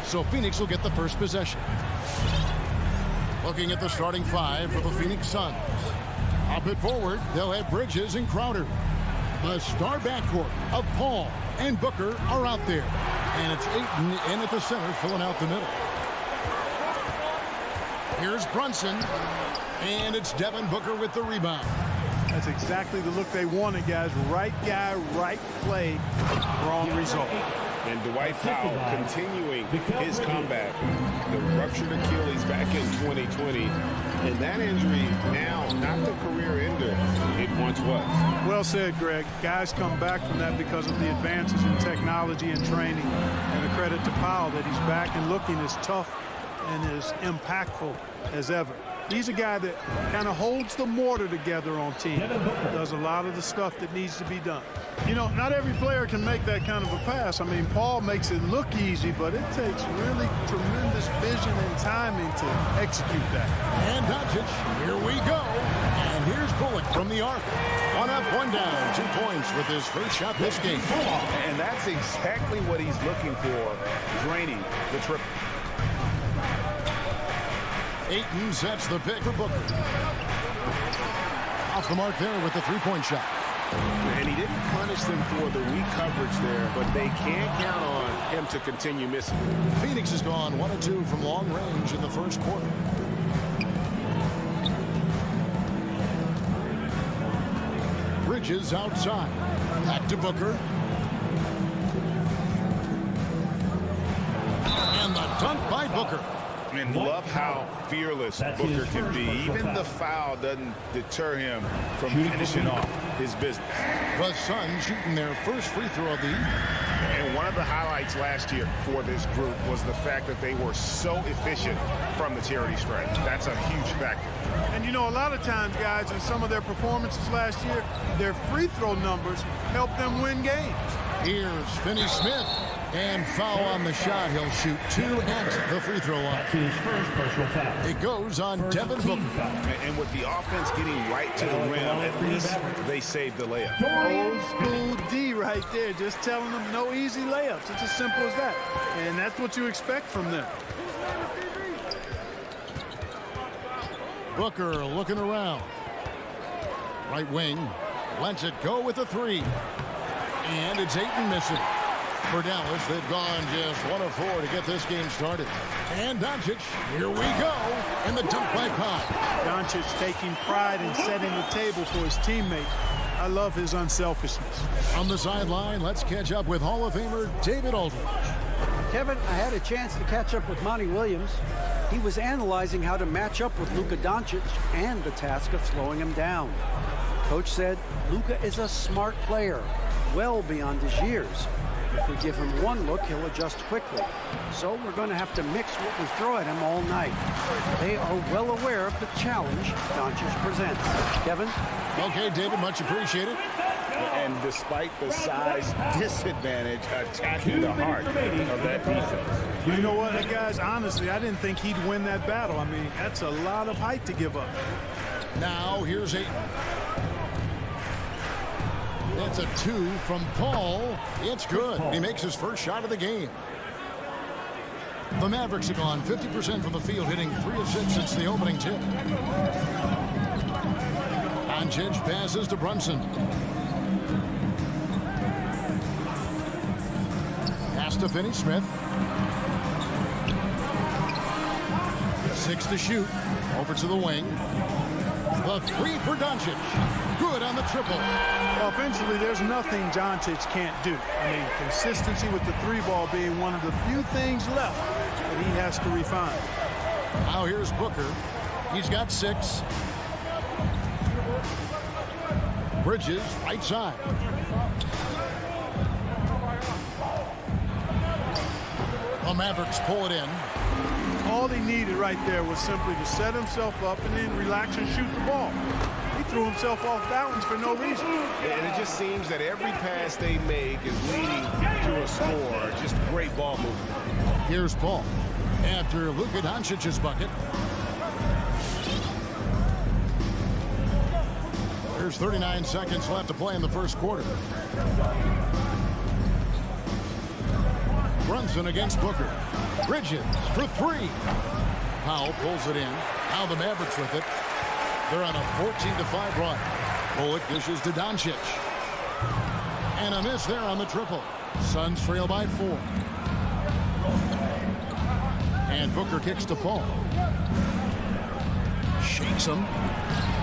so Phoenix will get the first possession. Looking at the starting five for the Phoenix Suns. Up at forward, they'll have Bridges and Crowder. The star backcourt of Paul and Booker are out there. And it's Ayton in at the center, filling out the middle. Here's Brunson. And it's Devin Booker with the rebound. That's exactly the look they wanted, guys. Right guy, right play, wrong result. And Dwight Powell continuing his comeback. The ruptured Achilles back in 2020. And that injury now not the career ender it once was. Well said, Greg. Guys come back from that because of the advances in technology and training. And a credit to Powell that he's back and looking as tough and as impactful as ever. He's a guy that kind of holds the mortar together on team. Does a lot of the stuff that needs to be done. You know, not every player can make that kind of a pass. I mean, Paul makes it look easy, but it takes really tremendous vision and timing to execute that. And Doncic, here we go. And here's Bullock from the arc. 1 up, 1 down, 2 points with his first shot this game. And that's exactly what he's looking for, draining the triple. Ayton sets the pick for Booker. Off the mark there with the three-point shot. And he didn't punish them for the weak coverage there, but they can't count on him to continue missing. Phoenix has gone 1 of 2 from long range in the first quarter. Bridges outside. Back to Booker. And the dunk by Booker. And love how fearless Booker can be. Even the foul doesn't deter him from finishing off his business. The Suns shooting their first free throw of the evening. And one of the highlights last year for this group was the fact that they were so efficient from the charity stripe. That's a huge factor. And you know, a lot of times, guys, in some of their performances last year, their free throw numbers helped them win games. Here's Finney-Smith. And foul on the shot. He'll shoot 2 at the free throw line. It goes on Devin Booker. And with the offense getting right to the rim, at least they saved the layup. Old school D right there, just telling them no easy layups. It's as simple as that. And that's what you expect from them. Booker looking around. Right wing. Lets it go with a 3. And it's Ayton missing. For Dallas, they've gone just 1 of 4 to get this game started. And Doncic, here we go, and the dunk by Powell. Doncic taking pride in setting the table for his teammates. I love his unselfishness. On the sideline, let's catch up with Hall of Famer David Aldridge. Kevin, I had a chance to catch up with Monty Williams. He was analyzing how to match up with Luka Doncic and the task of slowing him down. Coach said Luka is a smart player, well beyond his years. If we give him one look, he'll adjust quickly. So we're going to have to mix what we throw at him all night. They are well aware of the challenge Doncic presents. Kevin? Okay, David, much appreciated. And despite the size disadvantage, attacking the heart of that defense. You know what, guys, honestly, I didn't think he'd win that battle. I mean, that's a lot of height to give up. Now, here's Ayton. That's a 2 from Paul. It's good. He makes his first shot of the game. The Mavericks have gone 50% from the field, hitting 3 of 6 since the opening tip. Doncic passes to Brunson. Pass to Finney-Smith. 6 to shoot. Over to the wing. The 3 for Doncic. Good on the triple. Offensively, there's nothing Doncic can't do. I mean, consistency with the 3-ball being one of the few things left that he has to refine. Now here's Booker. He's got 6. Bridges, right side. The Mavericks pull it in. All he needed right there was simply to set himself up and then relax and shoot the ball. He threw himself off balance for no reason. And it just seems that every pass they make is leading to a score. Just great ball movement. Here's Paul. After Luka Doncic's bucket. There's 39 seconds left to play in the first quarter. Brunson against Booker. Bridges for three. Powell pulls it in. Now the Mavericks with it. They're on a 14-5 run. Bullock dishes to Doncic. And a miss there on the triple. Suns trail by 4. And Booker kicks to Paul. Shakes him.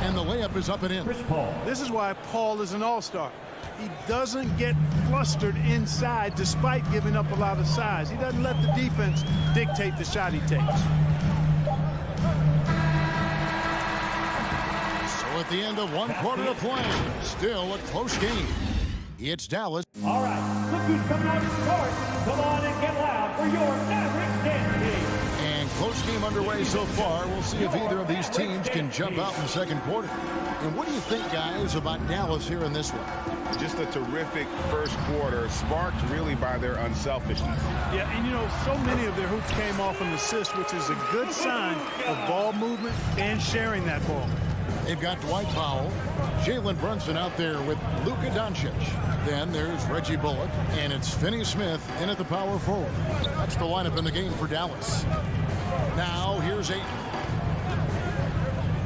And the layup is up and in. This is why Paul is an all-star. He doesn't get flustered inside despite giving up a lot of size. He doesn't let the defense dictate the shot he takes. So at the end of one quarter of play, still a close game. It's Dallas. All right, look who's coming out of court. Come on and get loud for your Mavericks dance team. And close game underway so far. We'll see if either of these teams can jump out in the second quarter. And what do you think, guys, about Dallas here in this one? Just a terrific first quarter, sparked really by their unselfishness. Yeah, and you know, so many of their hoops came off an assist, which is a good sign of ball movement and sharing that ball. They've got Dwight Powell, Jalen Brunson out there with Luka Doncic. Then there's Reggie Bullock, and it's Finney Smith in at the power forward. That's the lineup in the game for Dallas. Now here's Ayton.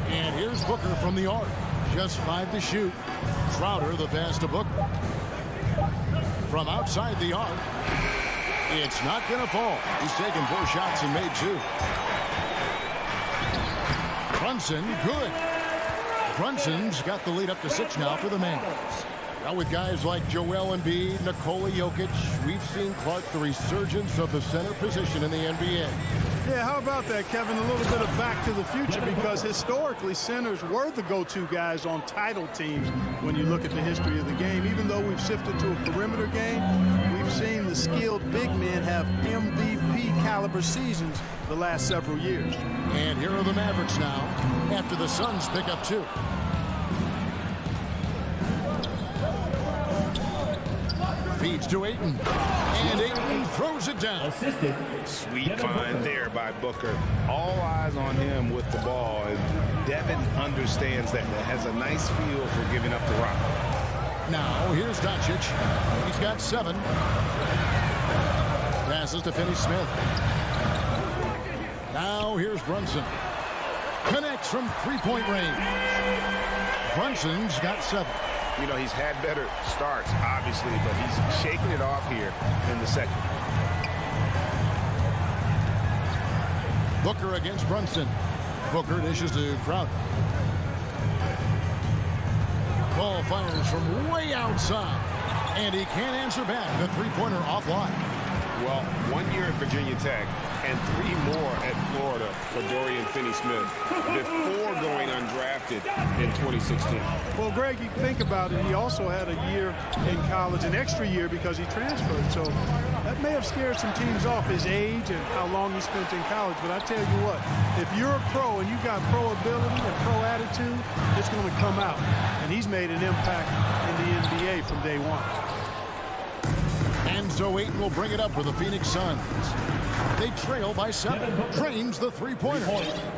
And here's Booker from the arc. Just 5 to shoot. Crowder the pass to Booker. From outside the arc. It's not going to fall. He's taken 4 shots and made 2. Brunson, good. Brunson's got the lead up to 6 now for the Mavs. Now with guys like Joel Embiid, Nikola Jokic, we've seen, Clark, the resurgence of the center position in the NBA. Yeah, how about that, Kevin? A little bit of back to the future, because historically centers were the go-to guys on title teams when you look at the history of the game. Even though we've shifted to a perimeter game, we've seen the skilled big men have MVP caliber seasons the last several years. And here are the Mavericks now after the Suns pick up 2. Feeds to Ayton. And Ayton throws it down. Assisted. Sweet find there by Booker. All eyes on him with the ball. And Devin understands that. Has a nice feel for giving up the rock. Now here's Doncic. He's got 7. Passes to Finney Smith. Now here's Brunson. Connects from 3-point range. Brunson's got 7. You know, he's had better starts, obviously, but he's shaking it off here in the second. Booker against Brunson. Booker dishes to Crowder. Ball fires from way outside. And he can't answer back. The 3-pointer offline. Well, 1 year at Virginia Tech and 3 more at Florida for Dorian Finney-Smith before going undrafted in 2016. Well, Greg, you think about it, he also had a year in college, an extra year, because he transferred. So that may have scared some teams off, his age and how long he spent in college. But I tell you what, if you're a pro and you've got pro ability and pro attitude, it's going to come out. And he's made an impact in the NBA from day one. And so Ayton will bring it up for the Phoenix Suns. They trail by 7. Drains the 3-pointer.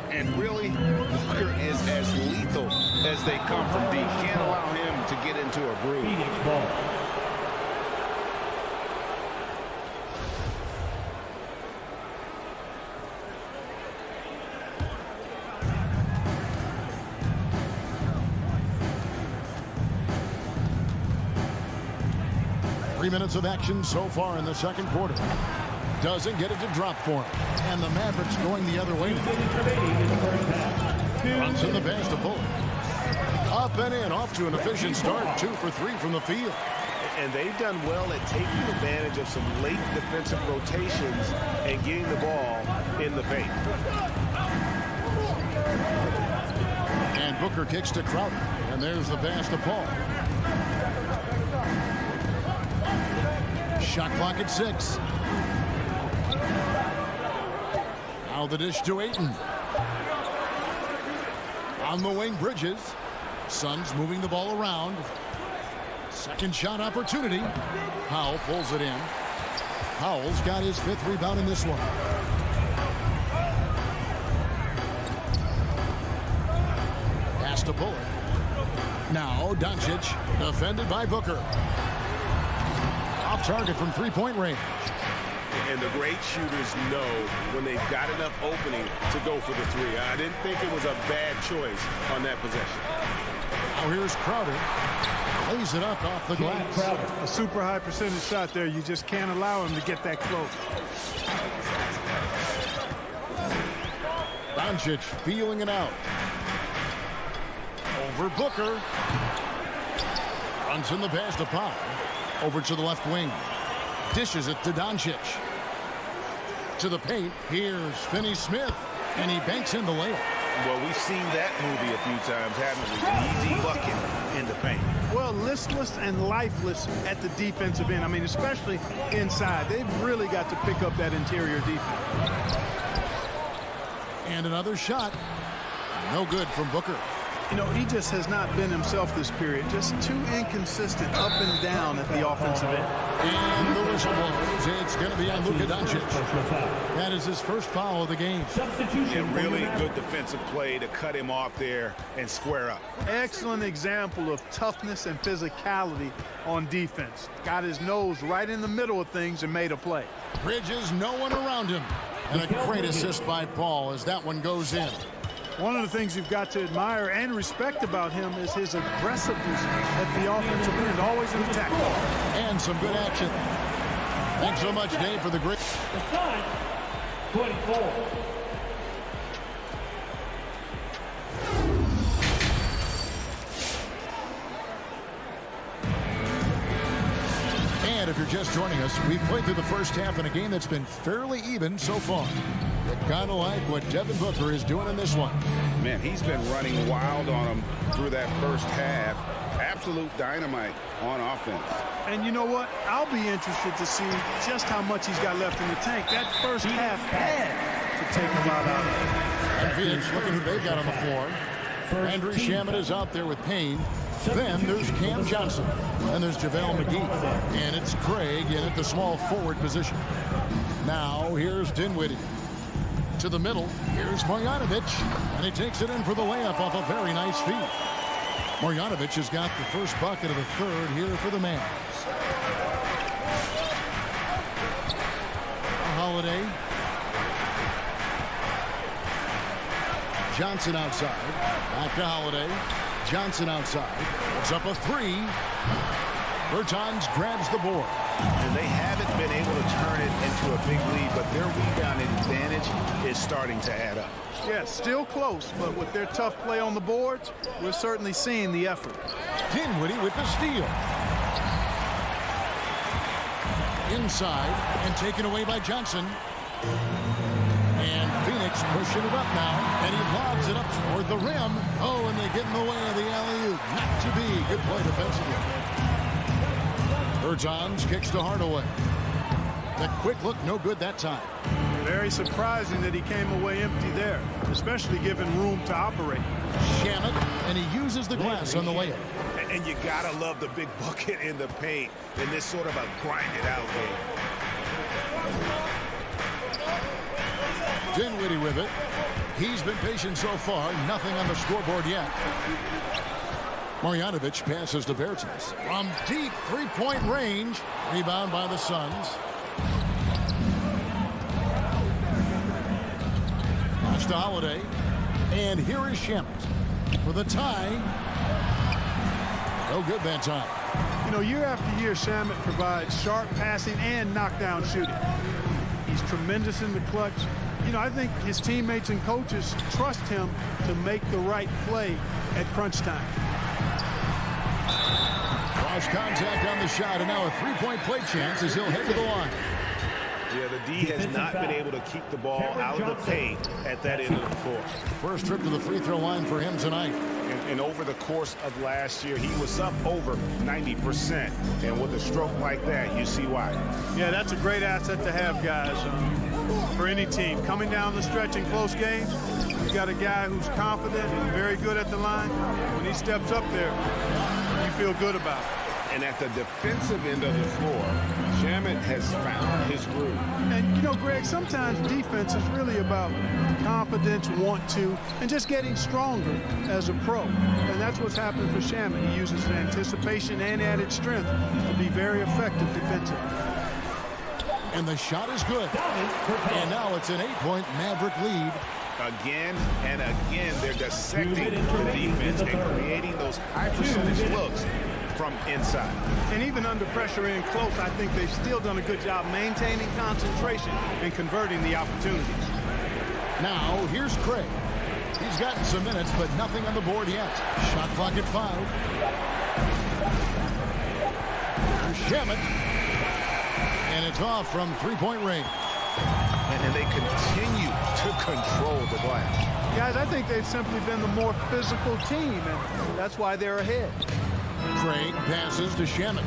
And really, Booker is as lethal as they come from deep. Can't allow him to get into a groove. Phoenix ball. 3 minutes of action so far in the second quarter. Doesn't get it to drop for him. And the Mavericks going the other way. Runs in the pass to Bullock. Up and in, off to an efficient start. 2 for 3 from the field. And they've done well at taking advantage of some late defensive rotations and getting the ball in the paint. And Booker kicks to Crowder. And there's the pass to Paul. Shot clock at 6. Now the dish to Ayton. On the wing, Bridges. Suns moving the ball around. Second shot opportunity. Powell pulls it in. Powell's got his 5th rebound in this one. Pass to Bullock. Now Doncic, defended by Booker. Off target from 3-point range. And the great shooters know when they've got enough opening to go for the three. I didn't think it was a bad choice on that possession. Now here's Crowder. Lays it up off the glass. A super high percentage shot there. You just can't allow him to get that close. Doncic feeling it out. Over Booker. Runs in the pass to Powell. Over to the left wing. Dishes it to Doncic. To the paint. Here's Finney-Smith. And he banks in the layup. Well, we've seen that movie a few times, haven't we? An easy bucket in the paint. Well, listless and lifeless at the defensive end. I mean, especially inside. They've really got to pick up that interior defense. And another shot. No good from Booker. You know, he just has not been himself this period. Just too inconsistent up and down at the offensive end. And the whistle blows. It's going to be on Luka Doncic. That is his first foul of the game. A really good defensive play to cut him off there and square up. Excellent example of toughness and physicality on defense. Got his nose right in the middle of things and made a play. Bridges, no one around him. And a great assist by Paul as that one goes in. One of the things you've got to admire and respect about him is his aggressiveness at the offensive end, always in attack. And some good action. Thanks so much, Dave, for the great. The Sun, 24. And if you're just joining us, we've played through the first half in a game that's been fairly even so far. You gotta like what Devin Booker is doing in this one. Man, he's been running wild on him through that first half. Absolute dynamite on offense. And you know what? I'll be interested to see just how much he's got left in the tank. That first half had to take a lot out of it. And Phoenix, look at who they've got on the floor. Andrew Shamet is out there with Payne. Then there's Cam Johnson. And there's JaVale McGee. And it's Craig in at the small forward position. Now here's Dinwiddie. To the middle, here's Marjanovic, and he takes it in for the layup off a very nice feed. Marjanovic has got the first bucket of the third here for the Mavs. Holiday. Johnson outside. Back to Holiday. Johnson outside. Puts up a three. Bertans grabs the board. And they haven't been able to turn it into a big lead, but their rebounding advantage is starting to add up. Yes, still close, but with their tough play on the boards, we're certainly seeing the effort. Dinwiddie with the steal. Inside and taken away by Johnson. And Phoenix pushing it up now, and he lobs it up toward the rim. Oh, and they get in the way of the alley-oop. Not to be. Good play defensively. Bertans kicks to Hardaway. The quick look, no good that time. Very surprising that he came away empty there, especially given room to operate. Shamet, and he uses the glass on the layup. And you gotta love the big bucket in the paint in this sort of a grind-it-out game. Dinwiddie with it. He's been patient so far. Nothing on the scoreboard yet. Marjanovic passes to Bertans. From deep three-point range. Rebound by the Suns. Pass to Holiday. And here is Shamet for the tie. No good that time. You know, year after year, Shamet provides sharp passing and knockdown shooting. He's tremendous in the clutch. You know, I think his teammates and coaches trust him to make the right play at crunch time. Cross contact on the shot, and now a three-point play chance as he'll head to the line. Yeah, the D has not been able to keep the ball out of the paint at that end of the court. First trip to the free throw line for him tonight. And over the course of last year, he was up over 90%. And with a stroke like that, you see why. Yeah, that's a great asset to have, guys, for any team. Coming down the stretch in close games, you got a guy who's confident and very good at the line. When he steps up there, you feel good about it. And at the defensive end of the floor, Shamet has found his groove. And, you know, Greg, sometimes defense is really about confidence, want to, and just getting stronger as a pro. And that's what's happened for Shamet. He uses anticipation and added strength to be very effective defensively. And the shot is good. And now it's an 8-point Maverick lead. Again and again, they're dissecting the defense and creating those high percentage looks from inside. And even under pressure in close, I think they've still done a good job maintaining concentration and converting the opportunities. Now, here's Craig. He's gotten some minutes, but nothing on the board yet. Shot clock at 5. Shamet. And it's off from three-point range. And they continue to control the glass. Guys, I think they've simply been the more physical team, and that's why they're ahead. Craig passes to Shamet.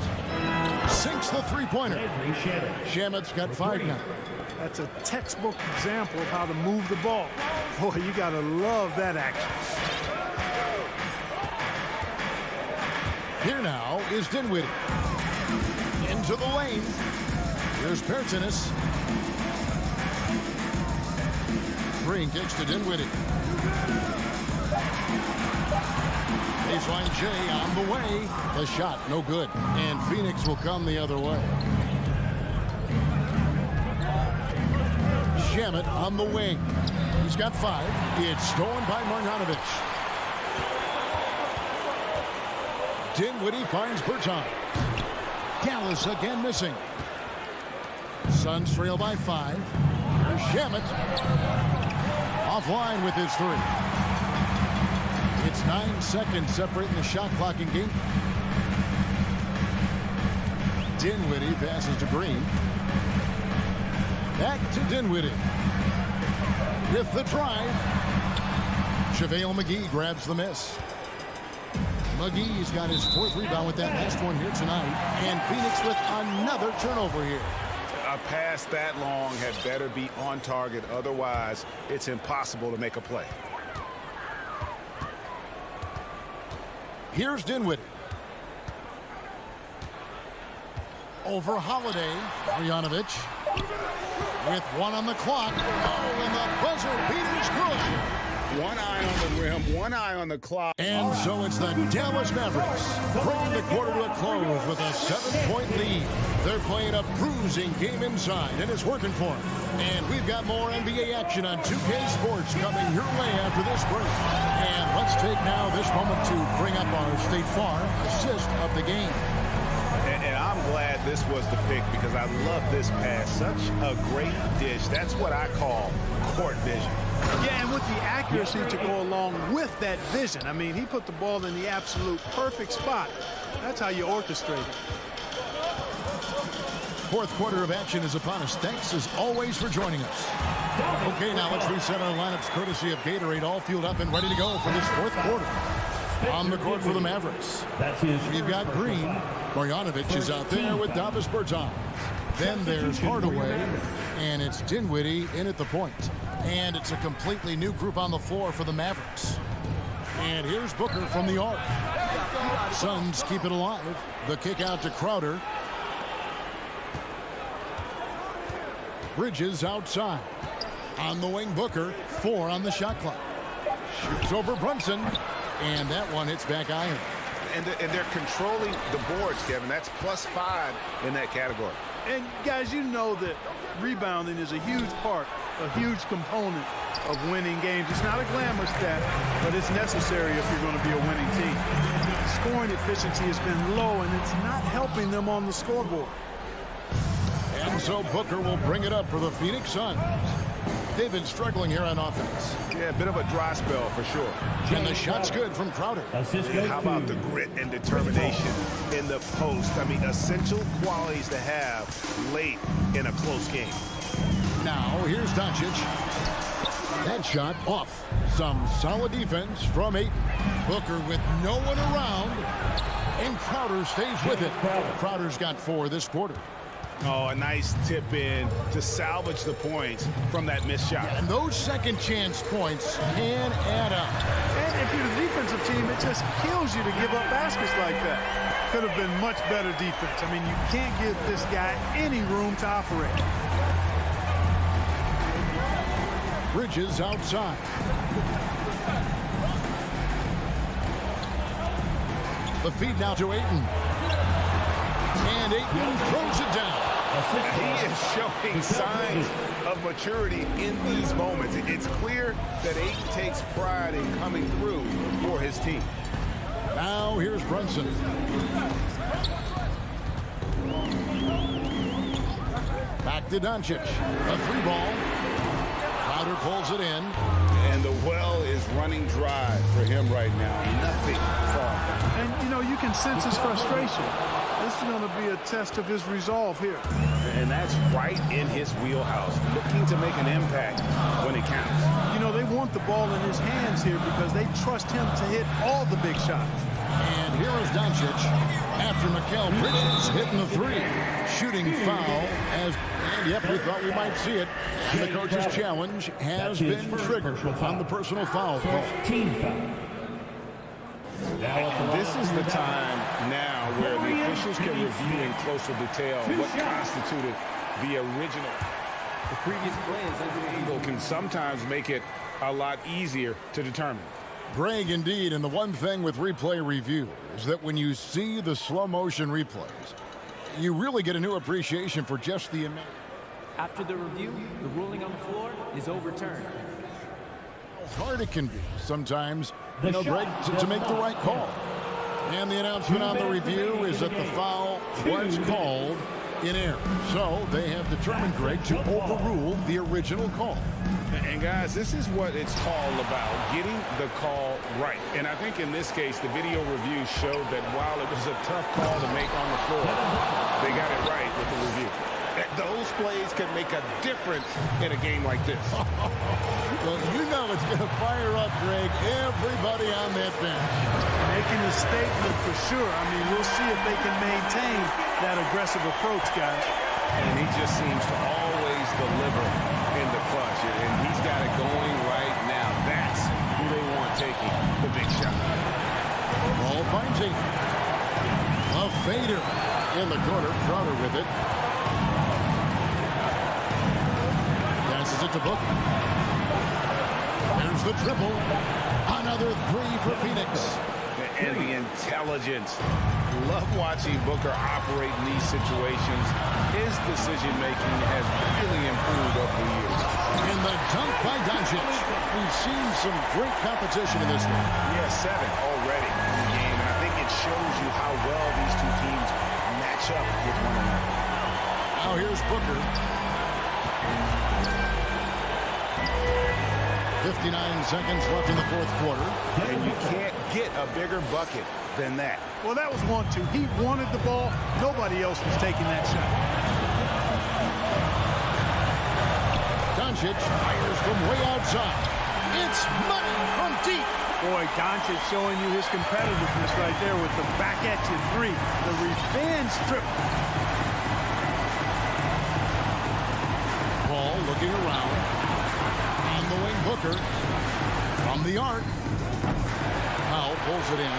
Sinks the three-pointer. Shamet's got 5 now. That's a textbook example of how to move the ball. Boy, you got to love that action. Here now is Dinwiddie. Into the lane. Here's Pertinis. Green kicks to Dinwiddie. Baseline J on the way. The shot, no good. And Phoenix will come the other way. Shamet on the wing. He's got 5. It's stolen by Marjanovic. Dinwiddie finds Berton. Gallus again missing. Suns trail by 5. Shamet offline with his 3. It's 9 seconds separating the shot clock in game. Dinwiddie passes to Green. Back to Dinwiddie. With the drive. JaVale McGee grabs the miss. McGee's got his 4th rebound with that last one here tonight. And Phoenix with another turnover here. A pass that long had better be on target. Otherwise, it's impossible to make a play. Here's Dinwiddie. Over Holiday. Marjanovic. With 1 on the clock. Oh, and the buzzer beater's good. 1 eye on the rim, 1 eye on the clock. And so it's the Dallas Mavericks bringing the quarter to a close with a 7-point lead. They're playing a bruising game inside, and it's working for them. And we've got more NBA action on 2K Sports coming your way after this break. And let's take now this moment to bring up our State Farm assist of the game. And I'm glad this was the pick because I love this pass. Such a great dish. That's what I call court vision. Yeah, and with the accuracy to go along with that vision. I mean, he put the ball in the absolute perfect spot. That's how you orchestrate it. 4th quarter of action is upon us. Thanks as always for joining us. Okay, now let's reset our lineups courtesy of Gatorade, all fueled up and ready to go for this 4th quarter. On the court for the Mavericks. We've got Green. Marjanovic is out there with Davis Bertans. Then there's Hardaway, and it's Dinwiddie in at the point. And it's a completely new group on the floor for the Mavericks. And here's Booker from the arc. Suns keep it alive. The kick out to Crowder. Bridges outside. On the wing, Booker. 4 on the shot clock. Shoots over Brunson. And that one hits back iron. And they're controlling the boards, Kevin. That's +5 in that category. And, guys, you know that rebounding is a huge part, a huge component of winning games. It's not a glamour stat, but it's necessary if you're going to be a winning team. Scoring efficiency has been low, and it's not helping them on the scoreboard. And so Booker will bring it up for the Phoenix Suns. They've been struggling here on offense. Yeah, a bit of a dry spell for sure. And the shot's good from Crowder. And how about the grit and determination in the post? I mean, essential qualities to have late in a close game. Now, here's Doncic. That shot off. Some solid defense from Ayton. Booker with no one around. And Crowder stays with it. Crowder's got 4 this quarter. Oh, a nice tip in to salvage the points from that missed shot. And those second chance points can add up. And if you're the defensive team, it just kills you to give up baskets like that. Could have been much better defense. I mean, you can't give this guy any room to operate. Bridges outside. The feed now to Ayton. And Ayton throws it down. He is showing signs of maturity in these moments. It's clear that Ayton takes pride in coming through for his team. Now here's Brunson. Back to Doncic. A three ball. Crowder pulls it in. And the well is running dry for him right now. Nothing falling. And, you know, you can sense his frustration. This is going to be a test of his resolve here. And that's right in his wheelhouse, looking to make an impact when it counts. You know, they want the ball in his hands here because they trust him to hit all the big shots. And here is Doncic after Mikal Bridges hitting the three. Shooting foul and yep, we thought we might see it. And the coach's challenge has been triggered on the personal foul call. Team foul. This is the time now where the officials can review in closer detail what constituted the original. The previous plays under the angle can sometimes make it a lot easier to determine. Greg, indeed, and the one thing with replay review is that when you see the slow motion replays, you really get a new appreciation for just the amount. After the review, the ruling on the floor is overturned. How hard it can be sometimes, you know, Greg, to make the right call. And the announcement on the review is that the foul was called in error. So they have determined, Greg, to overrule the original call. And guys, this is what it's all about, getting the call right. And I think in this case, the video review showed that while it was a tough call to make on the floor, they got it right with the review. Those plays can make a difference in a game like this. Well, you know it's going to fire up, Greg, everybody on that bench. Making a statement for sure. I mean, we'll see if they can maintain that aggressive approach, guys. And he just seems to always deliver in the clutch. And he's got it going right now. That's who they want taking the big shot. Ball finds it. A fader in the corner. Crowder with it. Passes it to Booker. There's the triple. Another three for Phoenix. And the intelligence. Love watching Booker operate in these situations. His decision-making has really improved over the years. And the dunk by Doncic. We've seen some great competition in this one. Yeah, 7 already in the game. And I think it shows you how well these two teams match up with one another. Now here's Booker. 59 seconds left in the fourth quarter. And you can't get a bigger bucket than that. Well, that was 1-2. He wanted the ball. Nobody else was taking that shot. Doncic fires from way outside. It's money from deep. Boy, Doncic showing you his competitiveness right there with the back at you three. The revenge trip. Paul looking around. On the wing, Booker. From the arc. Powell pulls it in.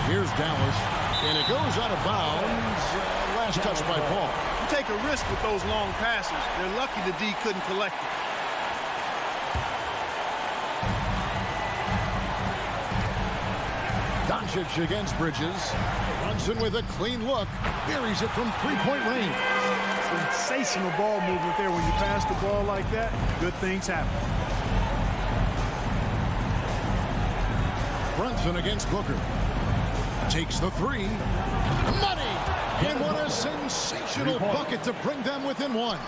Here's Dallas. And it goes out of bounds. Last touch by Paul. You take a risk with those long passes. They're lucky the D couldn't collect it. Doncic against Bridges. Brunson with a clean look. Buries it from three-point range. Sensational ball movement there. When you pass the ball like that, good things happen. Brunson against Booker. Takes the three. Money! And what a sensational bucket to bring them within one.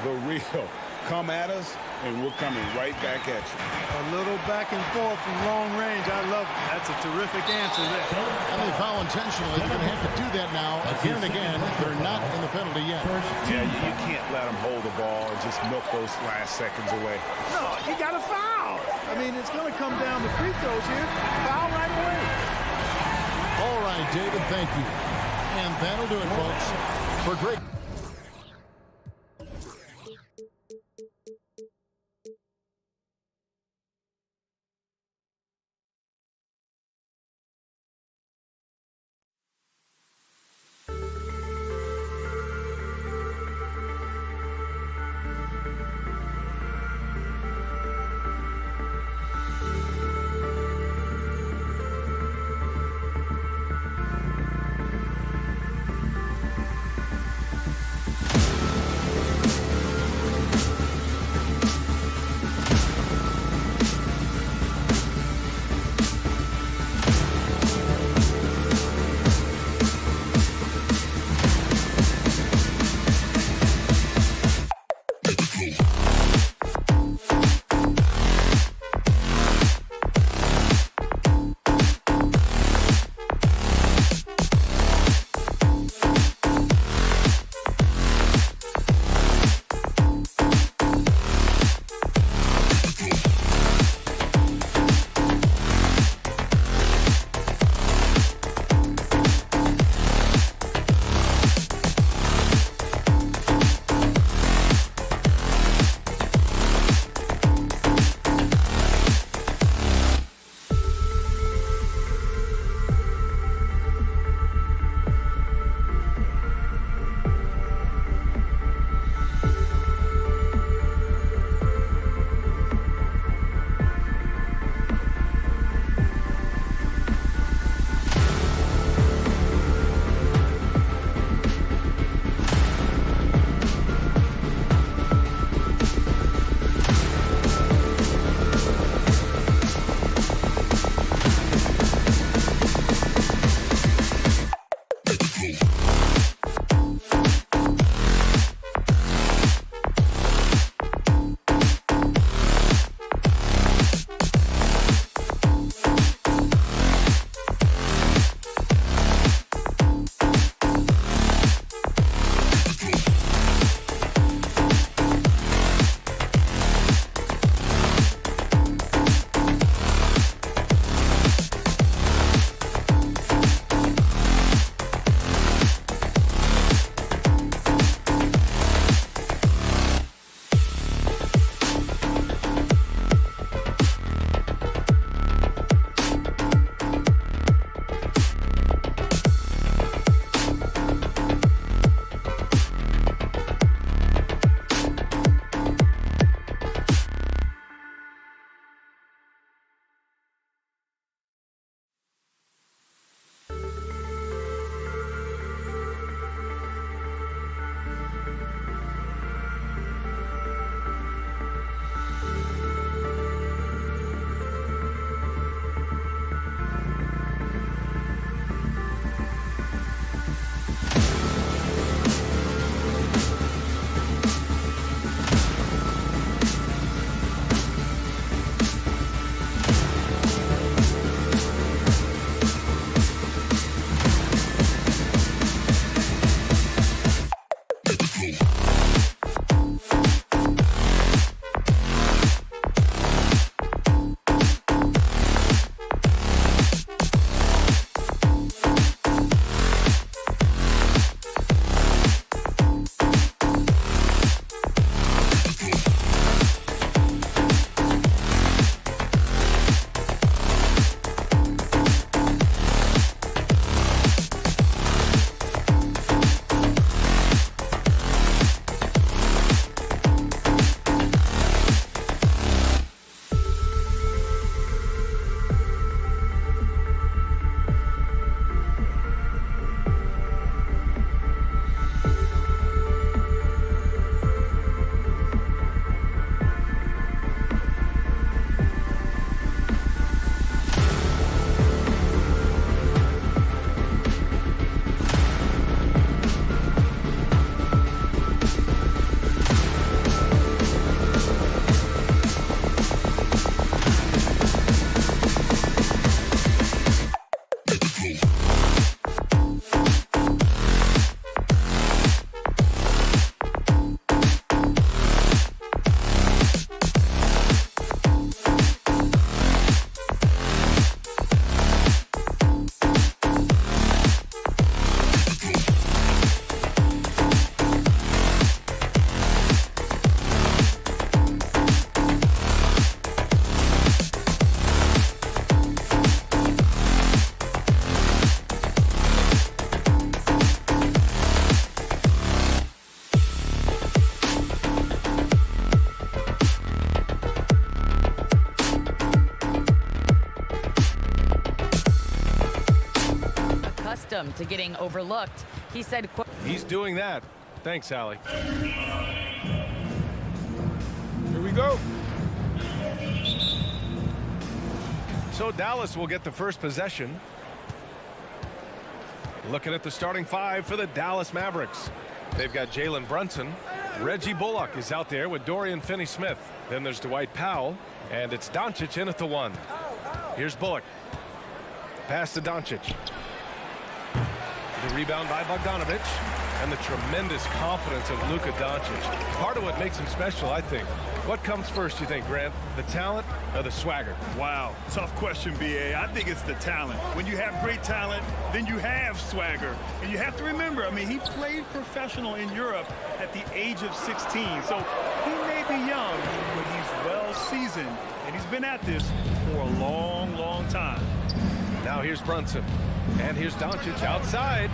The real. Come at us, and we're coming right back at you. A little back and forth from long range. I love it. That's a terrific answer there. And they foul intentionally. They're going to have to do that now again and again. They're not in the penalty yet. Yeah, you can't let them hold the ball and just milk those last seconds away. No, you got to foul. I mean, it's going to come down to free throws here. Foul right away. All right, David, thank you. And that'll do it, folks. For great. accustomed to getting overlooked. He said, He's doing that. Thanks, Allie. Here we go. So Dallas will get the first possession. Looking at the starting five for the Dallas Mavericks. They've got Jalen Brunson, Reggie Bullock is out there with Dorian Finney-Smith. Then there's Dwight Powell, and it's Doncic in at the 1. Here's Bullock. Pass to Doncic. The rebound by Bogdanovic. And the tremendous confidence of Luka Doncic. Part of what makes him special, I think. What comes first, you think, Grant? The talent or the swagger? Wow, tough question, B.A. I think it's the talent. When you have great talent, then you have swagger. And you have to remember, I mean, he played professional in Europe at the age of 16. So he may be young, but he's well seasoned. And he's been at this for a long, long time. Now here's Brunson. And here's Doncic outside.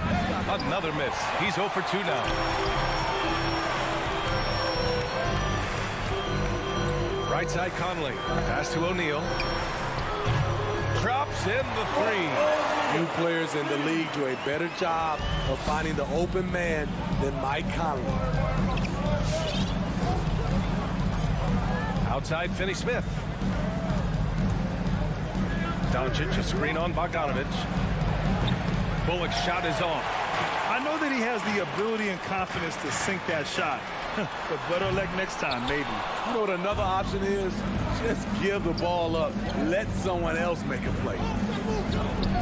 Another miss. He's 0 for 2 now. Right side Conley. Pass to O'Neal. Drops in the 3. Few players in the league do a better job of finding the open man than Mike Conley. Outside Finney-Smith. Doncic, a screen on Bogdanovic. Bullock's shot is off. I know that he has the ability and confidence to sink that shot. But better luck next time, maybe. You know what another option is? Just give the ball up. Let someone else make a play.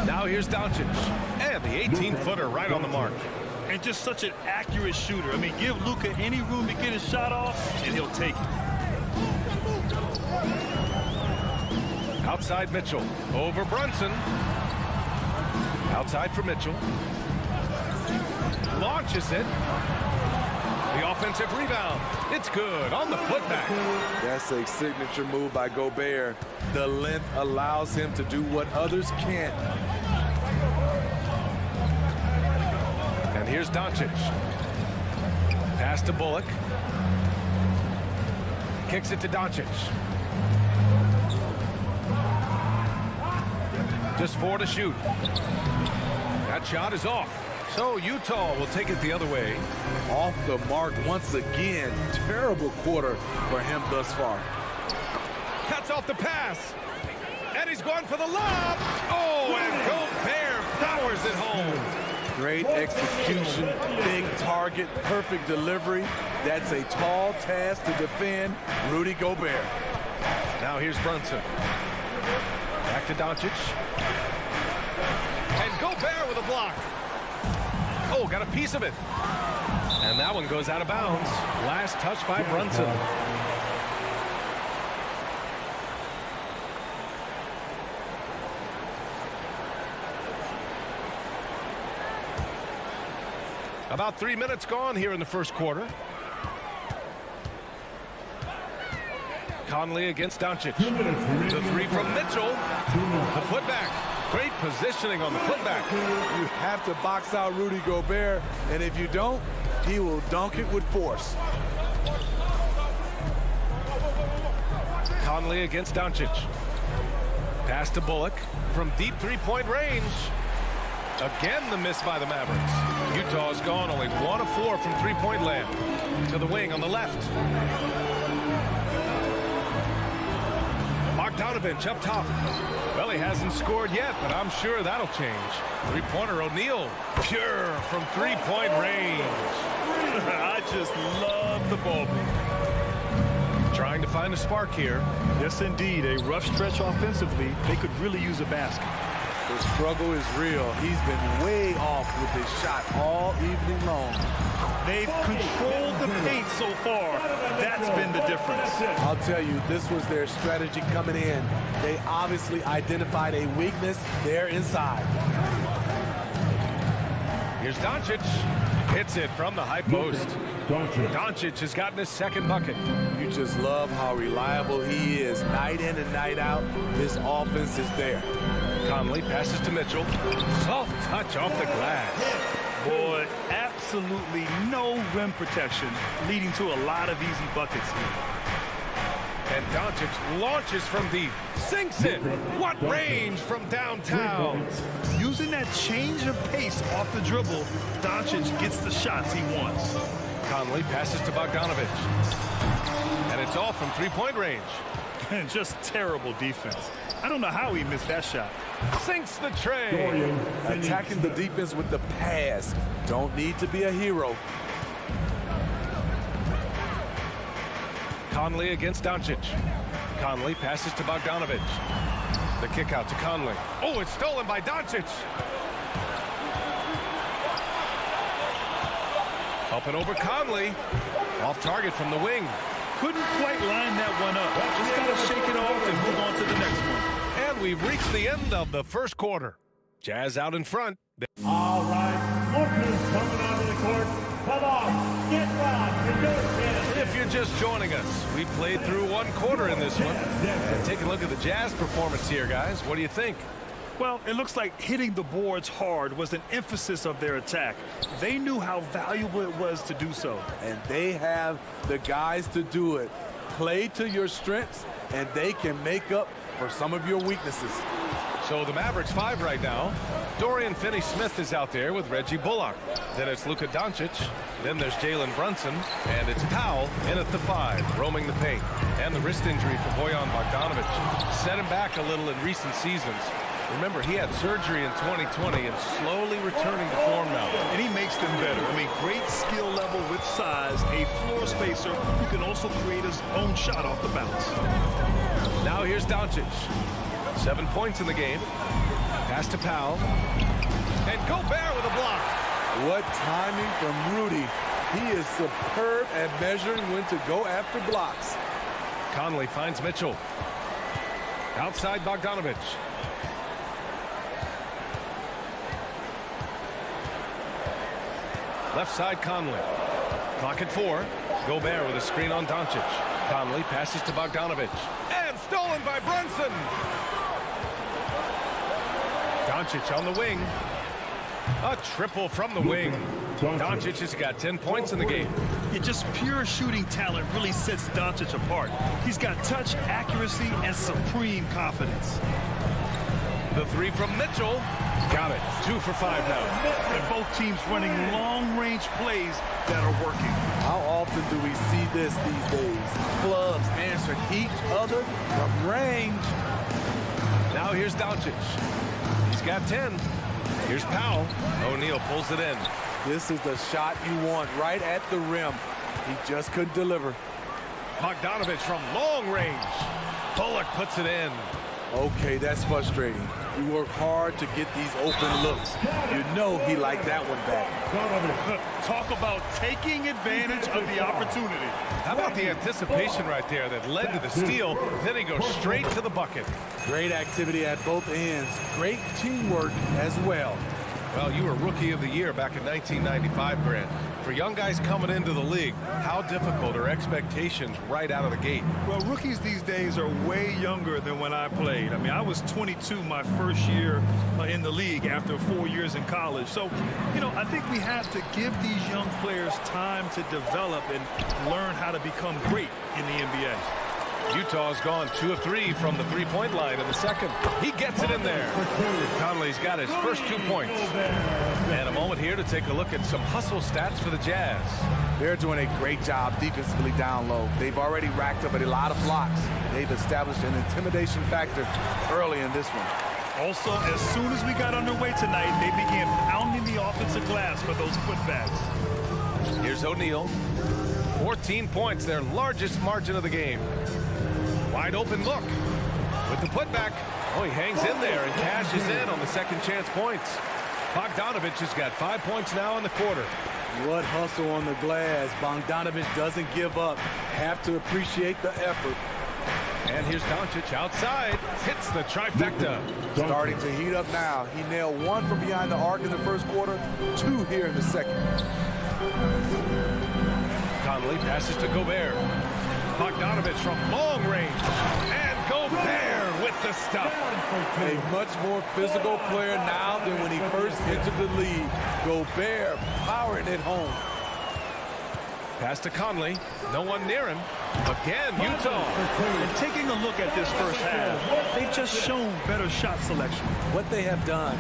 Now here's Doncic. And the 18-footer right on the mark. And just such an accurate shooter. I mean, give Luka any room to get his shot off, and he'll take it. Outside Mitchell. Over Brunson. Outside for Mitchell. Launches it. The offensive rebound. It's good on the putback. That's a signature move by Gobert. The length allows him to do what others can't. And here's Doncic. Pass to Bullock. Kicks it to Doncic. Just 4 to shoot. That shot is off. So Utah will take it the other way. Off the mark once again. Terrible quarter for him thus far. Cuts off the pass. And he's going for the lob. Oh, and Gobert powers it home. Great execution, big target, perfect delivery. That's a tall task to defend Rudy Gobert. Now here's Brunson. Back to Doncic. And Gobert with a block. Oh, got a piece of it. And that one goes out of bounds. Last touch by Brunson. About 3 minutes gone here in the first quarter. Conley against Doncic. The 3 from Mitchell. The putback. Great positioning on the putback. You have to box out Rudy Gobert, and if you don't, he will dunk it with force. Conley against Doncic. Pass to Bullock from deep three-point range. Again, the miss by the Mavericks. Utah has gone only 1 of 4 from three-point land. To the wing on the left. Bogdanovic up top. Well, he hasn't scored yet, but I'm sure that'll change. Three-pointer O'Neal. Pure from three-point range. I just love the ball. Trying to find a spark here. Yes, indeed. A rough stretch offensively. They could really use a basket. The struggle is real. He's been way off with his shot all evening long. They've controlled the paint so far. That's been the difference. I'll tell you, this was their strategy coming in. They obviously identified a weakness there inside. Here's Doncic. Hits it from the high post. Doncic has gotten his second bucket. You just love how reliable he is. Night in and night out, this offense is there. Conley passes to Mitchell. Soft touch off the glass. Boy, absolutely no rim protection, leading to a lot of easy buckets here. And Doncic launches from deep. Sinks it. What range from downtown. Using that change of pace off the dribble, Doncic gets the shots he wants. Conley passes to Bogdanovic. And it's off from three-point range. And just terrible defense. I don't know how he missed that shot. Sinks the tray. Attacking the defense with the pass. Don't need to be a hero. Conley against Doncic. Conley passes to Bogdanovic. The kick out to Conley. Oh, it's stolen by Doncic. Up and over Conley. Off target from the wing. Couldn't quite line that one up. Just got to shake it off and move on to the next one. And we've reached the end of the first quarter. Jazz out in front. All right, lookers coming onto the court. Come on, get round. If you're just joining us, we played through one quarter in this one. And take a look at the Jazz performance here, guys. What do you think? Well, it looks like hitting the boards hard was an emphasis of their attack. They knew how valuable it was to do so. And they have the guys to do it. Play to your strengths, and they can make up for some of your weaknesses. So the Mavericks 5 right now. Dorian Finney-Smith is out there with Reggie Bullock. Then it's Luka Doncic. Then there's Jalen Brunson. And it's Powell in at the 5, roaming the paint. And the wrist injury for Bojan Bogdanovic set him back a little in recent seasons. Remember, he had surgery in 2020 and slowly returning to form now. And he makes them better. I mean, great skill level with size, a floor spacer who can also create his own shot off the bounce. Now here's Doncic. 7 points in the game. Pass to Powell. And Gobert with a block. What timing from Rudy. He is superb at measuring when to go after blocks. Conley finds Mitchell. Outside Bogdanovic. Left side Conley. Clock at 4. Gobert with a screen on Doncic. Conley passes to Bogdanovic. And stolen by Brunson. Doncic on the wing. A triple from the wing. Doncic has got 10 points in the game. Yeah, just pure shooting talent really sets Doncic apart. He's got touch, accuracy, and supreme confidence. The 3 from Mitchell. Got it. 2 for 5 now. And both teams running long-range plays that are working. How often do we see this these days? Clubs answering each other from range. Now here's Doncic. He's got 10. Here's Powell. O'Neal pulls it in. This is the shot you want right at the rim. He just couldn't deliver. Bogdanovic from long range. Bullock puts it in. Okay, that's frustrating. You work hard to get these open looks. You know he liked that one back. Talk about taking advantage of the opportunity. How about the anticipation right there that led to the steal? Then he goes straight to the bucket. Great activity at both ends. Great teamwork as well. Well, you were Rookie of the Year back in 1995, Grant. For young guys coming into the league, how difficult are expectations right out of the gate? Well, rookies these days are way younger than when I played. I mean, I was 22 my first year in the league after 4 years in college. So, you know, I think we have to give these young players time to develop and learn how to become great in the NBA. Utah's gone 2 of 3 from the three-point line in the second. He gets it in there. Conley's got his first 2 points. And a moment here to take a look at some hustle stats for the Jazz. They're doing a great job defensively down low. They've already racked up a lot of blocks. They've established an intimidation factor early in this one. Also, as soon as we got underway tonight, they began pounding the offensive glass for those putbacks. Here's O'Neal. 14 points, their largest margin of the game. Wide open look with the putback. Oh, he hangs in there and cashes in on the second chance points. Bogdanovic has got 5 points now in the quarter. What hustle on the glass. Bogdanovic doesn't give up. Have to appreciate the effort. And here's Doncic outside. Hits the trifecta. Starting to heat up now. He nailed 1 from behind the arc in the first quarter, 2 here in the second. Conley passes to Gobert. Bogdanovic from long range. And Gobert with the stuff. A much more physical player now than when he first entered the league. Gobert powering it home. Pass to Conley. No one near him. Again, Utah. And taking a look at this first half, they've just shown better shot selection. What they have done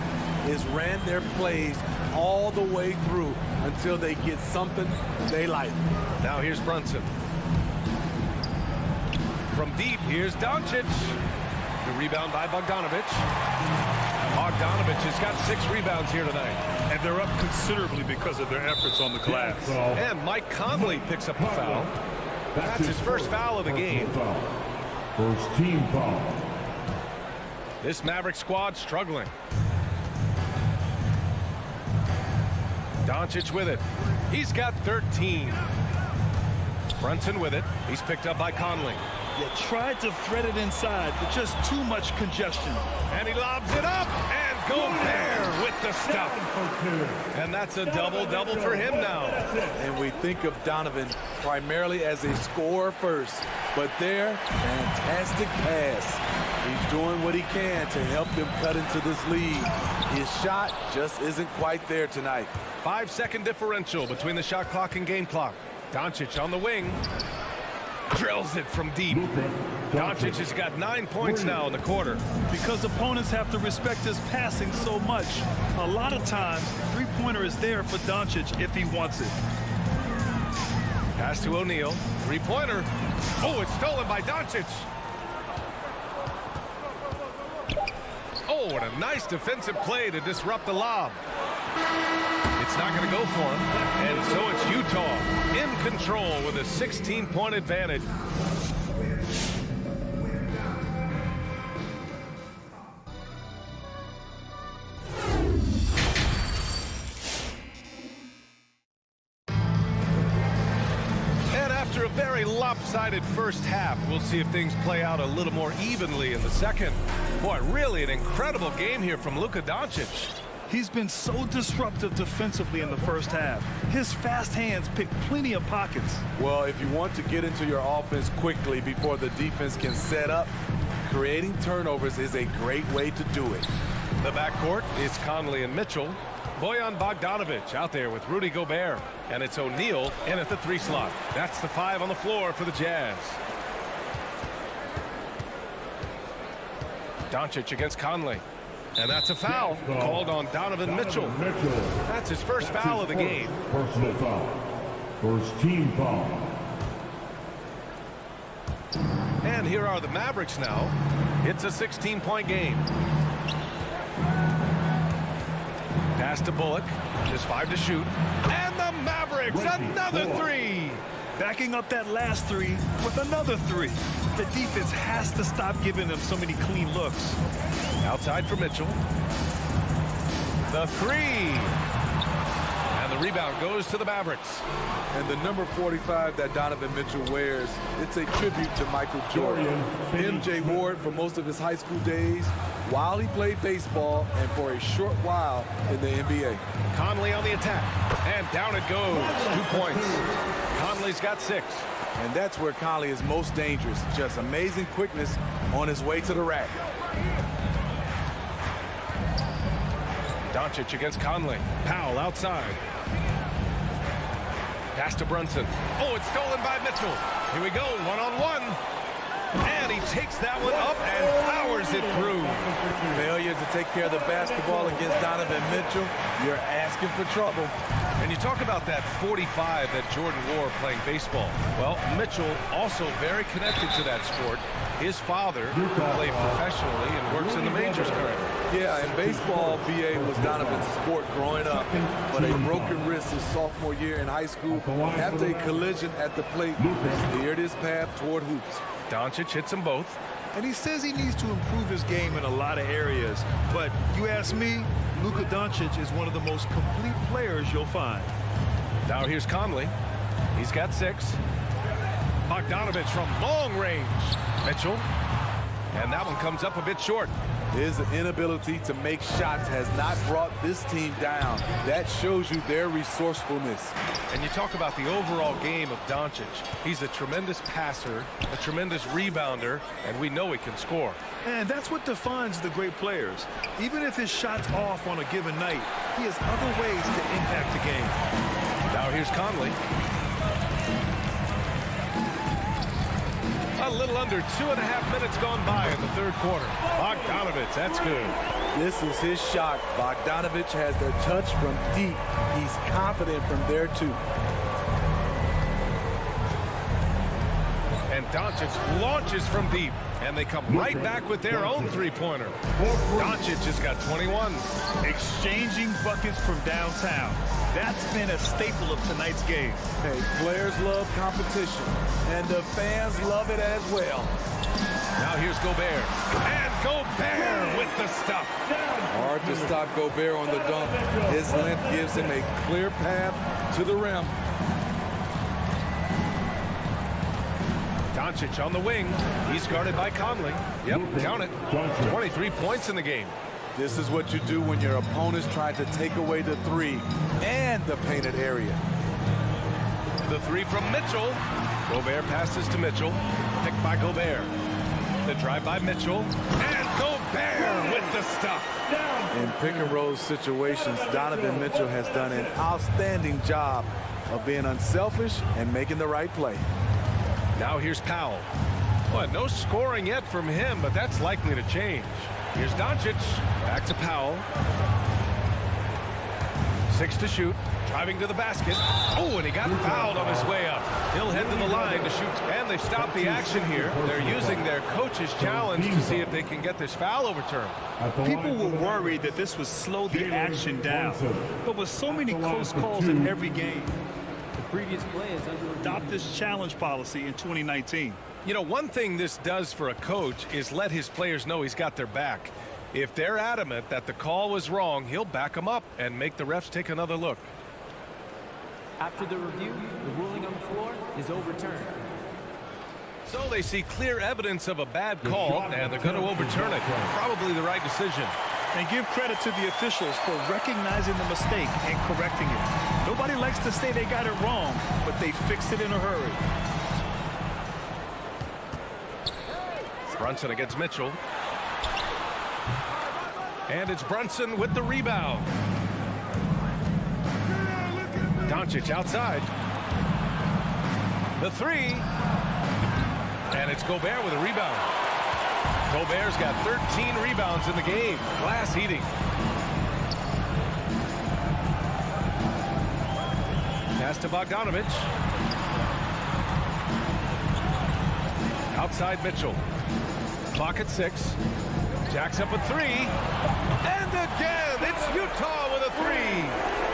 is ran their plays all the way through until they get something they like. Now here's Brunson. From deep, here's Doncic. The rebound by Bogdanovic. Bogdanovic has got 6 rebounds here tonight. And they're up considerably because of their efforts on the glass. And Mike Conley picks up a foul. That's his first foul of the game. First team foul. This Maverick squad struggling. Doncic with it. He's got 13. Brunson with it. He's picked up by Conley. You tried to thread it inside, but just too much congestion. And he lobs it up, and Gobert with the stuff. And that's a double-double for him now. And we think of Donovan primarily as a scorer first, but there, fantastic pass. He's doing what he can to help them cut into this lead. His shot just isn't quite there tonight. 5-second differential between the shot clock and game clock. Doncic on the wing. Drills it from deep. Doncic has got 9 points now in the quarter. Because opponents have to respect his passing so much, a lot of times, three-pointer is there for Doncic if he wants it. Pass to O'Neal. Three-pointer. Oh, it's stolen by Doncic. Oh, what a nice defensive play to disrupt the lob. It's not going to go for him. And so it's Utah in control with a 16-point advantage. And after a very lopsided first half, we'll see if things play out a little more evenly in the second. Boy, really an incredible game here from Luka Doncic. He's been so disruptive defensively in the first half. His fast hands pick plenty of pockets. Well, if you want to get into your offense quickly before the defense can set up, creating turnovers is a great way to do it. The backcourt is Conley and Mitchell. Bojan Bogdanovic out there with Rudy Gobert. And it's O'Neal in at the 3 slot. That's the 5 on the floor for the Jazz. Doncic against Conley. And that's a foul called on Donovan Mitchell. That's his first foul of the game. Personal foul. First team foul. And here are the Mavericks now. It's a 16-point game. Pass to Bullock. Just 5 to shoot. And the Mavericks, another 3. Backing up that last 3 with another 3. The defense has to stop giving them so many clean looks. Outside for Mitchell. The 3. And the rebound goes to the Mavericks. And the number 45 that Donovan Mitchell wears, it's a tribute to Michael Jordan. MJ wore it for most of his high school days while he played baseball and for a short while in the NBA. Conley on the attack. And down it goes. 2 points. Conley's got 6. And that's where Conley is most dangerous. Just amazing quickness on his way to the rack. Doncic against Conley. Powell outside. Pass to Brunson. Oh, it's stolen by Mitchell. Here we go, one-on-one. And he takes that one up and powers it through. Failure to take care of the basketball against Donovan Mitchell, you're asking for trouble. And you talk about that 45 that Jordan wore playing baseball. Well, Mitchell also very connected to that sport. His father played professionally and works in the majors currently. Yeah, and baseball, BA, was Donovan's sport growing up, but a broken wrist his sophomore year in high school after a collision at the plate steered his path toward hoops. Doncic hits them both. And he says he needs to improve his game in a lot of areas. But you ask me, Luka Doncic is one of the most complete players you'll find. Now here's Conley. He's got 6. Bogdanovic from long range. Mitchell. And that one comes up a bit short. His inability to make shots has not brought this team down. That shows you their resourcefulness. And you talk about the overall game of Doncic. He's a tremendous passer, a tremendous rebounder, and we know he can score. And that's what defines the great players. Even if his shot's off on a given night, he has other ways to impact the game. Now here's Conley. A little under 2.5 minutes gone by in the third quarter. Bogdanovic, that's good. This is his shot. Bogdanovic has the touch from deep. He's confident from there, too. And Doncic launches from deep. And they come right back with their own three-pointer. Doncic has got 21. Exchanging buckets from downtown. That's been a staple of tonight's game. Hey, players love competition, and the fans love it as well. Now here's Gobert. And Gobert with the stuff. Hard to stop Gobert on the dunk. His length gives him a clear path to the rim. Doncic on the wing. He's guarded by Conley. Yep, count it. 23 points in the game. This is what you do when your opponent's trying to take away the three and the painted area. The three from Mitchell. Gobert passes to Mitchell. Picked by Gobert. The drive by Mitchell. And Gobert with the stuff. In pick and roll situations, Donovan Mitchell has done an outstanding job of being unselfish and making the right play. Now here's Powell. Well, no scoring yet from him, but that's likely to change. Here's Doncic. Back to Powell. 6 to shoot. Driving to the basket. Oh, and he got fouled on his way up. He'll head to the line to shoot. And they stop the action here. They're using their coach's challenge to see if they can get this foul overturned. People were worried that this would slow the action down. But with so many close calls in every game, The previous play is under review. adopt this challenge policy in 2019. You know, one thing this does for a coach is let his players know he's got their back. If they're adamant that the call was wrong, he'll back them up and make the refs take another look. After the review, the ruling on the floor is overturned. So they see clear evidence of a bad call, and they're going to overturn it. Probably the right decision. And give credit to the officials for recognizing the mistake and correcting it. Nobody likes to say they got it wrong, but they fixed it in a hurry. Brunson against Mitchell. And it's Brunson with the rebound. Doncic outside. The three. And it's Gobert with a rebound. Gobert's got 13 rebounds in the game. Glass eating. Pass to Bogdanovich. Outside Mitchell. Clock at 6. Jacks up a three. And again, it's Utah with a three.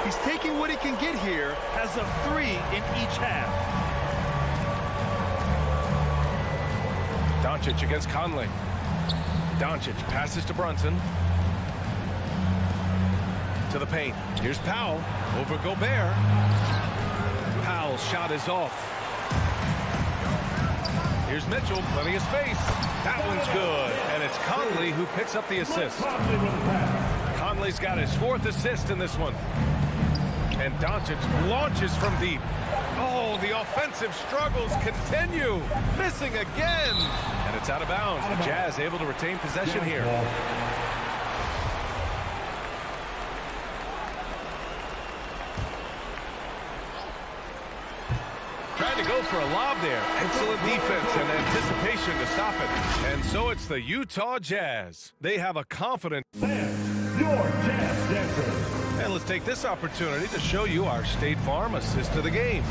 He's taking what he can get here, has a 3 in each half. Doncic against Conley. Doncic passes to Brunson. To the paint. Here's Powell over Gobert. Powell's shot is off. Here's Mitchell, plenty of space. That one's good. And it's Conley who picks up the assist. Conley's got his 4th assist in this one. And Doncic launches from deep. Oh, the offensive struggles continue. Missing again. And it's out of bounds. The Jazz able to retain possession here. Trying to go for a lob there. Excellent defense and anticipation to stop it. And so it's the Utah Jazz. They have a confident... Your Jazz Dancers. And let's take this opportunity to show you our State Farm assist of the game.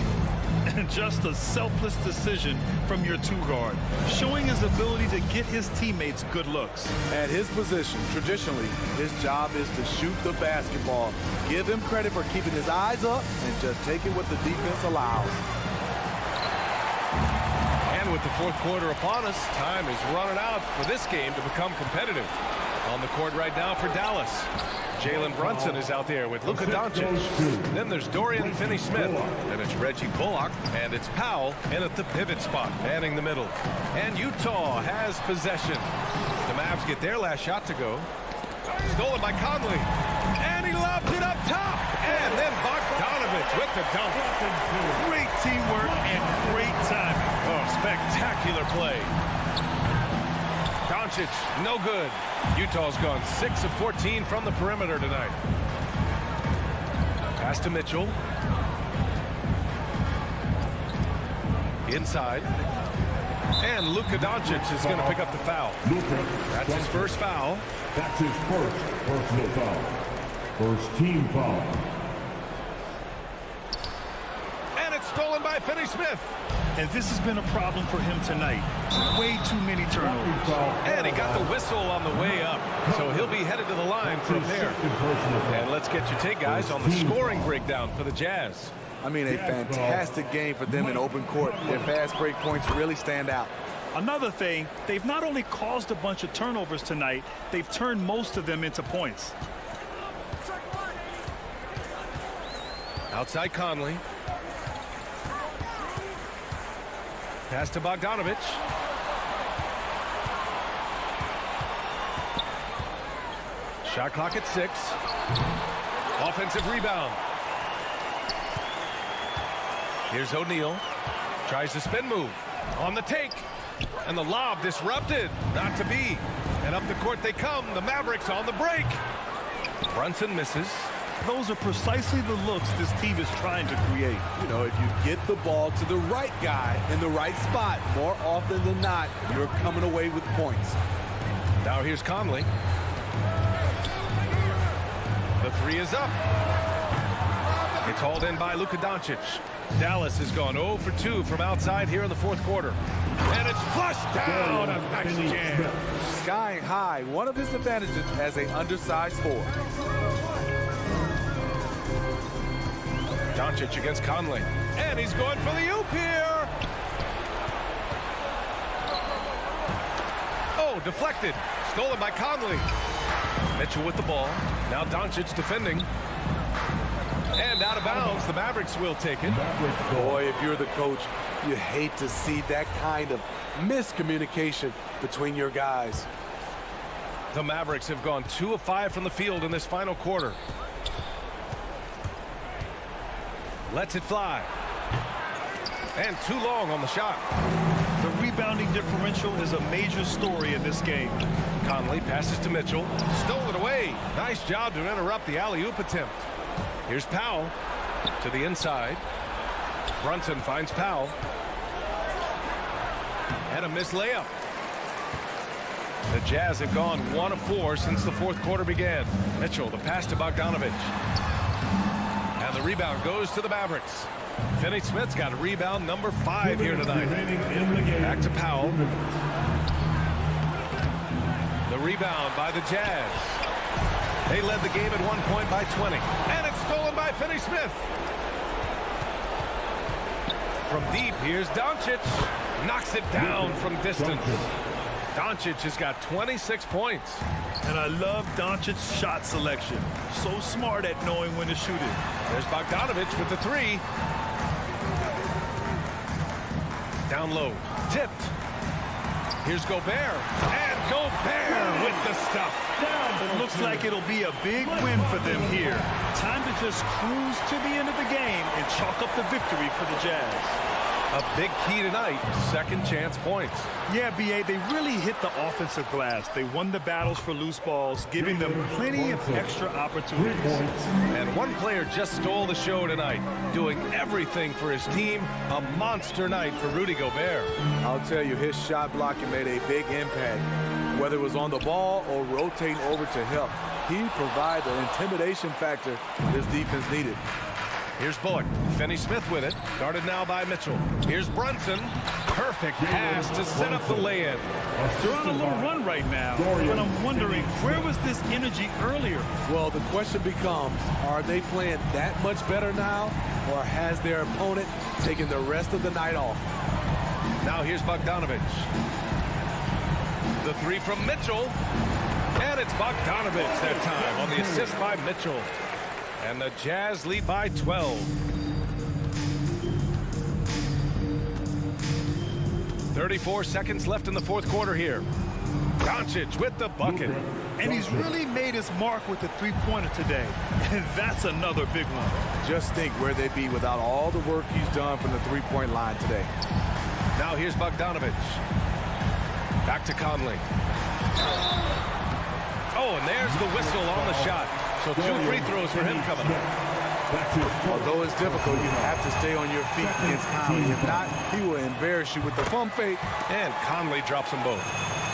And just a selfless decision from your 2-guard, showing his ability to get his teammates good looks. At his position, traditionally, his job is to shoot the basketball. Give him credit for keeping his eyes up and just taking what the defense allows. And with the 4th quarter upon us, time is running out for this game to become competitive. On the court right now for Dallas. Jalen Brunson is out there with Luka Doncic. Then there's Dorian Finney-Smith. Then it's Reggie Bullock. And it's Powell in at the pivot spot, manning the middle. And Utah has possession. The Mavs get their last shot to go. Stolen by Conley. And he lobs it up top. And then Bogdanovich with the dunk. Great teamwork and great timing. Oh, spectacular play. Doncic, no good. Utah's gone 6 of 14 from the perimeter tonight. Pass to Mitchell. Inside. And Luka Doncic is going to pick up the foul. That's his first foul. That's his first personal foul. First team foul. And it's stolen by Finney-Smith. And this has been a problem for him tonight. Way too many turnovers. And he got the whistle on the way up. So he'll be headed to the line for a pair. And let's get your take, guys, on the scoring breakdown for the Jazz. I mean, a fantastic game for them in open court. Their fast break points really stand out. Another thing, they've not only caused a bunch of turnovers tonight, they've turned most of them into points. Outside Conley. Pass to Bogdanovich. Shot clock at 6. Offensive rebound. Here's O'Neal. Tries the spin move. On the take. And the lob disrupted. Not to be. And up the court they come. The Mavericks on the break. Brunson misses. Those are precisely the looks this team is trying to create. You know, if you get the ball to the right guy in the right spot, more often than not, you're coming away with points. Now here's Conley. The 3 is up. It's hauled in by Luka Doncic. Dallas has gone 0 for 2 from outside here in the fourth quarter. And it's flushed down. A nice jam. Skying high, one of his advantages as an undersized forward. Doncic against Conley. And he's going for the oop here. Oh, deflected. Stolen by Conley. Mitchell with the ball. Now Doncic defending. And out of bounds. The Mavericks will take it. Boy, if you're the coach, you hate to see that kind of miscommunication between your guys. The Mavericks have gone 2 of 5 from the field in this final quarter. Lets it fly. And too long on the shot. The rebounding differential is a major story in this game. Conley passes to Mitchell. Stole it away. Nice job to interrupt the alley-oop attempt. Here's Powell to the inside. Brunson finds Powell. And a missed layup. The Jazz have gone 1 of 4 since the fourth quarter began. Mitchell, the pass to Bogdanovich. And the rebound goes to the Mavericks. Finney-Smith's got rebound number 5 here tonight. Back to Powell. The rebound by the Jazz. They led the game at 1 point by 20. And it's stolen by Finney-Smith. From deep, here's Doncic. Knocks it down from distance. Doncic has got 26 points. And I love Doncic's shot selection. So smart at knowing when to shoot it. There's Bogdanovich with the 3. Down low. Tipped. Here's Gobert. And Gobert with the stuff. It looks like it'll be a big win for them here. Time to just cruise to the end of the game and chalk up the victory for the Jazz. A big key tonight, second chance points. Yeah, B.A., they really hit the offensive glass. They won the battles for loose balls, giving them plenty of extra opportunities. And one player just stole the show tonight, doing everything for his team. A monster night for Rudy Gobert. I'll tell you, his shot blocking made a big impact. Whether it was on the ball or rotating over to help, he provided the intimidation factor this defense needed. Here's Bullock. Finney-Smith with it. Guarded now by Mitchell. Here's Brunson. Perfect pass to set up the lay-in. They're on a little run right now, but I'm wondering, where was this energy earlier? Well, the question becomes, are they playing that much better now, or has their opponent taken the rest of the night off? Now here's Bogdanovich. The 3 from Mitchell. And it's Bogdanovich that time on the assist by Mitchell. And the Jazz lead by 12. 34 seconds left in the fourth quarter here. Doncic with the bucket. And he's really made his mark with the three-pointer today. And that's another big one. Just think where they'd be without all the work he's done from the three-point line today. Now here's Bogdanovich. Back to Conley. Oh, and there's the whistle on the shot. So 2 free throws for him coming up. Although it's difficult, you have to stay on your feet against Conley. If not, he will embarrass you with the pump fake. And Conley drops them both.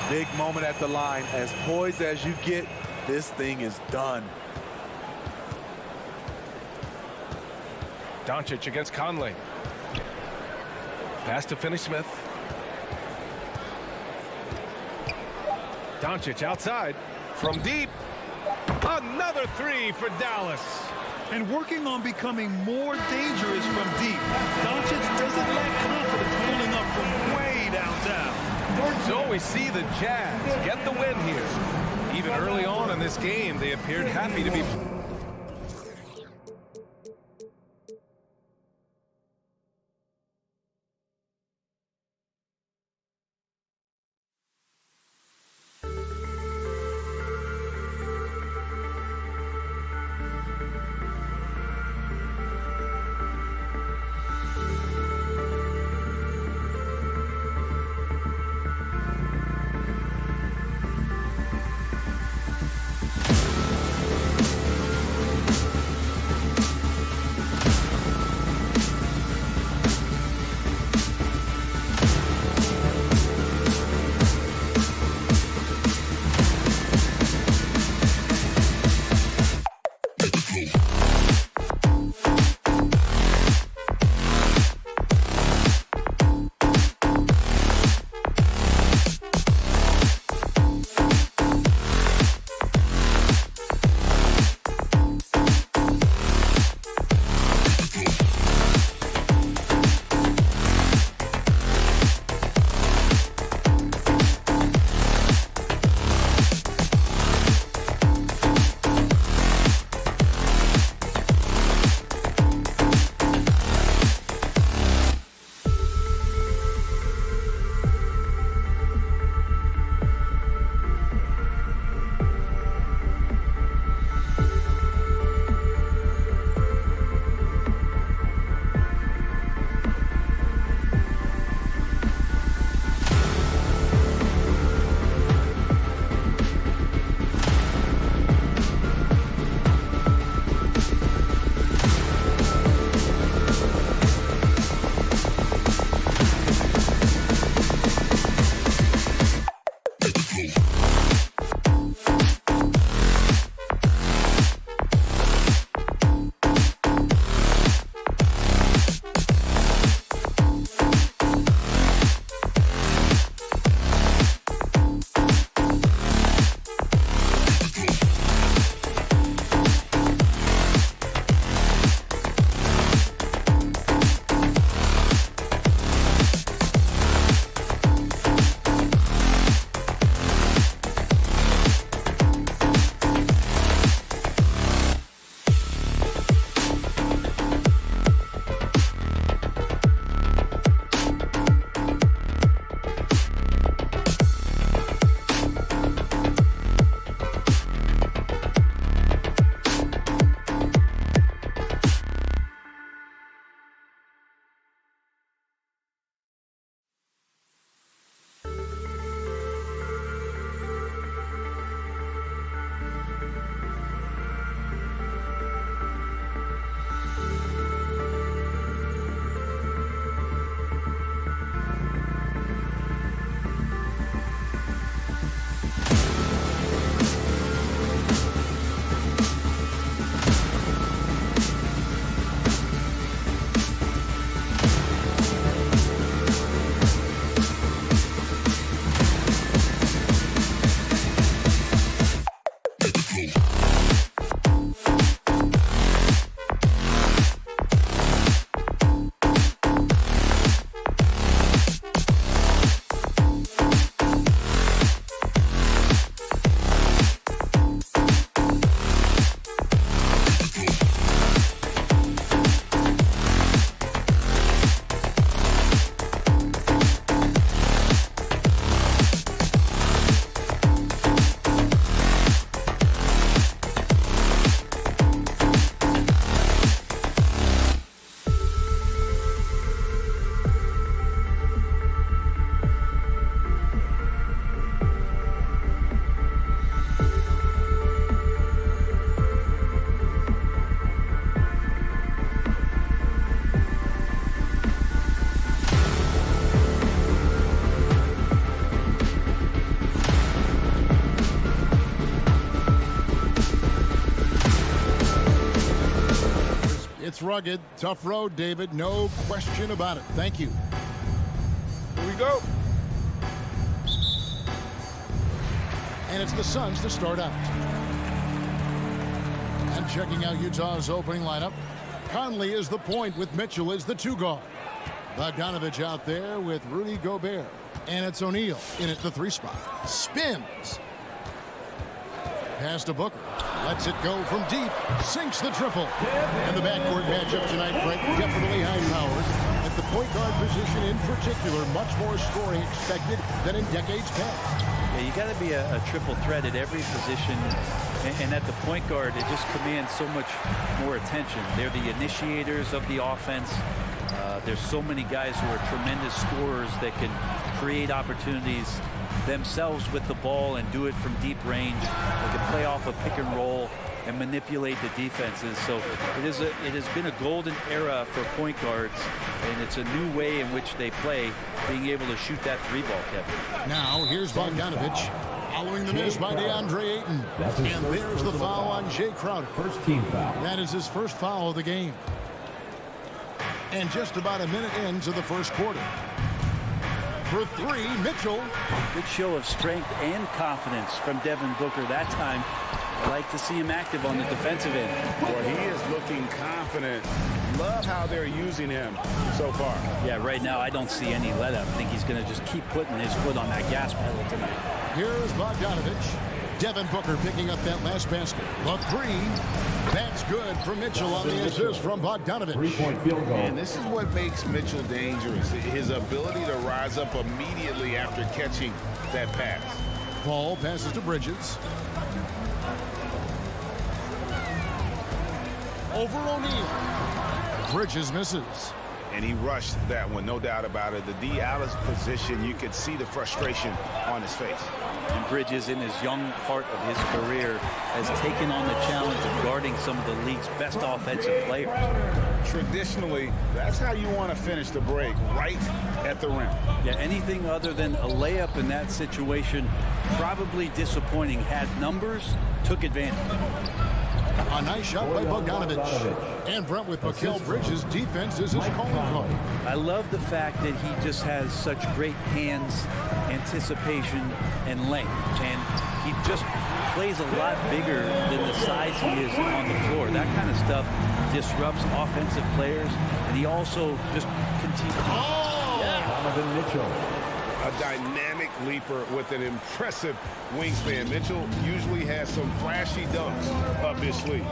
Big moment at the line. As poised as you get, this thing is done. Doncic against Conley. Pass to Finney-Smith. Doncic outside from deep. Another three for Dallas. And working on becoming more dangerous from deep. Doncic doesn't lack confidence pulling up from way downtown. So we see the Jazz get the win here. Even early on in this game, they appeared happy to be... It's rugged, tough road, David. No question about it. Thank you. go. And it's the Suns to start out. And checking out Utah's opening lineup, Conley is the point with Mitchell as the 2 guard. Bogdanovich out there with Rudy Gobert. And it's O'Neal in at the 3 spot. Spins. Pass to Booker. Lets it go from deep. Sinks the triple. And the backcourt matchup tonight, Greg, definitely high-powered. At the point guard position in particular, much more scoring expected than in decades past. Yeah, you got to be a triple threat at every position. And at the point guard, it just commands so much more attention. They're the initiators of the offense. There's so many guys who are tremendous scorers that can create opportunities themselves with the ball and do it from deep range. They can play off a pick and roll and manipulate the defenses. So it has been a golden era for point guards, and it's a new way in which they play, being able to shoot that 3-ball, Kevin. Now here's Bogdanovich following the miss by DeAndre Ayton. And there's the foul on Jay Crowder. First team foul. That is his first foul of the game. And just about a minute into the first quarter. For 3, Mitchell. Good show of strength and confidence from Devin Booker that time. I like to see him active on the defensive end. Boy, he is looking confident. Love how they're using him so far. Yeah, right now I don't see any let up. I think he's going to just keep putting his foot on that gas pedal tonight. Here's Bogdanovich. Devin Booker picking up that last basket. The 3. That's good for Mitchell on the assist from Bogdanovich. 3-point field goal. And this is what makes Mitchell dangerous. His ability to rise up immediately after catching that pass. Paul passes to Bridges. Over O'Neal. Bridges misses. And he rushed that one, no doubt about it. The D out of position, you could see the frustration on his face. And Bridges, in his young part of his career, has taken on the challenge of guarding some of the league's best offensive players. Traditionally, that's how you want to finish the break, right at the rim. Yeah, anything other than a layup in that situation, probably disappointing. Had numbers, took advantage. A nice shot by Bogdanovich. And Brent with Mikal Bridges' defense is his calling card. I love the fact that he just has such great hands, anticipation, and length. And he just plays a lot bigger than the size he is on the floor. That kind of stuff disrupts offensive players. And he also just continues. Oh! Donovan Mitchell. A dynamic leaper with an impressive wingspan. Mitchell usually has some flashy dunks up his sleeve.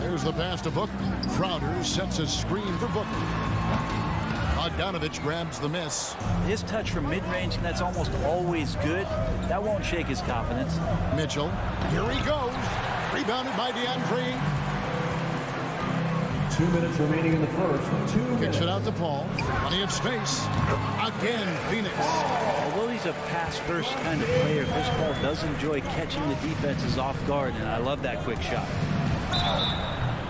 There's the pass to Booker. Crowder sets a screen for Booker. Bogdanovich grabs the miss. His touch from mid-range, and that's almost always good. That won't shake his confidence. Mitchell, here he goes. Rebounded by DeAndre. 2 minutes remaining in the first. 2 minutes. Kicks it out to Paul. Plenty of space. Again, Phoenix. Although he's a pass-first kind of player, Chris Paul does enjoy catching the defenses off guard, and I love that quick shot.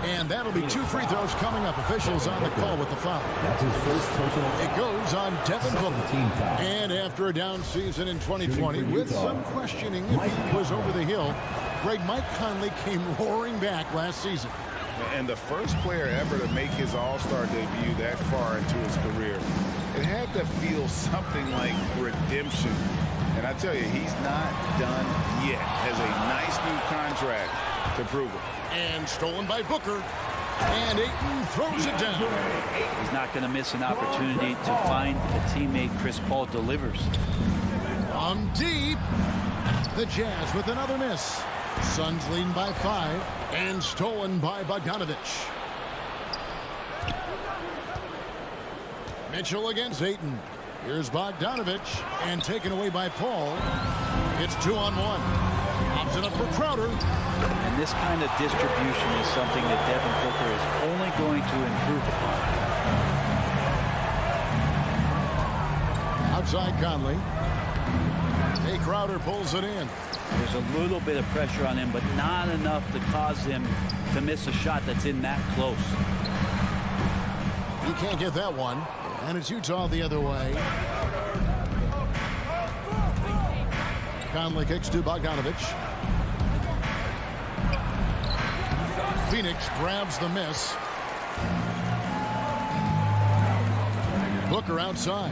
And that'll be 2 free throws coming up. Officials on the call with the foul. That's his first personal. It goes on Devin Booker. Team foul. And after a down season in 2020, with some questioning if he was over the hill, Mike Conley came roaring back last season. And the first player ever to make his All-Star debut that far into his career. It had to feel something like redemption. And I tell you, he's not done yet. Has a nice new contract to prove it. And stolen by Booker. And Ayton throws it down. He's not going to miss an opportunity to find a teammate. Chris Paul delivers. On deep. The Jazz with another miss. Suns leading by 5. And stolen by Bogdanovich. Mitchell against Ayton. Here's Bogdanovich. And taken away by Paul. It's 2-on-1. Pops it up for Crowder. And this kind of distribution is something that Devin Booker is only going to improve upon. Outside Conley. Hey, Crowder pulls it in. There's a little bit of pressure on him, but not enough to cause him to miss a shot that's in that close. He can't get that one. And it's Utah the other way. Conley kicks to Bogdanovich. Phoenix grabs the miss. Booker outside.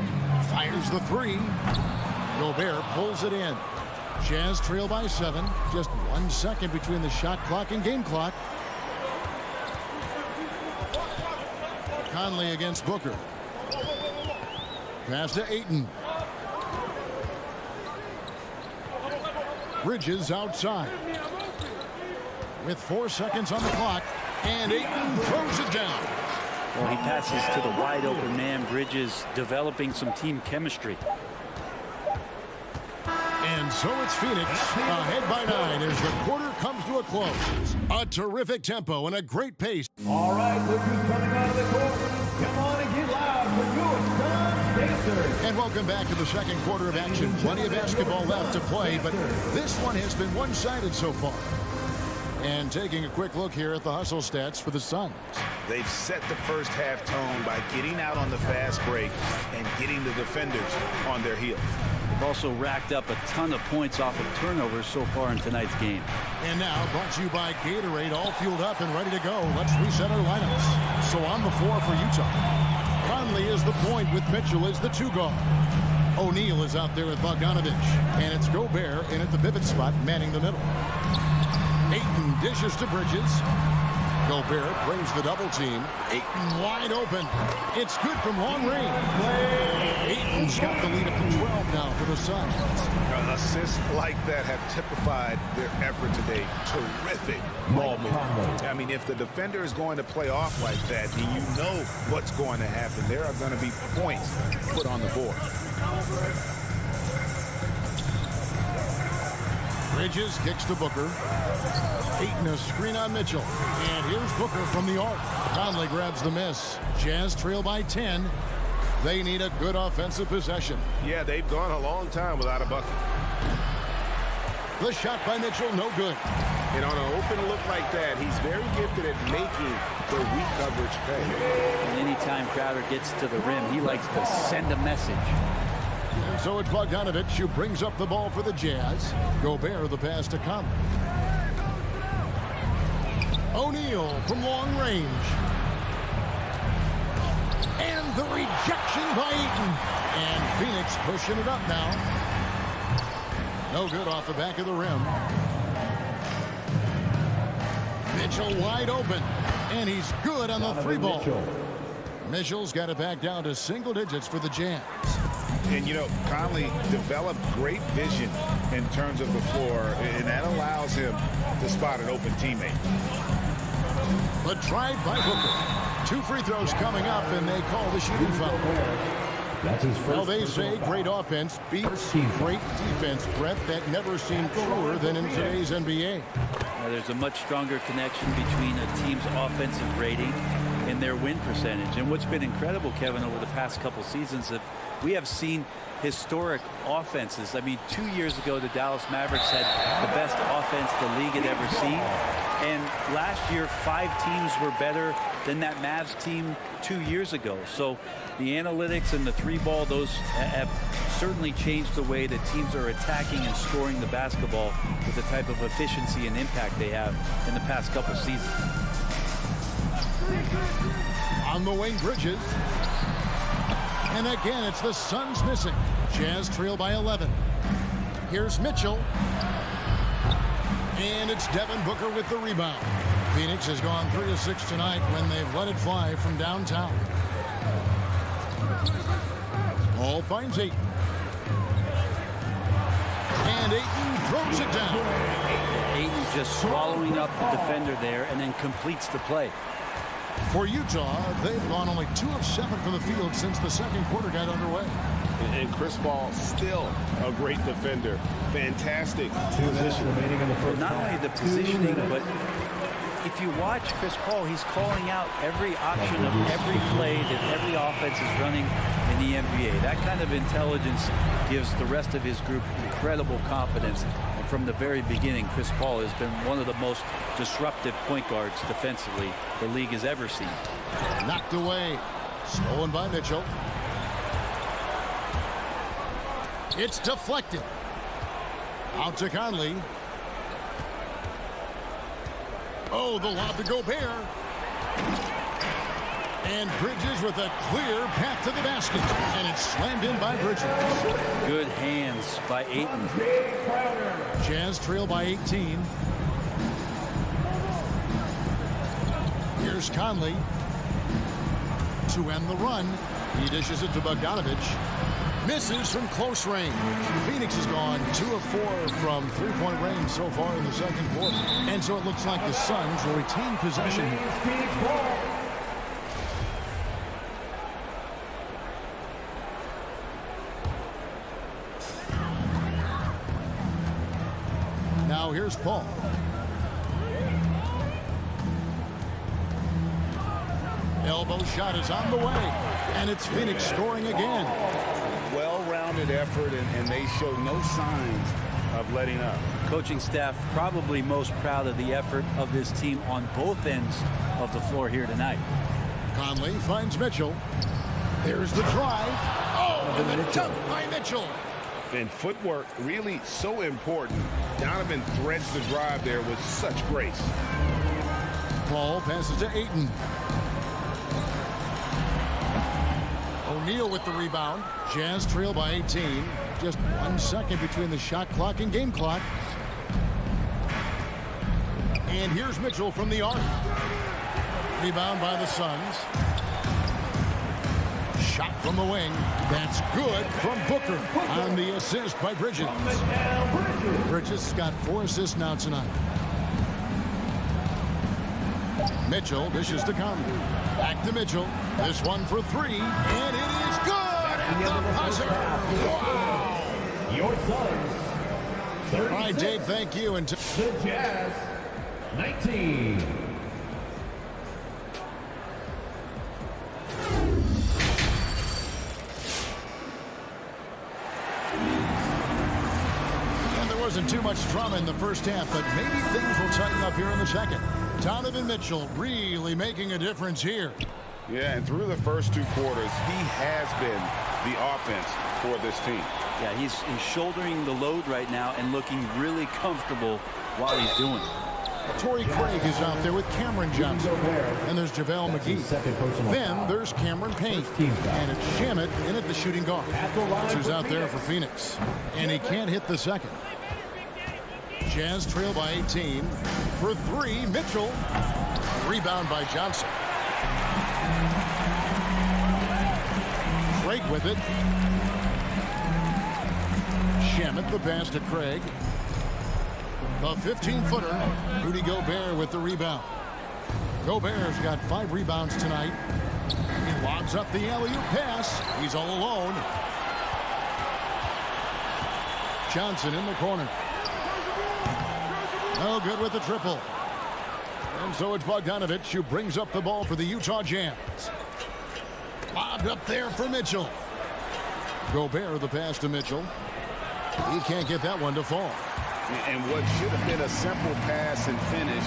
Fires the three. Gobert pulls it in. Jazz trail by 7. Just 1 second between the shot clock and game clock. Conley against Booker. Pass to Ayton. Bridges outside. With 4 seconds on the clock. And Ayton throws it down. Well, he passes to the wide open man. Bridges developing some team chemistry. And so it's Phoenix ahead by 9 as the quarter comes to a close. A terrific tempo and a great pace. All right, look who's coming out of the court. Come on and get loud for your Suns Pacers. And welcome back to the second quarter of action. Plenty of basketball left to play, but this one has been one-sided so far. And taking a quick look here at the hustle stats for the Suns. They've set the first half tone by getting out on the fast break and getting the defenders on their heels. They've also racked up a ton of points off of turnovers so far in tonight's game. And now brought to you by Gatorade, all fueled up and ready to go. Let's reset our lineups. So on the floor for Utah, Conley is the point with Mitchell as the 2 guard. O'Neal is out there with Bogdanovich. And it's Gobert in at the pivot spot, manning the middle. Ayton dishes to Bridges. Gobert brings the double team. Ayton wide open. It's good from long range. Ayton's got the lead up to 12 now for the Suns. Assists like that have typified their effort today. Terrific ball movement. I mean, if the defender is going to play off like that, then you know what's going to happen. There are going to be points put on the board. Bridges kicks to Booker. Ayton a screen on Mitchell. And here's Booker from the arc. Conley grabs the miss. Jazz trail by 10. They need a good offensive possession. Yeah, they've gone a long time without a bucket. The shot by Mitchell, no good. And on an open look like that, he's very gifted at making the weak coverage pay. And anytime Crowder gets to the rim, he likes to send a message. And so it's Bogdanovich who brings up the ball for the Jazz. Gobert the pass to Conley. O'Neal from long range. And the rejection by Ayton. And Phoenix pushing it up now. No good off the back of the rim. Mitchell wide open. And he's good on the 3 ball. Mitchell's got it back down to single digits for the Jazz. And, you know, Conley developed great vision in terms of the floor, and that allows him to spot an open teammate. The drive by Booker. 2 free throws coming up, and they call the shooting foul. That's his first. Well, they say great offense beats great defense, Brett. That never seemed truer than in today's NBA. Now, there's a much stronger connection between a team's offensive rating and their win percentage. And what's been incredible, Kevin, over the past couple seasons, that we have seen historic offenses. I mean, 2 years ago, the Dallas Mavericks had the best offense the league had ever seen. And last year, 5 teams were better than that Mavs team 2 years ago. So the analytics and the 3 ball, those have certainly changed the way that teams are attacking and scoring the basketball with the type of efficiency and impact they have in the past couple seasons. On the wing, Bridges. And again, it's the Suns missing. Jazz trail by 11. Here's Mitchell. And it's Devin Booker with the rebound. Phoenix has gone 3 of 6 tonight when they've let it fly from downtown. Ball finds Ayton. And Ayton throws it down. Ayton just swallowing up the defender there and then completes the play. For Utah, they've gone only 2 of 7 from the field since the second quarter got underway. And Chris Paul still a great defender. Fantastic position. Not only the positioning, but if you watch Chris Paul, he's calling out every option of every play that every offense is running in the NBA. That kind of intelligence gives the rest of his group incredible confidence. And from the very beginning, Chris Paul has been one of the most disruptive point guards defensively the league has ever seen. Knocked away. Stolen by Mitchell. It's deflected. Out to Conley. Oh, the lob to Gobert. And Bridges with a clear path to the basket. And it's slammed in by Bridges. Good hands by Ayton. Jazz trail by 18. Here's Conley to end the run. He dishes it to Bogdanovich. Misses from close range. Phoenix has gone 2 of 4 from three-point range so far in the second quarter. And so it looks like the Suns will retain possession here. Now here's Paul. Elbow shot is on the way. And it's Phoenix scoring again. Well-rounded effort, and they show no signs of letting up. Coaching staff probably most proud of the effort of this team on both ends of the floor here tonight. Conley finds Mitchell. There's the drive. Oh, and the dunk by Mitchell. And footwork really so important. Donovan threads the drive there with such grace. Paul passes to Ayton. O'Neal with the rebound. Jazz trail by 18. Just 1 second between the shot clock and game clock. And here's Mitchell from the arc. Rebound by the Suns. Shot from the wing. That's good from Booker on the assist by Bridges. Bridges got 4 assists now tonight. Mitchell dishes to Conley. Back to Mitchell. This one for 3, and it is good. And the buzzer. Wow. Your Suns, 36. All right, Dave, thank you. And the Jazz, 19. And there wasn't too much drama in the first half, but maybe things will tighten up here in the second. Donovan Mitchell really making a difference here. Yeah, and through the first 2 quarters, he has been the offense for this team. Yeah, he's shouldering the load right now and looking really comfortable while he's doing it. Torrey Craig is out there with Cameron Johnson. And there's JaVale McGee. Then there's Cameron Payne. And it's Shamet in at the shooting guard. Who's out there for Phoenix. And he can't hit the second. Jazz trail by 18. For 3, Mitchell. Rebound by Johnson. Craig with it. Shamet the pass to Craig. The 15-footer. Rudy Gobert with the rebound. Gobert's got 5 rebounds tonight. He lobs up the alley-oop pass. He's all alone. Johnson in the corner. No good with the triple. And so it's Bogdanovich who brings up the ball for the Utah Jazz. Lobbed up there for Mitchell. Gobert the pass to Mitchell. He can't get that one to fall. And what should have been a simple pass and finish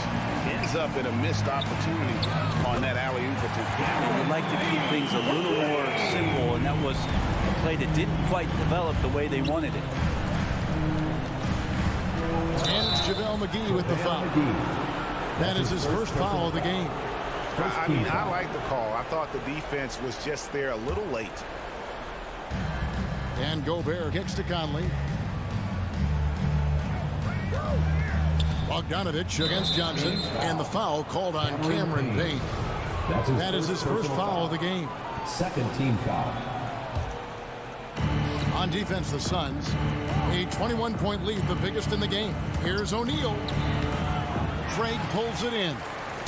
ends up in a missed opportunity on that alley-oop attempt. We'd like to keep things a little more simple, and that was a play that didn't quite develop the way they wanted it. And it's JaVale McGee with the foul. That is his first foul of the game. I mean, I like the call. I thought the defense was just there a little late. And Gobert kicks to Conley. Bogdanovich against Johnson. And the foul called on Cameron Payne. That is his first foul of the game. Second team foul. On defense, the Suns. A 21-point lead, the biggest in the game. Here's O'Neal. Craig pulls it in.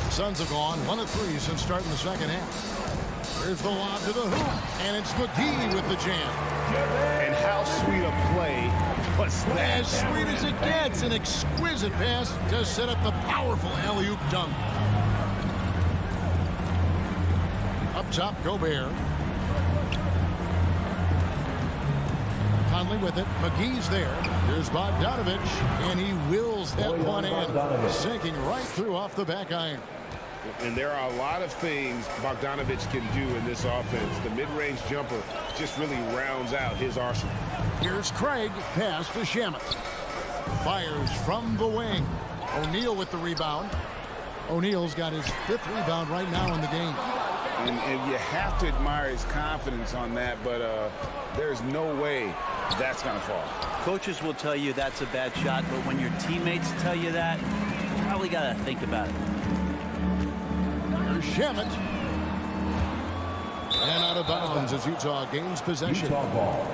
Suns have gone 1 of 3 since starting the second half. Here's the lob to the hoop. And it's McGee with the jam. And how sweet a play was that? As sweet as it gets. An exquisite pass to set up the powerful alley-oop dunk. Up top, Gobert. Conley with it. McGee's there. Here's Bogdanovich. And he wills that one in. Sinking right through off the back iron. And there are a lot of things Bogdanovich can do in this offense. The mid-range jumper just really rounds out his arsenal. Here's Craig. Pass to Shamet. Fires from the wing. O'Neal with the rebound. O'Neal's got his 5th rebound right now in the game. And you have to admire his confidence on that, but there's no way that's going to fall. Coaches will tell you that's a bad shot, but when your teammates tell you that, you probably got to think about it. Here's Shamet. And out of bounds as Utah gains possession. Utah ball.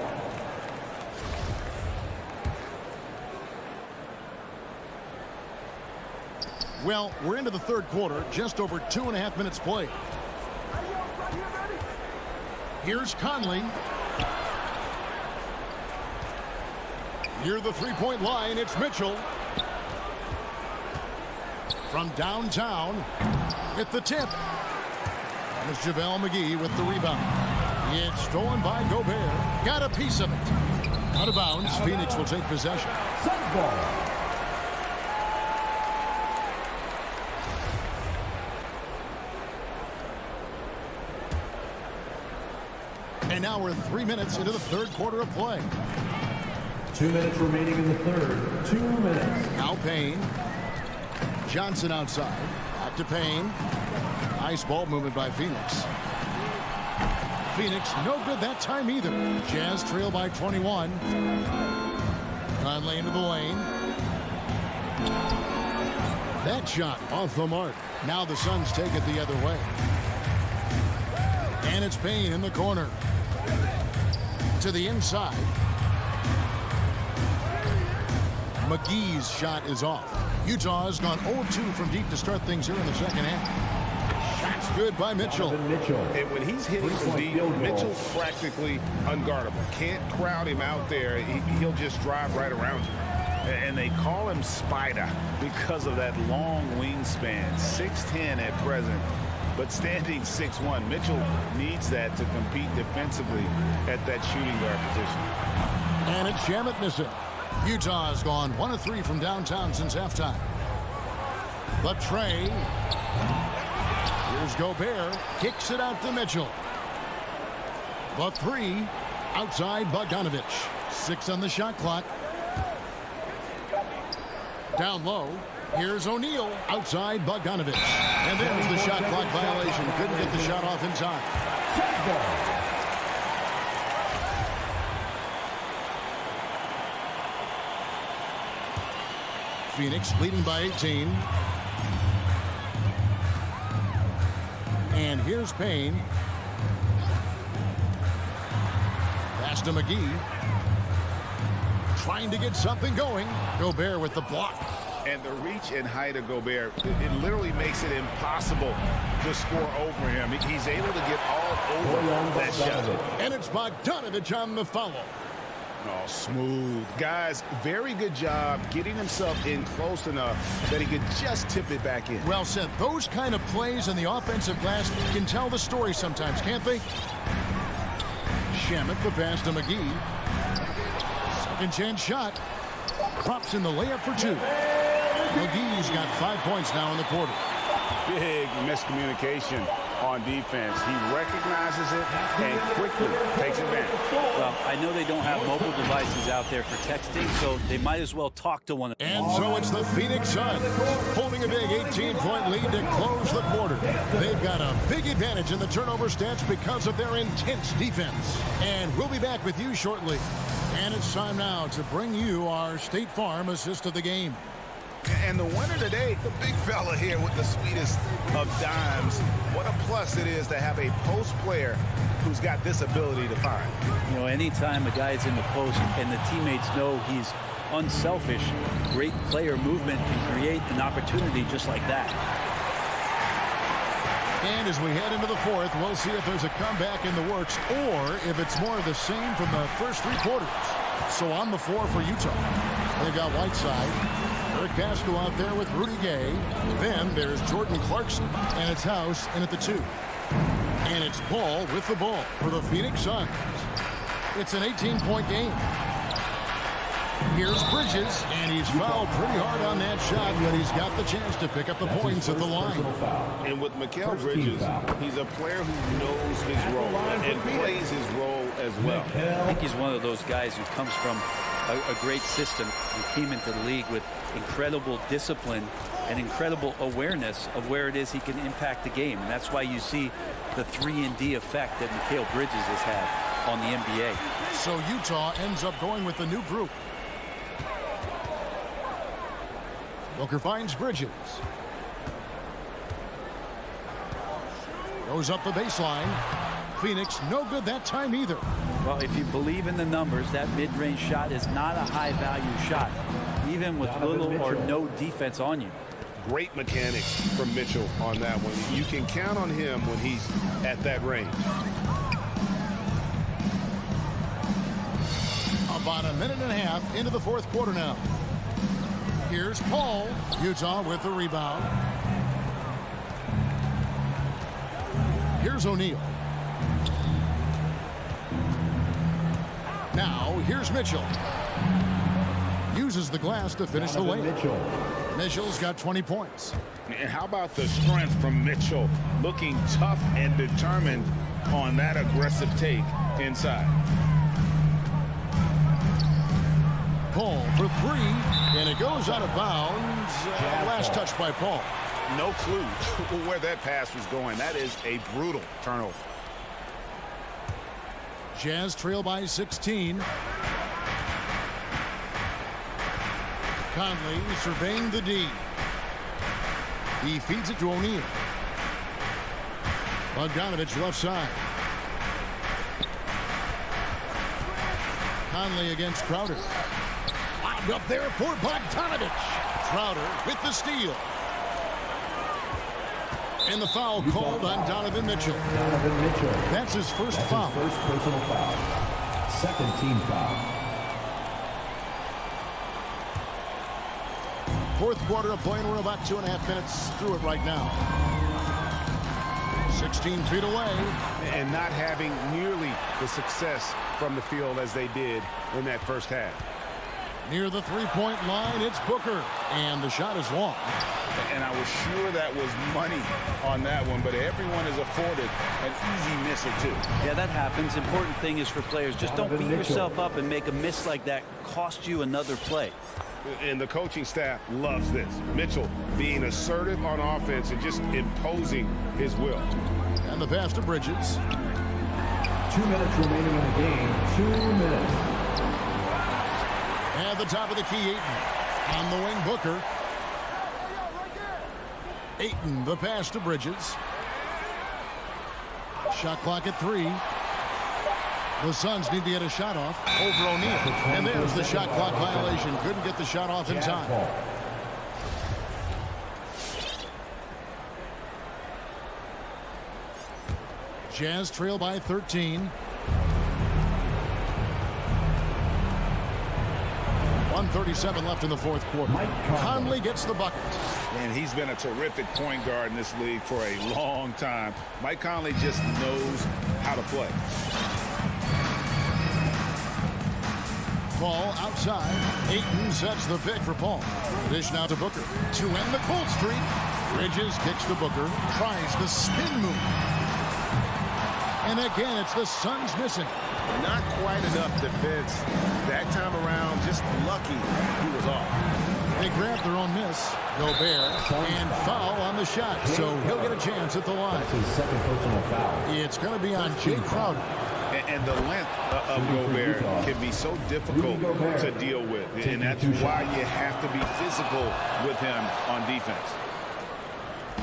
Well, we're into the third quarter, just over 2.5 minutes played. Here's Conley. Near the three-point line, it's Mitchell. From downtown, at the tip. And it's JaVale McGee with the rebound. It's stolen by Gobert. Got a piece of it. Out of bounds, Phoenix will take possession. Suns ball. And now we're 3 minutes into the third quarter of play. 2 minutes remaining in the third. 2 minutes. Now Payne. Johnson outside. Back to Payne. Nice ball movement by Phoenix. Phoenix no good that time either. Jazz trail by 21. Conley into the lane. That shot off the mark. Now the Suns take it the other way. And it's Payne in the corner. To the inside. McGee's shot is off. Utah has gone 0-2 from deep to start things here in the second half. Shot's good by Mitchell. And when he's hitting from deep, Mitchell's practically unguardable. Can't crowd him out there. He'll just drive right around you. And they call him Spider because of that long wingspan. 6'10" at present, but standing 6'1". Mitchell needs that to compete defensively at that shooting guard position. And it's Shamet missing. Utah has gone 1 of 3 from downtown since halftime. The tray. Here's Gobert. Kicks it out to Mitchell. The three. Outside Bogdanovich. 6 on the shot clock. Down low. Here's O'Neal. Outside Bogdanovich. And there's the shot clock violation. Couldn't get the shot off in time. Phoenix leading by 18. And here's Payne. Pass to McGee. Trying to get something going. Gobert with the block. And the reach and height of Gobert, it literally makes it impossible to score over him. He's able to get all over that shot. And it's Bogdanovich on the foul. Oh, smooth. Guys, very good job getting himself in close enough that he could just tip it back in. Well said. Those kind of plays in the offensive glass can tell the story sometimes, can't they? Shamet the pass to McGee. Second chance shot. Props in the layup for 2. McGee's got 5 points now in the quarter. Big miscommunication on defense. He recognizes it and quickly takes advantage. Well, I know they don't have mobile devices out there for texting, so they might as well talk to one another. And so it's the Phoenix Suns holding a big 18-point lead to close the quarter. They've got a big advantage in the turnover stats because of their intense defense. And we'll be back with you shortly. And it's time now to bring you our State Farm assist of the game. And the winner today, the big fella here with the sweetest of dimes. What a plus it is to have a post player who's got this ability to find. You know, anytime a guy's in the post and the teammates know he's unselfish, great player movement can create an opportunity just like that. And as we head into the fourth, we'll see if there's a comeback in the works or if it's more of the same from the first 3 quarters. So on the floor for Utah, they've got Whiteside. Eric Casco out there with Rudy Gay. Then there's Jordan Clarkson, and it's House in at the 2. And it's Paul with the ball for the Phoenix Suns. It's an 18-point game. Here's Bridges, and he's fouled pretty hard on that shot, but he's got the chance to pick up the points at the line. And with Mikal Bridges, he's a player who knows his role and plays his role as well. I think he's one of those guys who comes from a great system. He came into the league with incredible discipline an incredible awareness of where it is he can impact the game. And that's why you see the 3-and-D effect that Mikal Bridges has had on the NBA. So Utah ends up going with the new group. Booker finds Bridges. Goes up the baseline. Phoenix no good that time either. Well, if you believe in the numbers, that mid-range shot is not a high-value shot, even with little or no defense on you. Great mechanics from Mitchell on that one. You can count on him when he's at that range. About a minute and a half into the fourth quarter now. Here's Paul. Utah with the rebound. Here's O'Neal. Now here's Mitchell. Uses the glass to finish the layup. Mitchell's got 20 points. And how about the strength from Mitchell, looking tough and determined on that aggressive take inside. Paul for three, and it goes out of bounds. Last touch by Paul. No clue where that pass was going. That is a brutal turnover. Jazz trail by 16. Conley surveying the D. He feeds it to O'Neal. Bogdanovich left side. Conley against Crowder. Lobbed up there for Bogdanovich. Crowder with the steal. And the foul called on Donovan Mitchell. That's his first foul. First personal foul. Second team foul. Fourth quarter of play, and we're about 2.5 minutes through it right now. 16 feet away. And not having nearly the success from the field as they did in that first half. Near the three-point line, it's Booker. And the shot is long. And I was sure that was money on that one, but everyone is afforded an easy miss or two. Yeah, that happens. Important thing is for players, just don't beat yourself up and make a miss like that cost you another play. And the coaching staff loves this. Mitchell being assertive on offense and just imposing his will. And the pass to Bridges. 2 minutes remaining in the game. 2 minutes. At the top of the key, Ayton. On the wing, Booker. Ayton, the pass to Bridges. Shot clock at 3. The Suns need to get a shot off over O'Neal. And there's the shot clock violation. Couldn't get the shot off in time. Jazz trail by 13. 1:37 left in the fourth quarter. Conley gets the bucket. And he's been a terrific point guard in this league for a long time. Mike Conley just knows how to play. Paul outside. Ayton sets the pick for Paul. Dish now to Booker. To end the cold streak. Bridges kicks to Booker. Tries the spin move. And again, it's the Suns missing. Not quite enough defense that time around. Just lucky he was off. They grab their own miss. Gobert and foul on the shot. So he'll get a chance at the line. That's his second personal foul. It's going to be on Jay Crowder. And the length of Gobert can be so difficult to deal with. And that's why you have to be physical with him on defense.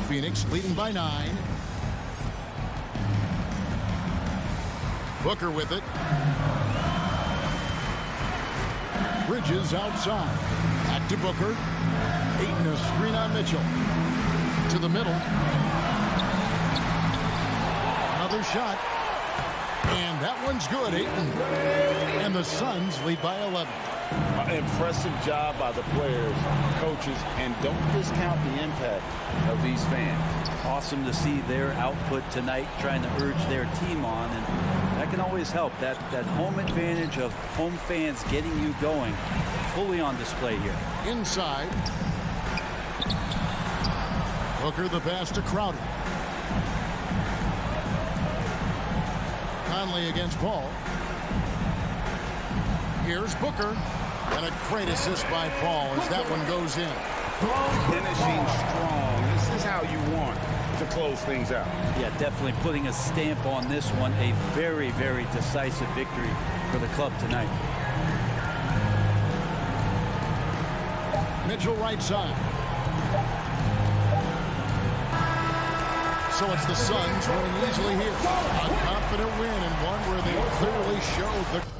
Phoenix leading by 9. Booker with it. Bridges outside. Back to Booker. Ayton a screen on Mitchell. To the middle. Another shot. And that one's good, Ayton. And the Suns lead by 11. Impressive job by the players, coaches, and don't discount the impact of these fans. Awesome to see their output tonight, trying to urge their team on, and that can always help. That home advantage of home fans getting you going, fully on display here. Inside. Booker the pass to Crowder. Conley against Paul. Here's Booker. And a great assist by Paul as that one goes in. Finishing strong. This is how you want to close things out. Yeah, definitely putting a stamp on this one. A very, very decisive victory for the club tonight. Mitchell right side. So it's the Suns winning easily here. A confident win and one where they clearly showed the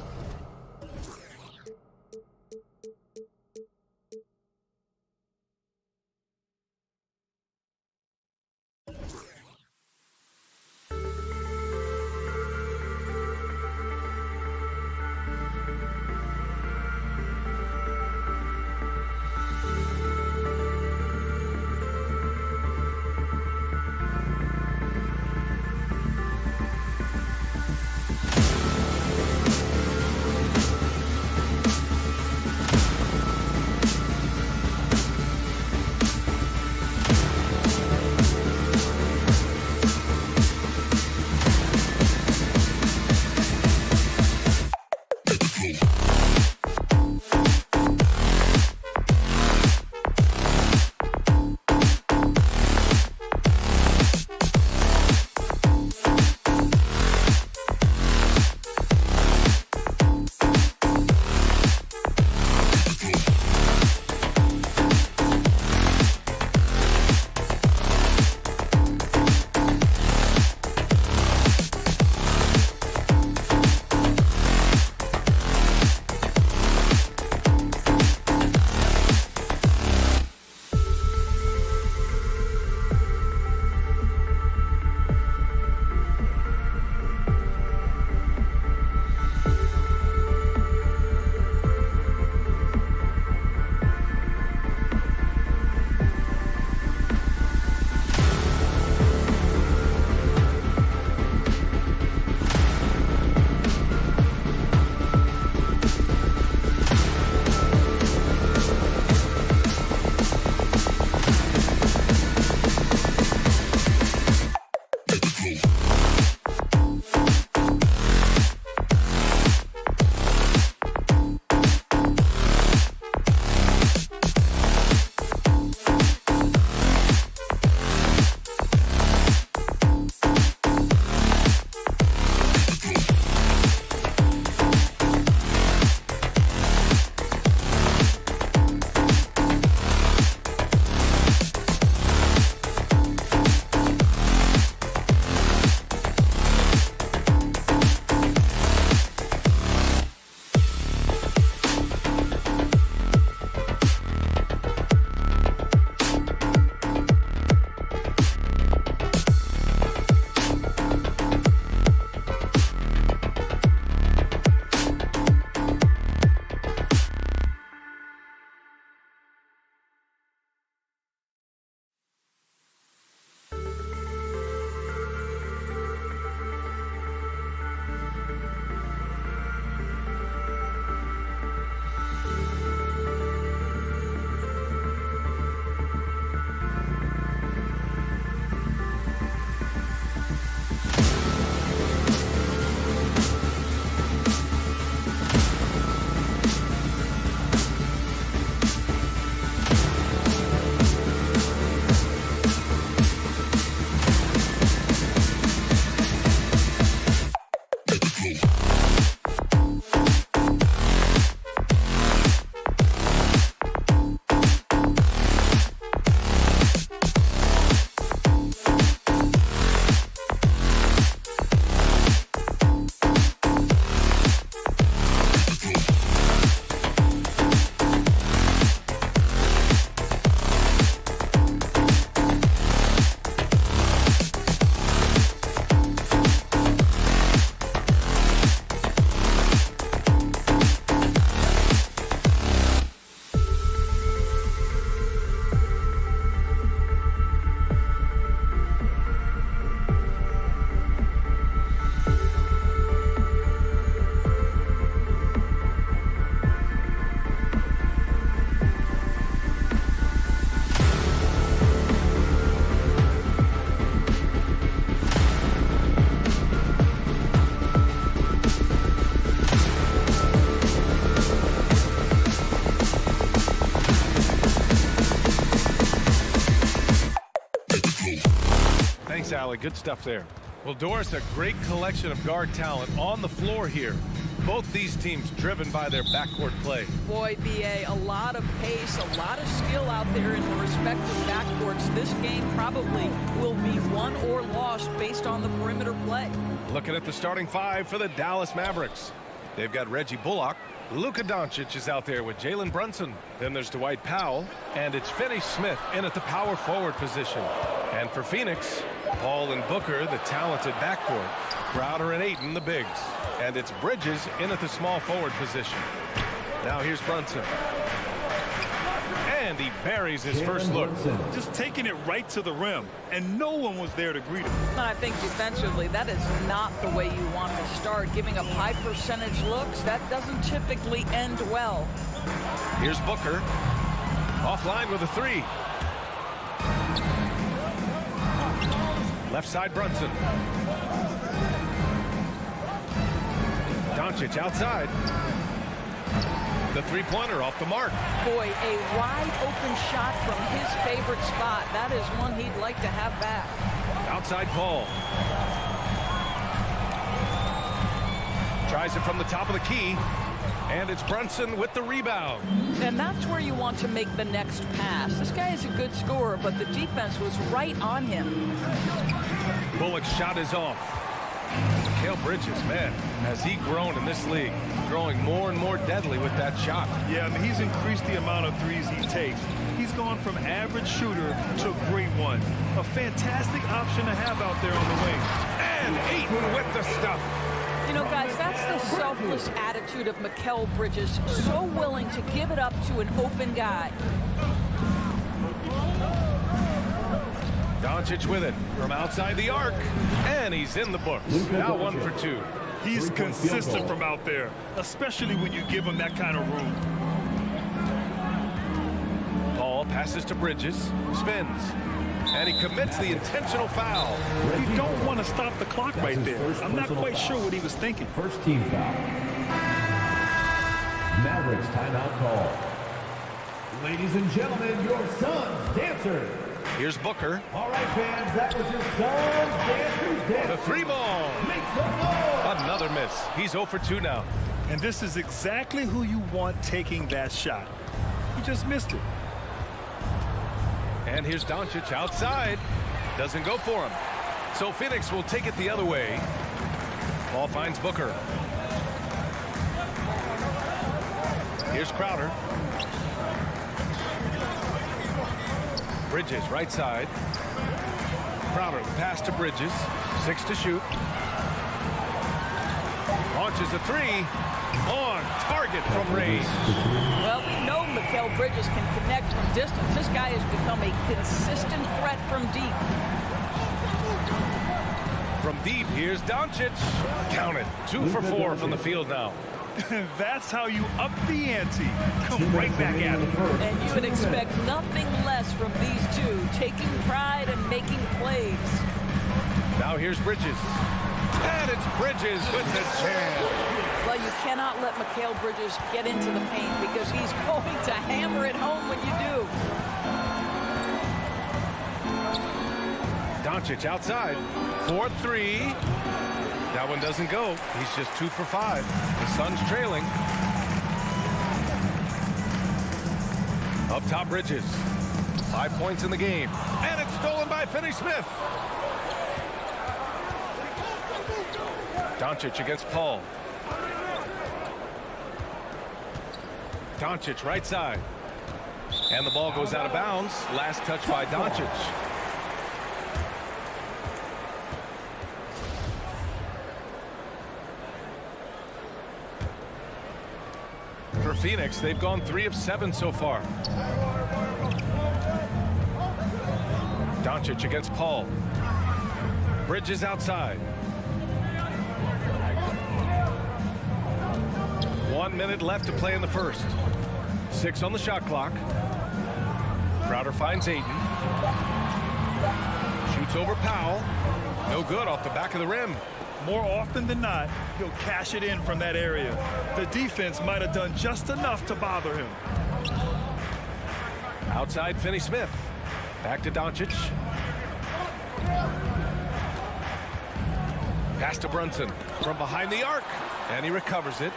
Conley, good stuff there. Well, Doris, a great collection of guard talent on the floor here. Both these teams driven by their backcourt play. Boy, BA, a lot of pace, a lot of skill out there in the respective backcourts. This game probably will be won or lost based on the perimeter play. Looking at the starting five for the Dallas Mavericks. They've got Reggie Bullock. Luka Doncic is out there with Jalen Brunson. Then there's Dwight Powell. And it's Finney-Smith in at the power forward position. And for Phoenix, Paul and Booker, the talented backcourt. Crowder and Ayton, the bigs. And it's Bridges in at the small forward position. Now here's Brunson. And he buries his first look. Just taking it right to the rim, and no one was there to greet him. I think defensively, that is not the way you want to start. Giving up high percentage looks, that doesn't typically end well. Here's Booker. Offline with a three. Left side Brunson. Doncic outside. The three-pointer off the mark. Boy, a wide-open shot from his favorite spot. That is one he'd like to have back. Outside Paul. Tries it from the top of the key. And it's Brunson with the rebound. And that's where you want to make the next pass. This guy is a good scorer, but the defense was right on him. Bullock's shot is off. Mikal Bridges, man, has he grown in this league? Growing more and more deadly with that shot. Yeah, I mean, he's increased the amount of threes he takes. He's gone from average shooter to a great one. A fantastic option to have out there on the wing. And Ayton with the stuff. You know, guys, that's the selfless attitude of Mikal Bridges. So willing to give it up to an open guy. Doncic with it from outside the arc. And he's in the books. Now 1 for 2. He's consistent from out there, especially when you give him that kind of room. Paul passes to Bridges. Spins. And he commits the intentional foul. You don't want to stop the clock right there. I'm not quite sure what he was thinking. First team foul. Mavericks timeout call. Ladies and gentlemen, your son's dancer. Here's Booker. All right, fans, that was your son's dancer. The three ball. Make some noise. Another miss. He's 0 for 2 now. And this is exactly who you want taking that shot. He just missed it. And here's Doncic outside. Doesn't go for him. So Phoenix will take it the other way. Ball finds Booker. Here's Crowder. Bridges right side. Crowder pass to Bridges. 6 to shoot. Launches a three. On target from range. Well, we know Mikal Bridges can connect from distance. This guy has become a consistent threat from deep. From deep, here's Doncic. Count it. 2 for 4 from the field now. That's how you up the ante. Come right back at him. And you would expect nothing less from these two, taking pride and making plays. Now here's Bridges. And it's Bridges with the jam. Well, you cannot let Mikal Bridges get into the paint because he's going to hammer it home when you do. Doncic outside. 4-3. That one doesn't go. He's just 2 for 5. The Suns trailing. Up top, Bridges. 5 points in the game. And it's stolen by Finney-Smith. Doncic against Paul. Doncic right side. And the ball goes out of bounds. Last touch by Doncic. For Phoenix, they've gone 3 of 7 so far. Doncic against Paul. Bridges outside. 1 minute left to play in the first. 6 on the shot clock. Crowder finds Ayton. Shoots over Powell. No good off the back of the rim. More often than not, he'll cash it in from that area. The defense might have done just enough to bother him. Outside Finney-Smith. Back to Doncic. Pass to Brunson from behind the arc, and he recovers it.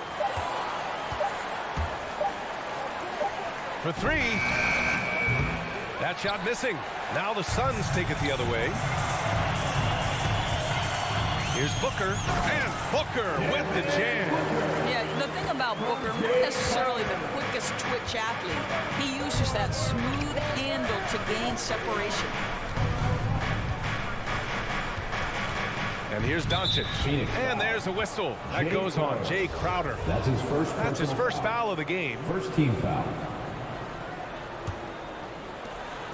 For three. That shot missing. Now the Suns take it the other way. Here's Booker, and Booker with the jam. Yeah, the thing about Booker, not necessarily the quickest twitch athlete. He uses that smooth handle to gain separation. And here's Doncic. And there's a whistle. That goes on Jay Crowder. That's his first foul of the game. First team foul.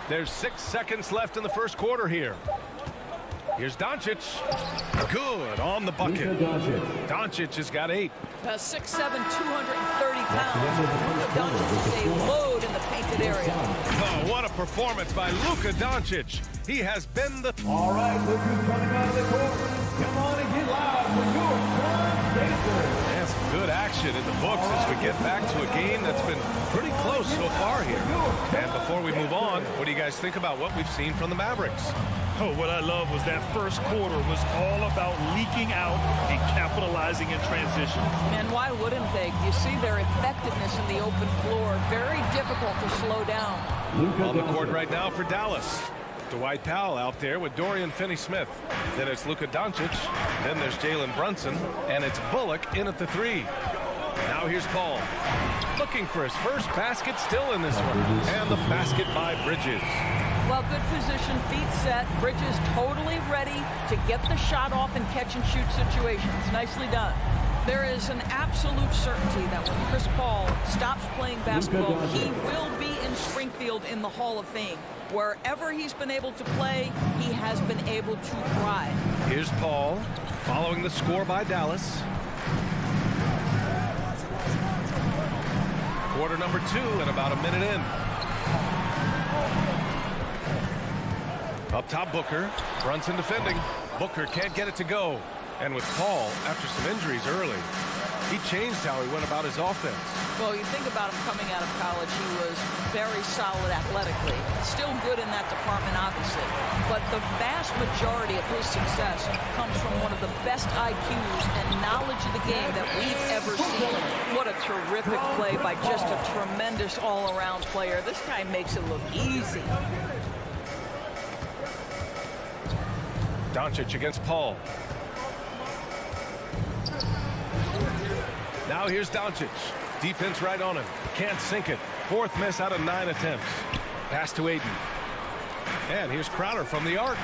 There's 6 seconds left in the first quarter here. Here's Doncic. Good on the bucket. Doncic has got 8. 6'7", 230 pounds. Luka Doncic is a load in the painted area. Oh, what a performance by Luka Doncic. He has been the... All right, look who's coming out of the court. Come on and get loud for your Sun Pacers. And some good action in the books as we get back to a game that's been pretty close so far here. And before we move on, what do you guys think about what we've seen from the Mavericks? Oh, what I love was that first quarter was all about leaking out and capitalizing in transition. And why wouldn't they? You see their effectiveness in the open floor. Very difficult to slow down. On the court right now for Dallas. Dwight Powell out there with Dorian Finney-Smith. Then it's Luka Doncic. Then there's Jalen Brunson. And it's Bullock in at the 3. Now here's Paul. Looking for his first basket still in this one. And the basket by Bridges. Well, good position, feet set. Bridges totally ready to get the shot off in catch-and-shoot situations. Nicely done. There is an absolute certainty that when Chris Paul stops playing basketball, he will be in Springfield in the Hall of Fame. Wherever he's been able to play, he has been able to thrive. Here's Paul following the score by Dallas. Quarter number 2 and about a minute in. Up top, Booker. Brunson defending. Booker can't get it to go. And with Paul, after some injuries early, he changed how he went about his offense. Well, you think about him coming out of college, he was very solid athletically. Still good in that department, obviously. But the vast majority of his success comes from one of the best IQs and knowledge of the game that we've ever seen. What a terrific play by just a tremendous all-around player. This guy makes it look easy. Doncic against Paul. Now here's Doncic. Defense right on him. Can't sink it. 4th miss out of 9 attempts. Pass to Ayton. And here's Crowder from the arc.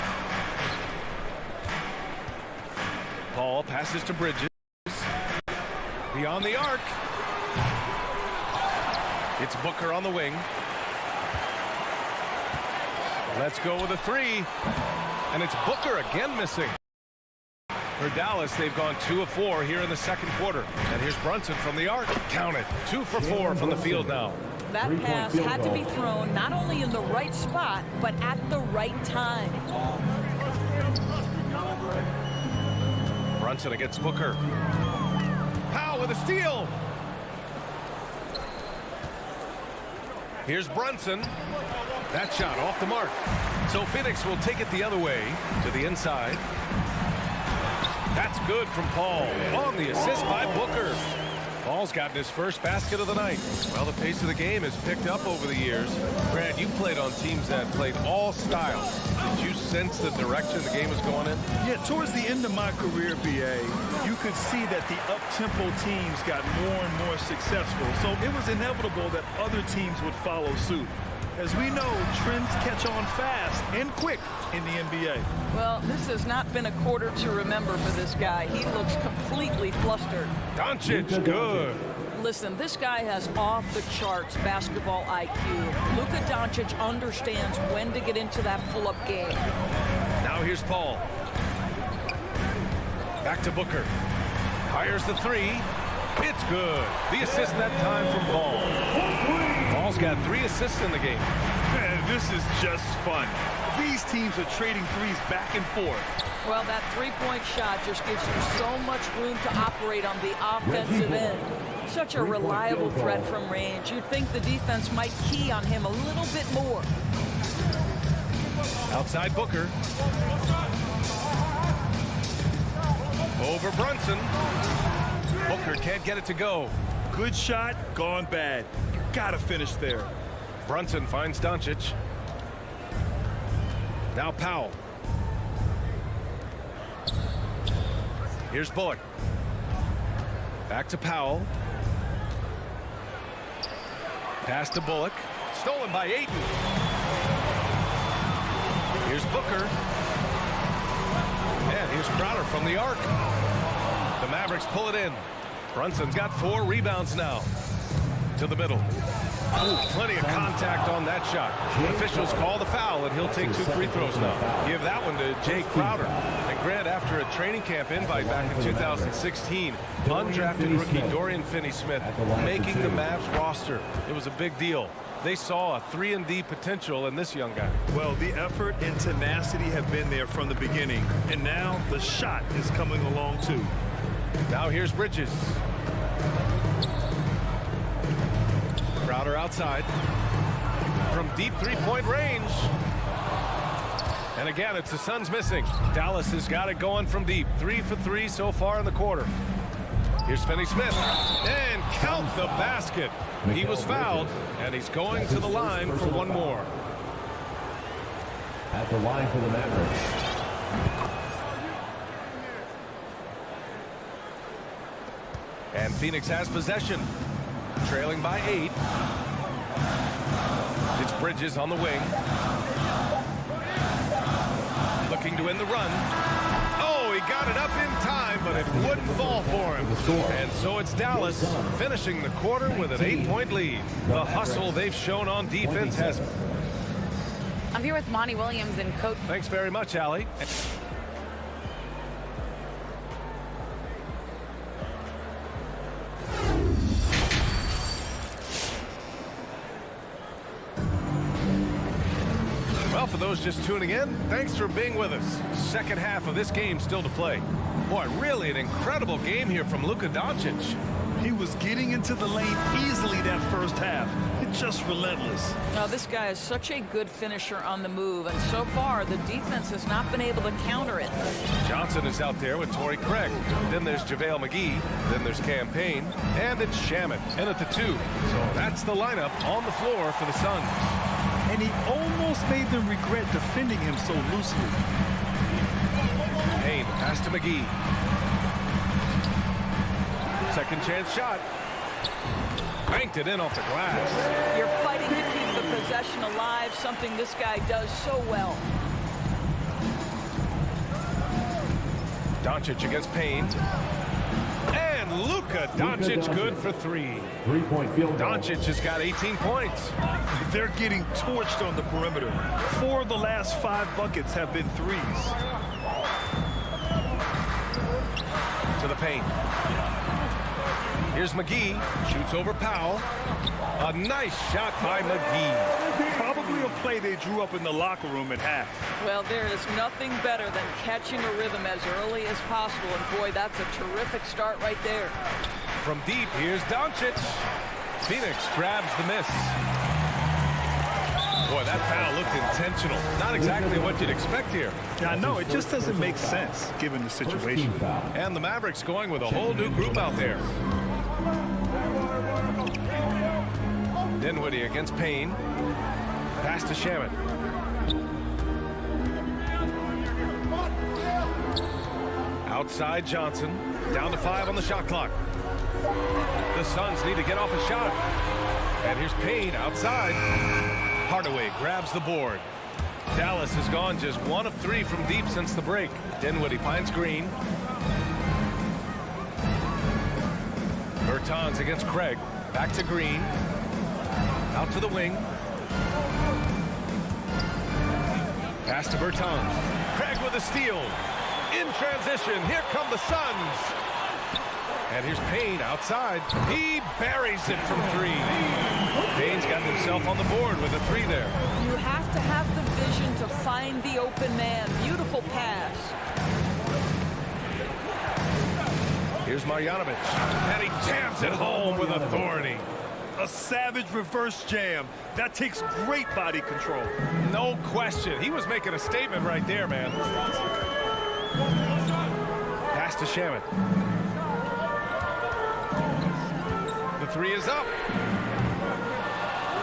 Paul passes to Bridges. Beyond the arc. It's Booker on the wing. Let's go with a 3. And it's Booker again missing. For Dallas, they've gone 2 of 4 here in the second quarter. And here's Brunson from the arc. Count it. 2 for 4 from the field now. That pass had to be thrown not only in the right spot, but at the right time. Brunson against Booker. Powell with a steal. Here's Brunson. That shot off the mark. So Phoenix will take it the other way to the inside. That's good from Paul on the assist by Booker. Paul's gotten his first basket of the night. Well, the pace of the game has picked up over the years. Grant, you played on teams that played all styles. Did you sense the direction the game was going in? Yeah, towards the end of my career, BA, you could see that the up-tempo teams got more and more successful. So it was inevitable that other teams would follow suit. As we know, trends catch on fast and quick in the NBA. Well, this has not been a quarter to remember for this guy. He looks completely flustered. Doncic, good. Listen, this guy has off-the-charts basketball IQ. Luka Doncic understands when to get into that pull-up game. Now here's Paul. Back to Booker. Fires the 3. It's good. The assist that time from Paul. Paul's got 3 assists in the game. Man, this is just fun. These teams are trading threes back and forth. Well, that three-point shot just gives you so much room to operate on the offensive end. Such a reliable threat from range. You'd think the defense might key on him a little bit more. Outside Booker. Over Brunson. Booker can't get it to go. Good shot, gone bad. You gotta finish there. Brunson finds Doncic. Now Powell. Here's Bullock. Back to Powell. Pass to Bullock. Stolen by Ayton. Here's Booker. And here's Crowder from the arc. The Mavericks pull it in. Brunson's got 4 rebounds now. To the middle. Ooh, plenty of contact on that shot. Officials call the foul, and he'll take 2 free throws now. Give that one to Jay Crowder. And Grant, after a training camp invite back in 2016, undrafted rookie Dorian Finney-Smith making the Mavs roster. It was a big deal. They saw a 3-and-D potential in this young guy. Well, the effort and tenacity have been there from the beginning, and now the shot is coming along too. Now here's Bridges. Crowder outside from deep 3-point range. And again, it's the Suns missing. Dallas has got it going from deep. 3 for 3 so far in the quarter. Here's Finney-Smith. And count the basket. He was fouled, and he's going to the line for one more. At the line for the Mavericks. And Phoenix has possession. Trailing by 8. It's Bridges on the wing. Looking to end the run. Oh, he got it up in time, but it wouldn't fall for him. And so it's Dallas finishing the quarter with an 8-point lead. The hustle they've shown on defense has... I'm here with Monty Williams and Coach. Thanks very much, Allie. Well, for those just tuning in, thanks for being with us. Second half of this game still to play. Boy, really an incredible game here from Luka Doncic. He was getting into the lane easily that first half. It's just relentless. Now, this guy is such a good finisher on the move, and so far the defense has not been able to counter it. Johnson is out there with Torrey Craig. Then there's JaVale McGee. Then there's Campaign. And it's Shaman in at the 2. So that's the lineup on the floor for the Suns. And he almost made them regret defending him so loosely. Payne, pass to McGee. Second chance shot. Banked it in off the glass. You're fighting to keep the possession alive, something this guy does so well. Doncic against Payne. And Luka Doncic good for 3. 3-point field goal. Doncic has got 18 points. They're getting torched on the perimeter. 4 of the last 5 buckets have been threes. To the paint. Here's McGee. Shoots over Powell. A nice shot by McGee. Probably a play they drew up in the locker room at half. Well, there is nothing better than catching a rhythm as early as possible, and boy, that's a terrific start right there. From deep, here's Doncic. Phoenix grabs the miss. Boy, that foul looked intentional. Not exactly what you'd expect here. Yeah, I know. It just doesn't make sense given the situation. And the Mavericks going with a whole new group out there. Dinwiddie against Payne. Pass to Shaman. Outside Johnson. Down to 5 on the shot clock. The Suns need to get off a shot. And here's Payne outside. Hardaway grabs the board. Dallas has gone just 1 of 3 from deep since the break. Dinwiddie finds Green. Bertans against Craig. Back to Green. Out to the wing. Pass to Bertans. Craig with a steal. In transition, here come the Suns. And here's Payne outside. He buries it from 3. Payne's got himself on the board with a 3 there. You have to have the vision to find the open man. Beautiful pass. Here's Marjanovic. And he jams it home with authority. A savage reverse jam. That takes great body control. No question. He was making a statement right there, man. Pass to Shamet. The three is up.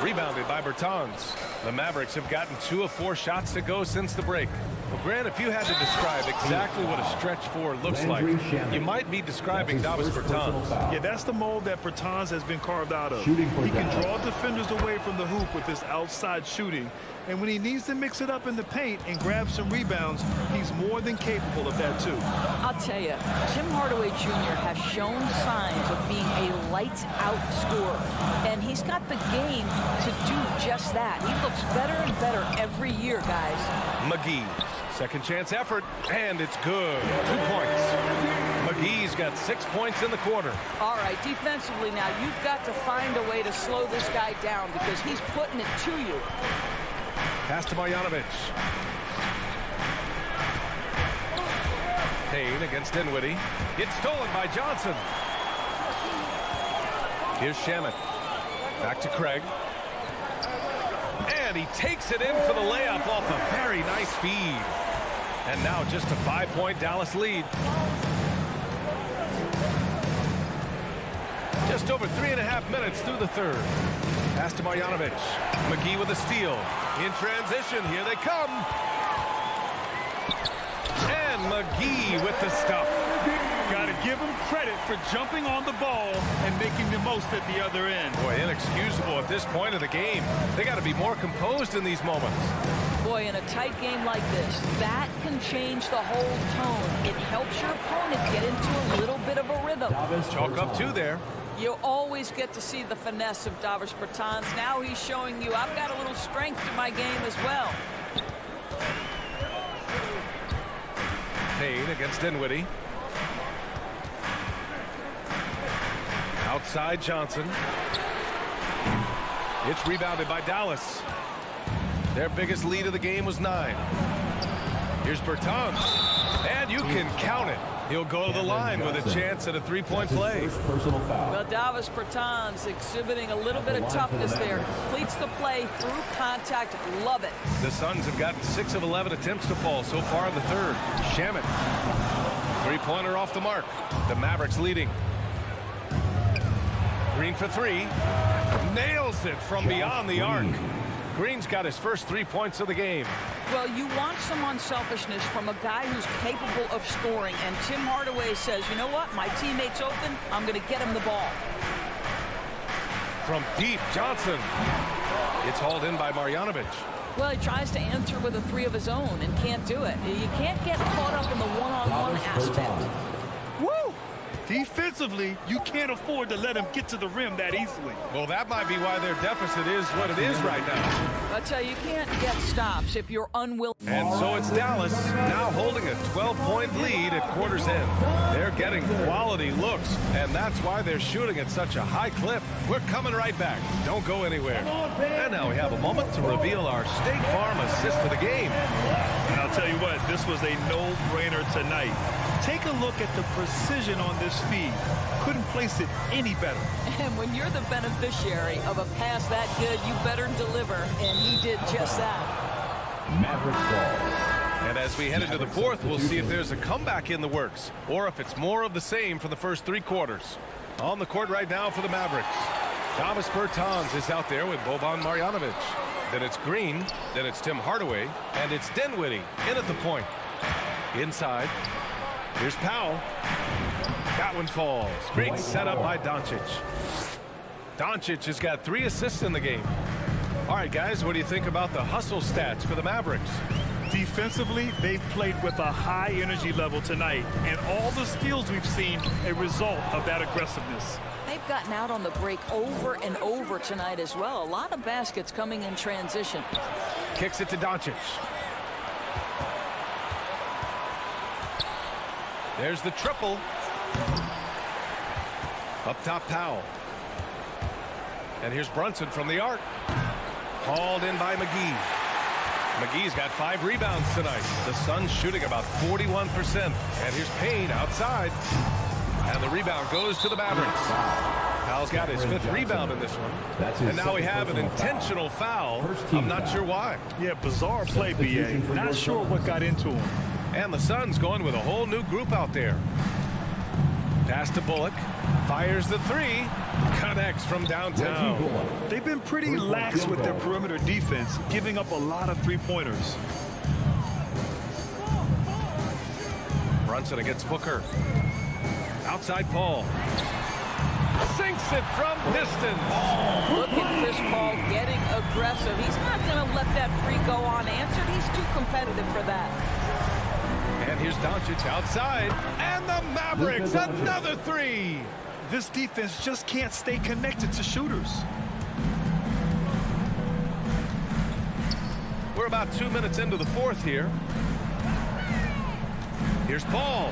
Rebounded by Bertans. The Mavericks have gotten 2 of 4 shots to go since the break. Well, Grant, if you had to describe exactly what a stretch 4 looks like, you might be describing Davis Bertans. Yeah, that's the mold that Bertans has been carved out of. He can draw defenders away from the hoop with his outside shooting. And when he needs to mix it up in the paint and grab some rebounds, he's more than capable of that, too. I'll tell you, Tim Hardaway Jr. has shown signs of being a lights-out scorer. And he's got the game to do just that. He looks better and better every year, guys. McGee, second chance effort, and it's good. 2 points. McGee's got 6 points in the quarter. All right, defensively now, you've got to find a way to slow this guy down because he's putting it to you. Pass to Marjanovic. Payne against Dinwiddie. It's stolen by Johnson. Here's Shamet. Back to Craig. And he takes it in for the layup off a very nice feed. And now just a 5-point Dallas lead. Just over 3.5 minutes through the third. Pass to Marjanovic. McGee with a steal. In transition, here they come. And McGee with the stuff. Got to give him credit for jumping on the ball and making the most at the other end. Boy, inexcusable at this point of the game. They got to be more composed in these moments. Boy, in a tight game like this, that can change the whole tone. It helps your opponent get into a little bit of a rhythm. Chalk up 2 there. You always get to see the finesse of Davis Bertans. Now he's showing you I've got a little strength to my game as well. Payne against Dinwiddie. Outside Johnson. It's rebounded by Dallas. Their biggest lead of the game was 9. Here's Bertans. And you can count it. He'll go to the line with a chance at a 3-point play. Well, Davis Bertans exhibiting a little bit of toughness there. Completes the play through contact. Love it. The Suns have gotten 6 of 11 attempts to fall so far in the third. Shamet. 3-pointer off the mark. The Mavericks leading. Green for 3. Nails it from beyond the arc. Green's got his first 3 points of the game. Well, you want some unselfishness from a guy who's capable of scoring. And Tim Hardaway says, you know what? My teammate's open. I'm going to get him the ball. From deep, Johnson. It's hauled in by Marjanovic. Well, he tries to answer with a 3 of his own and can't do it. You can't get caught up in the one-on-one aspect. Woo! Defensively, you can't afford to let him get to the rim that easily. Well, that might be why their deficit is what it is right now. I tell you, you can't get stops if you're unwilling. And so it's Dallas now holding a 12-point lead at quarter's end. They're getting quality looks, and that's why they're shooting at such a high clip. We're coming right back. Don't go anywhere. And now we have a moment to reveal our State Farm assist of the game. And I'll tell you what, this was a no-brainer tonight. Take a look at the precision on this feed. Couldn't place it any better. And when you're the beneficiary of a pass that good, you better deliver. And he did just that. Mavericks ball. And as we head into the fourth, we'll see if there's a comeback in the works or if it's more of the same for the first 3 quarters. On the court right now for the Mavericks, Davis Bertans is out there with Boban Marjanovic. Then it's Green, then it's Tim Hardaway, and it's Dinwiddie in at the point. Inside. Here's Powell. That one falls. Great setup by Doncic. Doncic has got 3 assists in the game. All right, guys, what do you think about the hustle stats for the Mavericks? Defensively, they've played with a high energy level tonight, and all the steals we've seen a result of that aggressiveness. They've gotten out on the break over and over tonight as well. A lot of baskets coming in transition. Kicks it to Doncic. There's the triple. Up top, Powell. And here's Brunson from the arc. Hauled in by McGee. McGee's got 5 rebounds tonight. The Suns shooting about 41%. And here's Payne outside. And the rebound goes to the Mavericks. Powell's got his 5th rebound in this one. And now we have an intentional foul. I'm not sure why. Yeah, bizarre play, BA. Not sure what got into him. And the Suns going with a whole new group out there. Pass to Bullock. Fires the three. Connects from downtown. They've been pretty lax with their perimeter defense, giving up a lot of three-pointers. Brunson against Booker. Outside Paul. Sinks it from distance. Look at Chris Paul getting aggressive. He's not going to let that three go unanswered. He's too competitive for that. And here's Doncic outside. And the Mavericks, another three. This defense just can't stay connected to shooters. We're about 2 minutes into the fourth here. Here's Paul.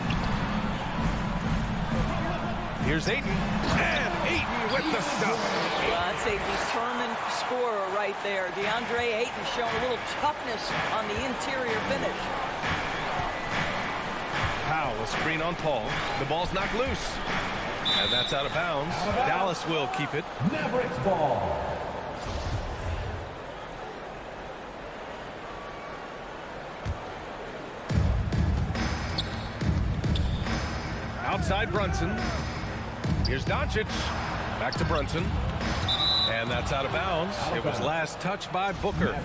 Here's Ayton. And Ayton with the stuff. Well, that's a determined scorer right there. DeAndre Ayton showing a little toughness on the interior finish. Powell, a screen on Paul. The ball's knocked loose. And that's out of bounds. Dallas will keep it. Mavericks ball. Outside Brunson. Here's Doncic. Back to Brunson. And that's out of bounds. It was last touched by Booker.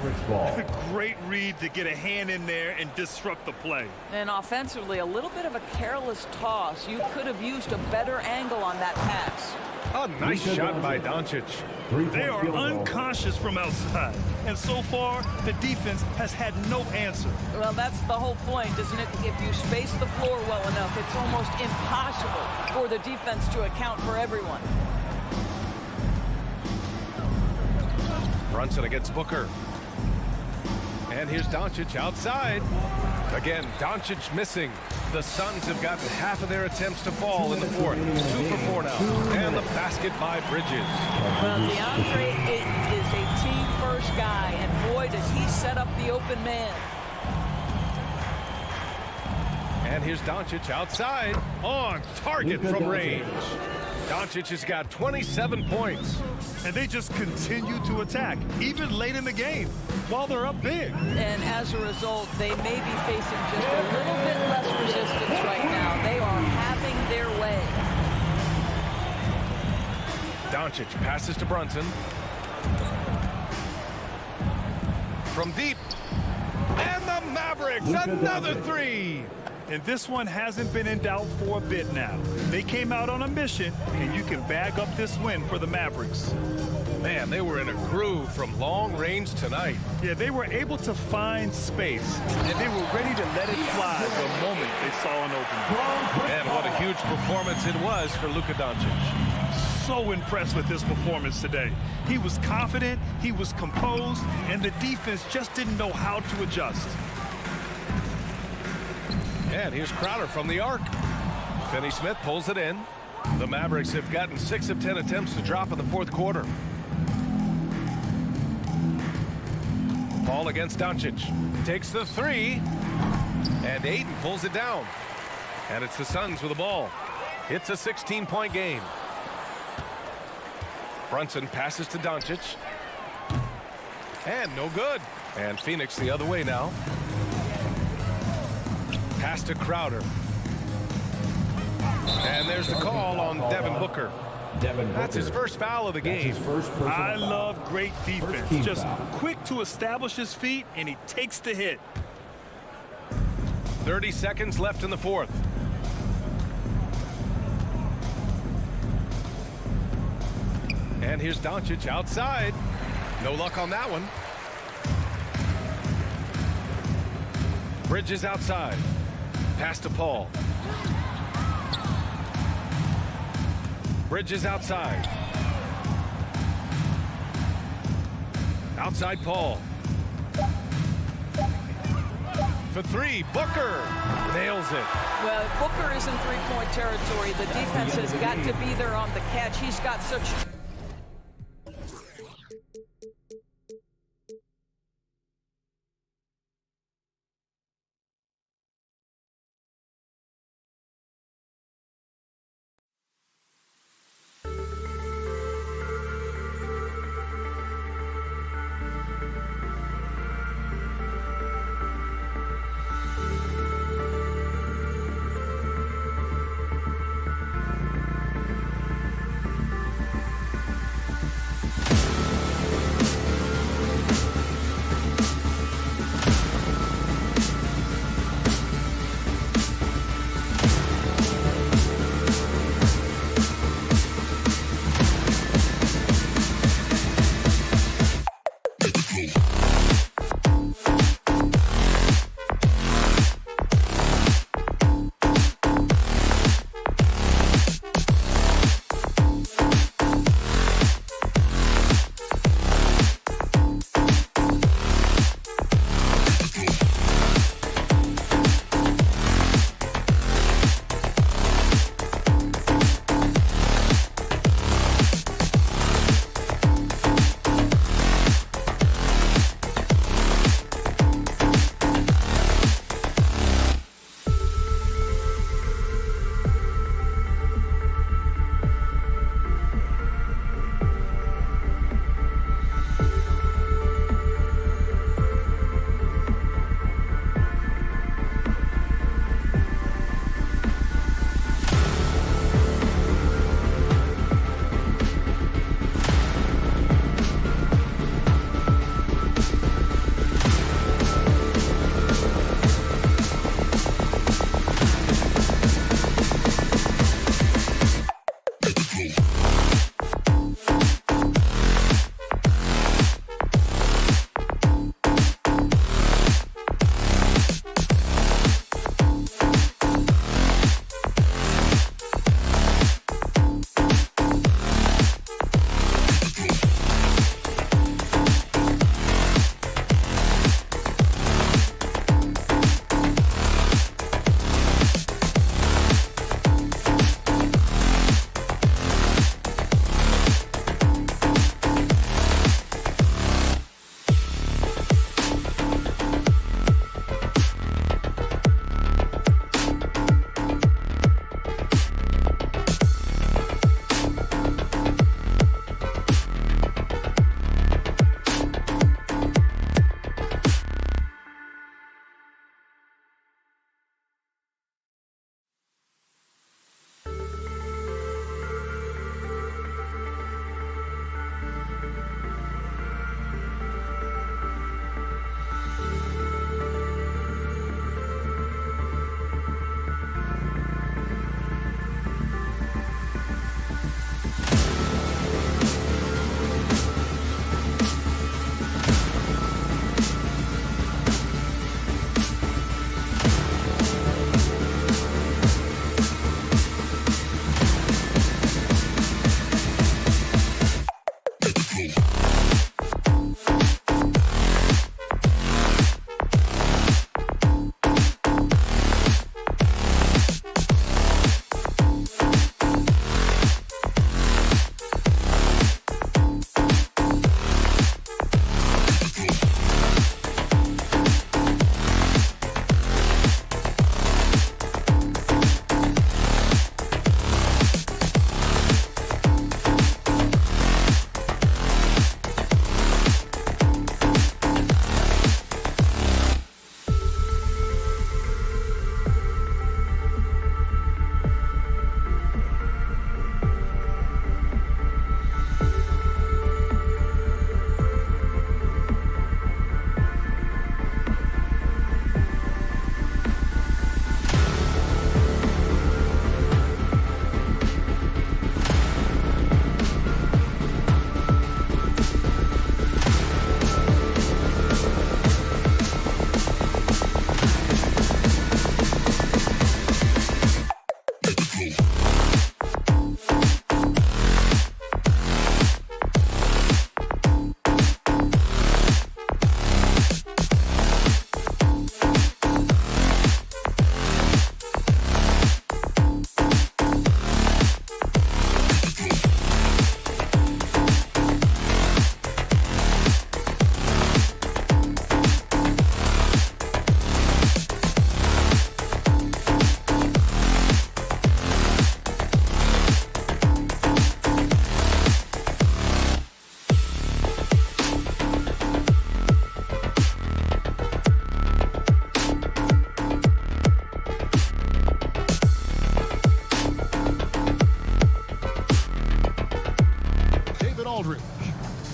Great read to get a hand in there and disrupt the play. And offensively, a little bit of a careless toss. You could have used a better angle on that pass. A nice shot by Doncic. They are unconscious from outside. And so far, the defense has had no answer. Well, that's the whole point, isn't it? If you space the floor well enough, it's almost impossible for the defense to account for everyone. Brunson against Booker. And here's Doncic outside. Again, Doncic missing. The Suns have gotten half of their attempts to fall in the fourth. 2 for 4 now. And the basket by Bridges. Well, DeAndre Ayton is a team-first guy, and boy, does he set up the open man. And here's Doncic outside. On target from range. Doncic has got 27 points. And they just continue to attack, even late in the game, while they're up big. And as a result, they may be facing just a little bit less resistance right now. They are having their way. Doncic passes to Brunson. From deep. And the Mavericks, another three. And this one hasn't been in doubt for a bit now. They came out on a mission, and you can bag up this win for the Mavericks. Man, they were in a groove from long range tonight. Yeah, they were able to find space, and they were ready to let it fly the moment they saw an opening. And what a huge performance it was for Luka Doncic. So impressed with his performance today. He was confident, he was composed, and the defense just didn't know how to adjust. And here's Crowder from the arc. Finney-Smith pulls it in. The Mavericks have gotten 6 of 10 attempts to drop in the fourth quarter. Paul against Doncic. Takes the three. And Ayton pulls it down. And it's the Suns with the ball. It's a 16-point game. Brunson passes to Doncic. And no good. And Phoenix the other way now. Pass to Crowder. And there's the call on Devin Booker. That's his first foul of the game. I love great defense. Just quick to establish his feet, and he takes the hit. 30 seconds left in the fourth. And here's Doncic outside. No luck on that one. Bridges outside. Pass to Paul. Bridges outside. Outside Paul. For three, Booker nails it. Well, Booker is in three-point territory. The defense has got to be there on the catch. He's got such...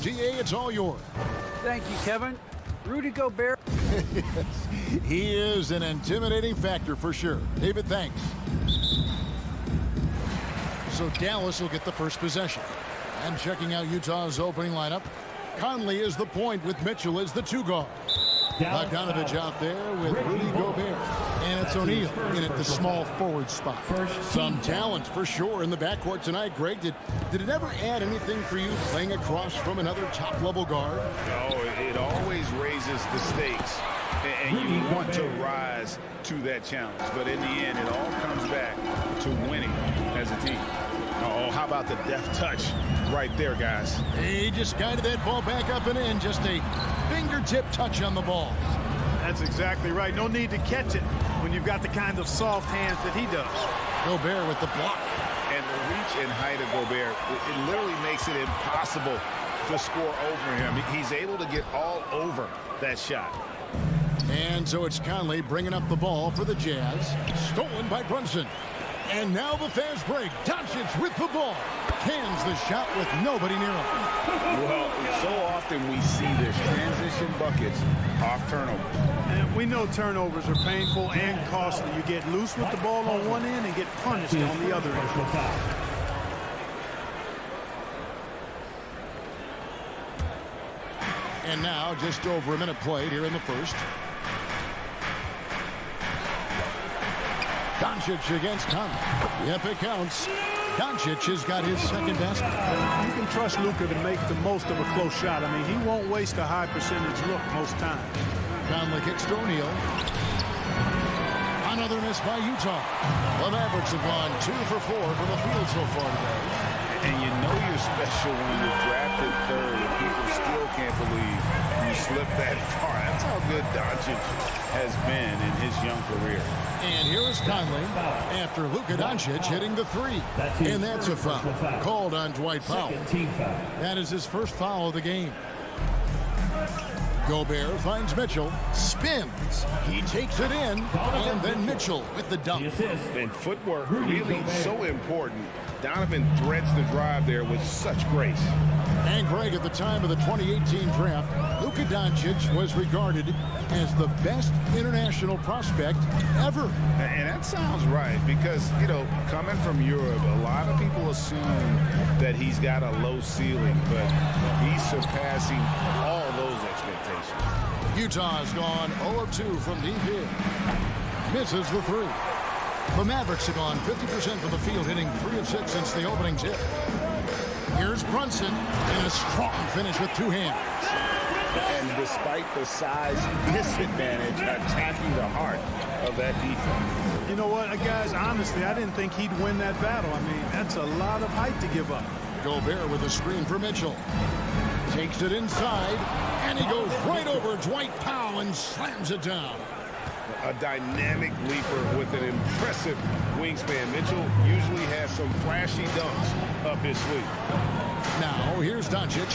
G.A., it's all yours. Thank you, Kevin. Rudy Gobert. He is an intimidating factor for sure. David, thanks. So Dallas will get the first possession. And checking out Utah's opening lineup, Conley is the point with Mitchell as the 2 guard. Bogdanovich out there with Rudy Gobert. And it's O'Neal in at the small forward spot. Some talent for sure in the backcourt tonight. Greg, did it ever add anything for you playing across from another top-level guard? No, it always raises the stakes. And you want to rise to that challenge. But in the end, it all comes back to winning as a team. Oh, how about the deft touch right there, guys? He just guided that ball back up and in. Just a fingertip touch on the ball. That's exactly right. No need to catch it when you've got the kind of soft hands that he does. Gobert with the block. And the reach and height of Gobert, it literally makes it impossible to score over him. He's able to get all over that shot. And so it's Conley bringing up the ball for the Jazz. Stolen by Brunson. And now the fast break. Doncic with the ball. Cans the shot with nobody near him. Well, so often we see this transition buckets off turnover. And we know turnovers are painful and costly. You get loose with the ball on one end and get punished on the other end. And now just over a minute played here in the first. Doncic against Conley. Yep, it counts. Doncic has got his second basket. You can trust Luka to make the most of a close shot. I mean, he won't waste a high percentage look most times. Conley kicks to O'Neal. Another miss by Utah. The Mavericks have gone 2 for 4 from the field so far today. And you know you're special when you're drafted third and people still can't believe you slipped that far. That's how good Doncic has been in his young career. And here is Conley after Luka Doncic hitting the 3. And that's a foul called on Dwight Powell. That is his first foul of the game. Gobert finds Mitchell, spins, he takes it in, and then Mitchell with the dunk. And footwork really so important. Donovan threads the drive there with such grace. And Greg, at the time of the 2018 draft, Luka Doncic was regarded as the best international prospect ever. And that sounds right because, you know, coming from Europe, a lot of people assume that he's got a low ceiling, but he's surpassing all those expectations. Utah's gone 0 of 2 from deep here. Misses the 3. The Mavericks have gone 50% from the field, hitting 3 of 6 since the opening tip. Here's Brunson in a strong finish with 2 hands. And despite the size disadvantage, attacking the heart of that defense. You know what, guys, honestly, I didn't think he'd win that battle. I mean, that's a lot of height to give up. Gobert with a screen for Mitchell. Takes it inside, and he goes right over Dwight Powell and slams it down. A dynamic leaper with an impressive wingspan. Mitchell usually has some flashy dunks up his sleeve. Now, here's Doncic.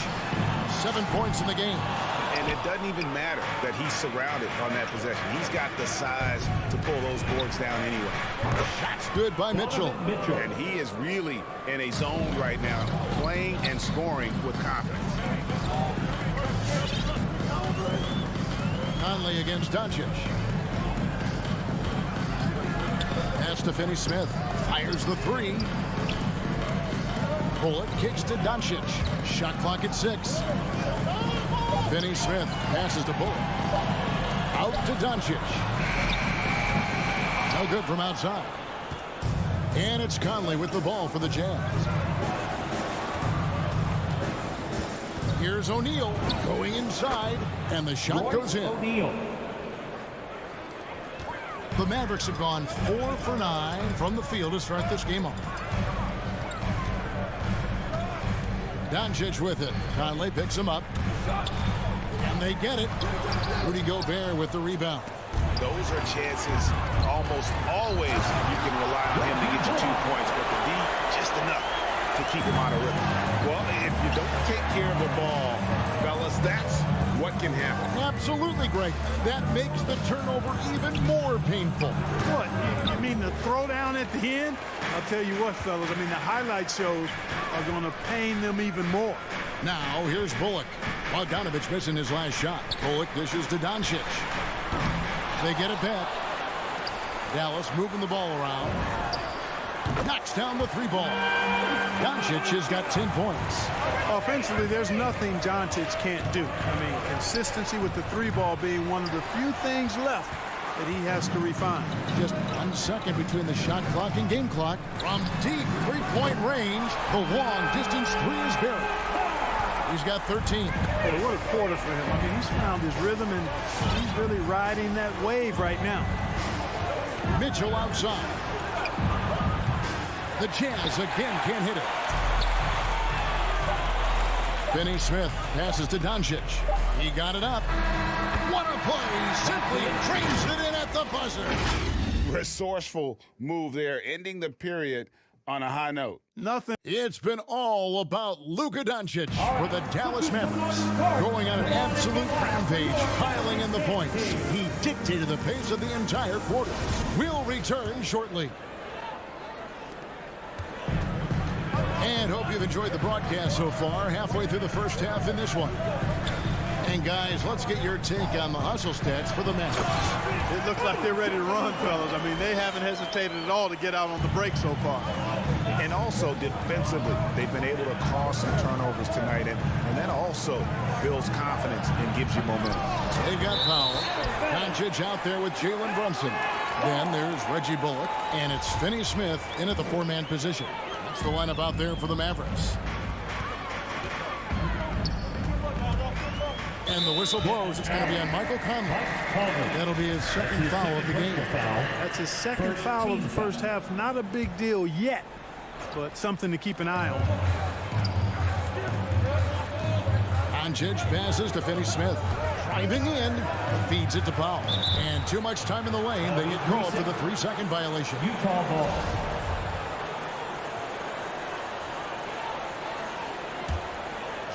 7 points in the game. And it doesn't even matter that he's surrounded on that possession. He's got the size to pull those boards down anyway. That's good by Mitchell. And he is really in a zone right now, playing and scoring with confidence. Conley against Doncic. Pass to Finney-Smith. Fires the 3. Bullock kicks to Doncic. Shot clock at 6. Finney-Smith passes to Bullock. Out to Doncic. No good from outside. And it's Conley with the ball for the Jazz. Here's O'Neal going inside, and the shot goes in. The Mavericks have gone 4 for 9 from the field to start this game off. Doncic with it. Conley picks him up. And they get it. Rudy Gobert with the rebound. Those are chances almost always you can rely on him to get you 2 points, but the D, just enough to keep him out of rhythm. Well, if you don't take care of the ball, fellas, that's what can happen. Absolutely, Greg. That makes the turnover even more painful. What? You mean the throwdown at the end? I'll tell you what, fellas. I mean, the highlight shows are going to pain them even more. Now here's Bullock. Bogdanovich missing his last shot. Bullock dishes to Doncic. They get it back. Dallas moving the ball around. Knocks down the three ball. Doncic has got 10 points. Offensively, there's nothing Doncic can't do. I mean, consistency with the three ball being one of the few things left that he has to refine. Just 1 second between the shot clock and game clock. From deep three-point range, the long distance three is buried. He's got 13. Hey, what a quarter for him. I mean, he's found his rhythm, and he's really riding that wave right now. Mitchell outside. The Jazz again can't hit it. Finney Smith passes to Doncic. He got it up. What a play. Simply trains it in at the buzzer. Resourceful move there, ending the period on a high note. Nothing. It's been all about Luka Doncic for the Dallas Mavericks. Going on an absolute rampage, piling in the points. He dictated the pace of the entire quarter. We'll return shortly. And hope you've enjoyed the broadcast so far. Halfway through the first half in this one. And guys, let's get your take on the hustle stats for the Mavericks. It looks like they're ready to run, fellas. I mean, they haven't hesitated at all to get out on the break so far. And also defensively, they've been able to cause some turnovers tonight. And that also builds confidence and gives you momentum. They got Powell. Doncic out there with Jalen Brunson. Then there's Reggie Bullock. And it's Finney Smith in at the four-man position. That's the lineup out there for the Mavericks. And the whistle blows. It's going to be on Michael Conley. That'll be his second foul of the game. That's his second foul of the first half. Not a big deal yet, but something to keep an eye on. Doncic passes to Finney Smith. Driving in, feeds it to Powell. And too much time in the lane. They get called for the 3-second violation. Utah ball.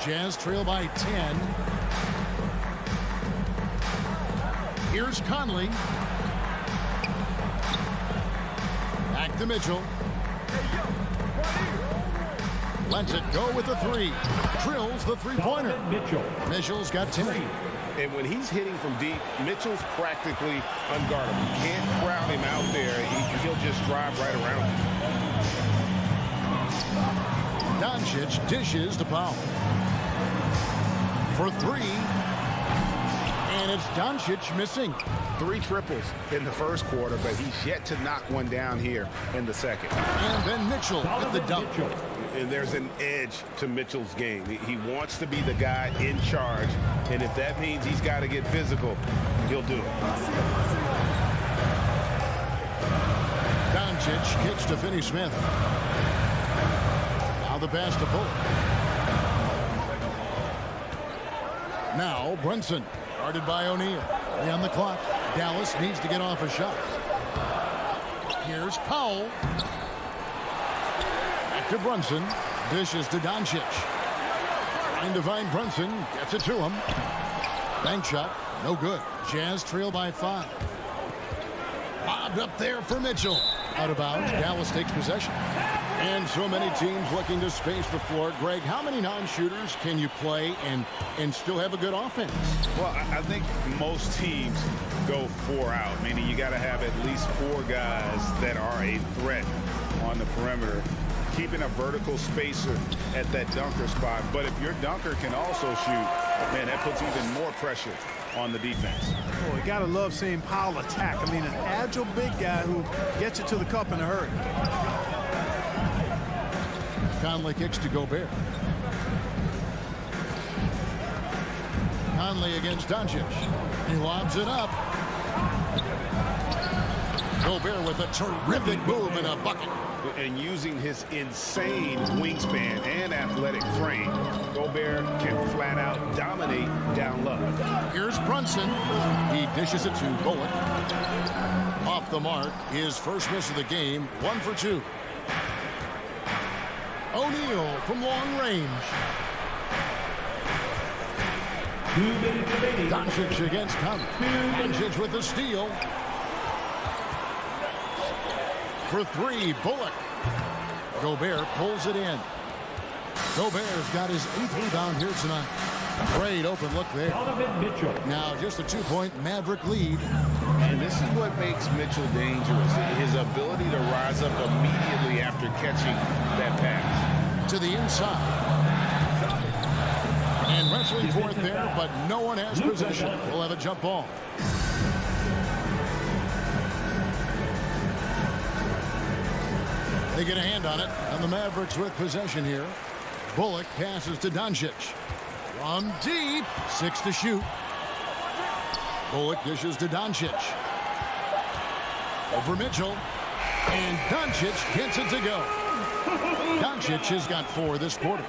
Jazz trail by 10. Here's Conley. Back to Mitchell. Lets it go with the three. Drills the three-pointer. Mitchell's got 10. And when he's hitting from deep, Mitchell's practically unguardable. You can't crowd him out there. He'll just drive right around him. Doncic dishes to Powell. For three. And it's Doncic missing. 3 triples in the first quarter, but he's yet to knock one down here in the second. And then Mitchell with the dunk. And there's an edge to Mitchell's game. He wants to be the guy in charge, and if that means he's got to get physical, he'll do it. Doncic kicks to Finney Smith. Now the pass to Bullock. Now Brunson, guarded by O'Neal. 3 on the clock. Dallas needs to get off a shot. Here's Powell. Back to Brunson. Dishes to Doncic. Trying to find Brunson. Gets it to him. Bank shot. No good. Jazz trail by 5. Lobbed up there for Mitchell. Out of bounds. Dallas takes possession. And so many teams looking to space the floor. Greg, how many non-shooters can you play and still have a good offense? Well, I think most teams go 4 out, meaning you got to have at least 4 guys that are a threat on the perimeter, keeping a vertical spacer at that dunker spot. But if your dunker can also shoot, man, that puts even more pressure on the defense. Boy, you got to love seeing Powell attack. I mean, an agile big guy who gets it to the cup in a hurry. Conley kicks to Gobert. Conley against Doncic. He lobs it up. Gobert with a terrific move and a bucket. And using his insane wingspan and athletic frame, Gobert can flat out dominate down low. Here's Brunson. He dishes it to Bullock. Off the mark. His first miss of the game. 1 for 2. O'Neal from long range. Doncic against Conley. Doncic with the steal. For 3, Bullock. Gobert pulls it in. Gobert's got his 8th rebound here tonight. Great open look there. Now just a 2-point Maverick lead. And this is what makes Mitchell dangerous. His ability to rise up immediately after catching that pass. To the inside. And wrestling for it there, but no one has possession. We'll have a jump ball. They get a hand on it, and the Mavericks with possession here. Bullock passes to Doncic. From deep, 6 to shoot. Bullock dishes to Doncic. Over Mitchell. And Doncic gets it to go. Doncic has got 4 this quarter.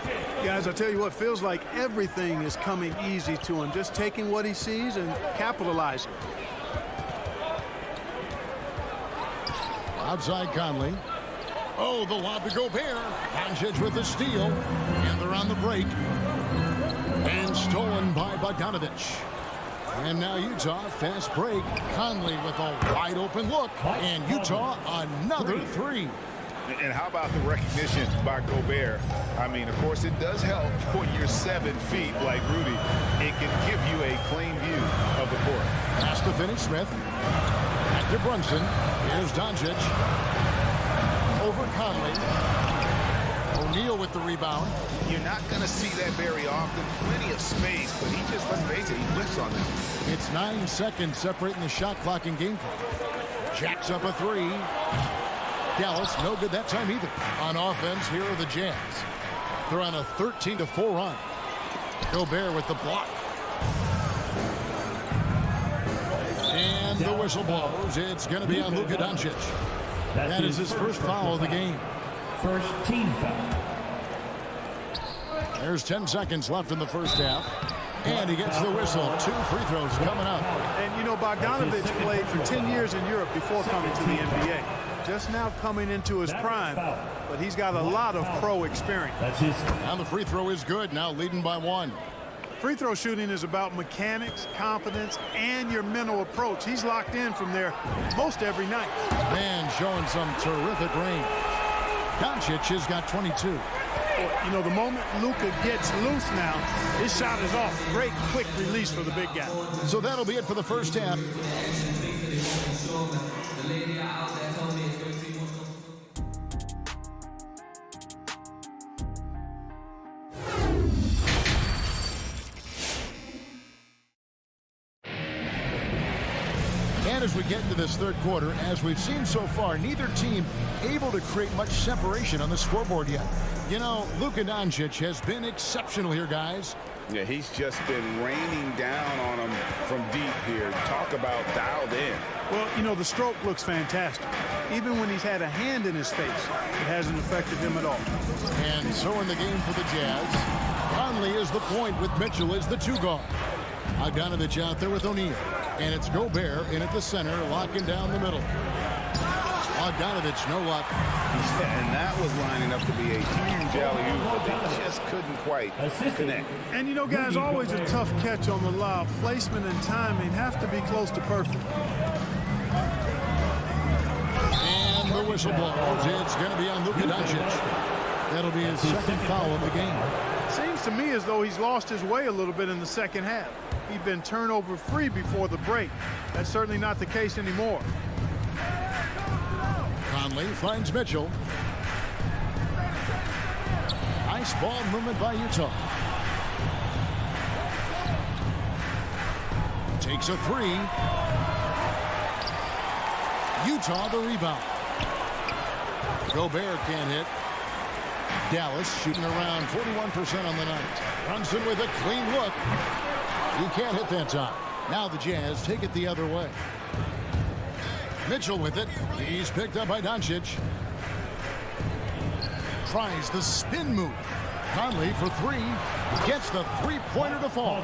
Guys, I tell you what, feels like everything is coming easy to him. Just taking what he sees and capitalizing. Outside Conley. Oh, the lob to Gobert. Doncic with the steal. And they're on the break. And stolen by Bogdanovich. And now Utah, fast break. Conley with a wide open look. And Utah, another 3. And how about the recognition by Gobert? I mean, of course, it does help when you're 7 feet like Rudy. It can give you a clean view of the court. Pass to Finney Smith. Back to Brunson. Here's Doncic. Over Conley. O'Neal with the rebound. You're not going to see that very often. Plenty of space, but he just, let's face it, he whiffs on them. It's 9 seconds separating the shot clock and game clock. Jacks up a 3. Dallas, no good that time either. On offense, here are the Jazz. They're on a 13-4 run. Gobert with the block. And the whistle blows. It's going to be on Luka Doncic. That is his first foul of the game. First team foul. There's 10 seconds left in the first half. And he gets the whistle. 2 free throws coming up. And, you know, Bogdanovich played for 10 years in Europe before coming to the NBA. Just now coming into his prime, but he's got a lot of pro experience. Now the free throw is good, now leading by 1. Free throw shooting is about mechanics, confidence, and your mental approach. He's locked in from there most every night. Man showing some terrific range. Doncic has got 22. You know, the moment Luka gets loose now, his shot is off. Great quick release for the big guy. So that'll be it for the first half. And as we get into this third quarter, as we've seen so far, neither team able to create much separation on the scoreboard yet. You know, Luka Doncic has been exceptional here, guys. Yeah, he's just been raining down on him from deep here. Talk about dialed in. Well, you know, the stroke looks fantastic. Even when he's had a hand in his face, it hasn't affected him at all. And so in the game for the Jazz, Conley is the point with Mitchell as the 2 guard. Bogdanovich out there with O'Neal. And it's Gobert in at the center, locking down the middle. Bogdanovich, no luck. And that was lining up to be a huge alley-oop, but they just couldn't quite connect. And, you know, guys, always a tough catch on the lob. Placement and timing have to be close to perfect. And the whistle blows. It's going to be on Luka Doncic. That'll be his second foul of the game. Seems to me as though he's lost his way a little bit in the second half. He'd been turnover free before the break. That's certainly not the case anymore. Conley finds Mitchell. Nice ball movement by Utah. Takes a 3. Utah the rebound. Gobert can't hit. Dallas shooting around 41% on the night. Brunson with a clean look. He can't hit that time. Now the Jazz take it the other way. Mitchell with it. He's picked up by Doncic. Tries the spin move. Conley for 3. Gets the 3-pointer to fall.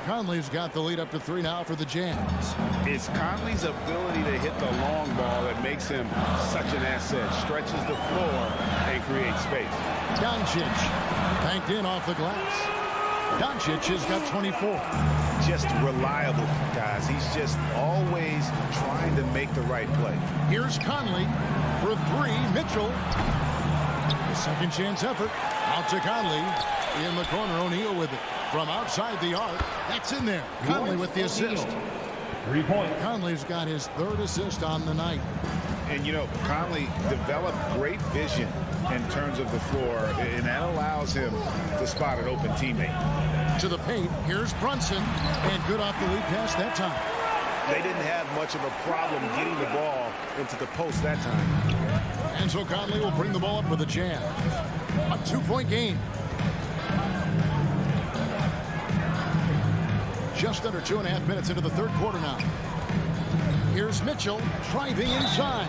Conley's got the lead up to 3 now for the Jazz. It's Conley's ability to hit the long ball that makes him such an asset. Stretches the floor and creates space. Doncic banked in off the glass. Doncic has got 24. Just reliable, guys. He's just always trying to make the right play. Here's Conley for 3. Mitchell. Second chance effort. Out to Conley. In the corner, O'Neal with it. From outside the arc. That's in there. Conley with the assist. 3 points. Conley's got his 3rd assist on the night. And, you know, Conley developed great vision in terms of the floor, and that allows him to spot an open teammate. To the paint. Here's Brunson. And good off the lead pass that time. They didn't have much of a problem getting the ball into the post that time. And so Conley will bring the ball up with a jam. A 2-point game. Just under 2.5 minutes into the 3rd quarter now. Here's Mitchell driving inside.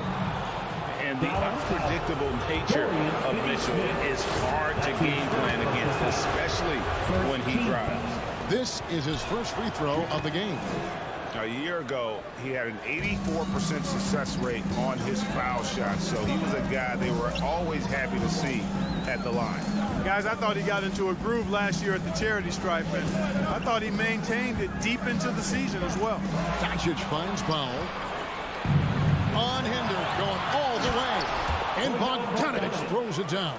And the unpredictable nature of Mitchell is hard to game plan against, especially when he drives. This is his first free throw of the game. A year ago, he had an 84% success rate on his foul shots, so he was a guy they were always happy to see at the line. Guys, I thought he got into a groove last year at the charity stripe, and I thought he maintained it deep into the season as well. Doncic finds Powell. Unhindered, going all the way. And Bogdanovich throws it down.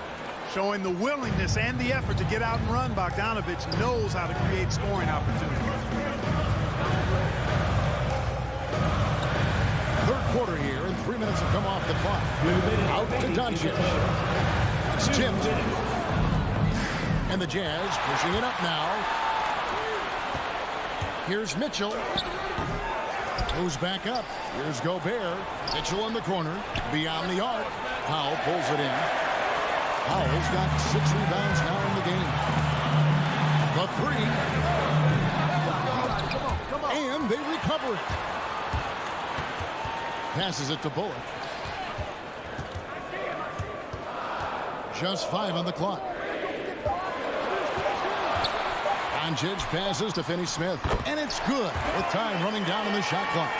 Showing the willingness and the effort to get out and run, Bogdanovich knows how to create scoring opportunities. 3rd quarter here, and 3 minutes have come off the clock. Out to Doncic. It's tipped. And the Jazz pushing it up now. Here's Mitchell. Goes back up. Here's Gobert. Mitchell in the corner. Beyond the arc. Powell pulls it in. Powell's got 6 rebounds now in the game. The 3. And they recover it. Passes it to Bullock. Just 5 on the clock. Doncic passes to Finney-Smith. And it's good with time running down on the shot clock.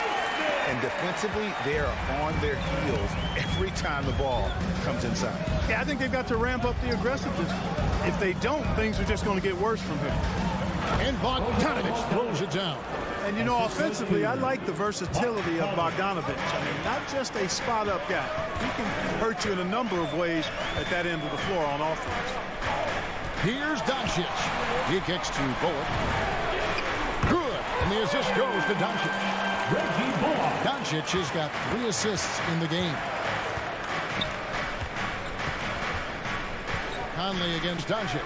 And defensively, they are on their heels every time the ball comes inside. Yeah, I think they've got to ramp up the aggressiveness. If they don't, things are just going to get worse from here. And Bogdanovich throws it down. And, you know, offensively, I like the versatility of Bogdanovich. I mean, not just a spot-up guy. He can hurt you in a number of ways at that end of the floor on offense. Here's Doncic. He kicks to Bullock. Good. And the assist goes to Doncic. Doncic has got 3 assists in the game. Conley against Doncic.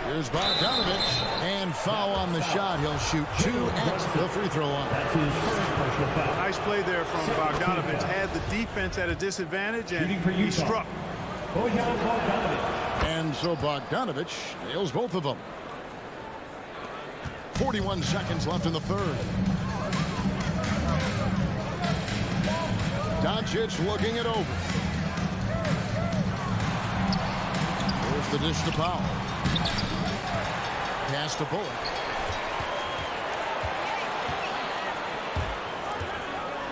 Here's Bogdanovich. And foul on the shot. He'll shoot 2 at the free throw line. Nice play there from Bogdanovich. Had the defense at a disadvantage, and he struck. And so Bogdanovich nails both of them. 41 seconds left in the 3rd. Doncic looking it over. There's the dish to Powell. Pass to Bullock.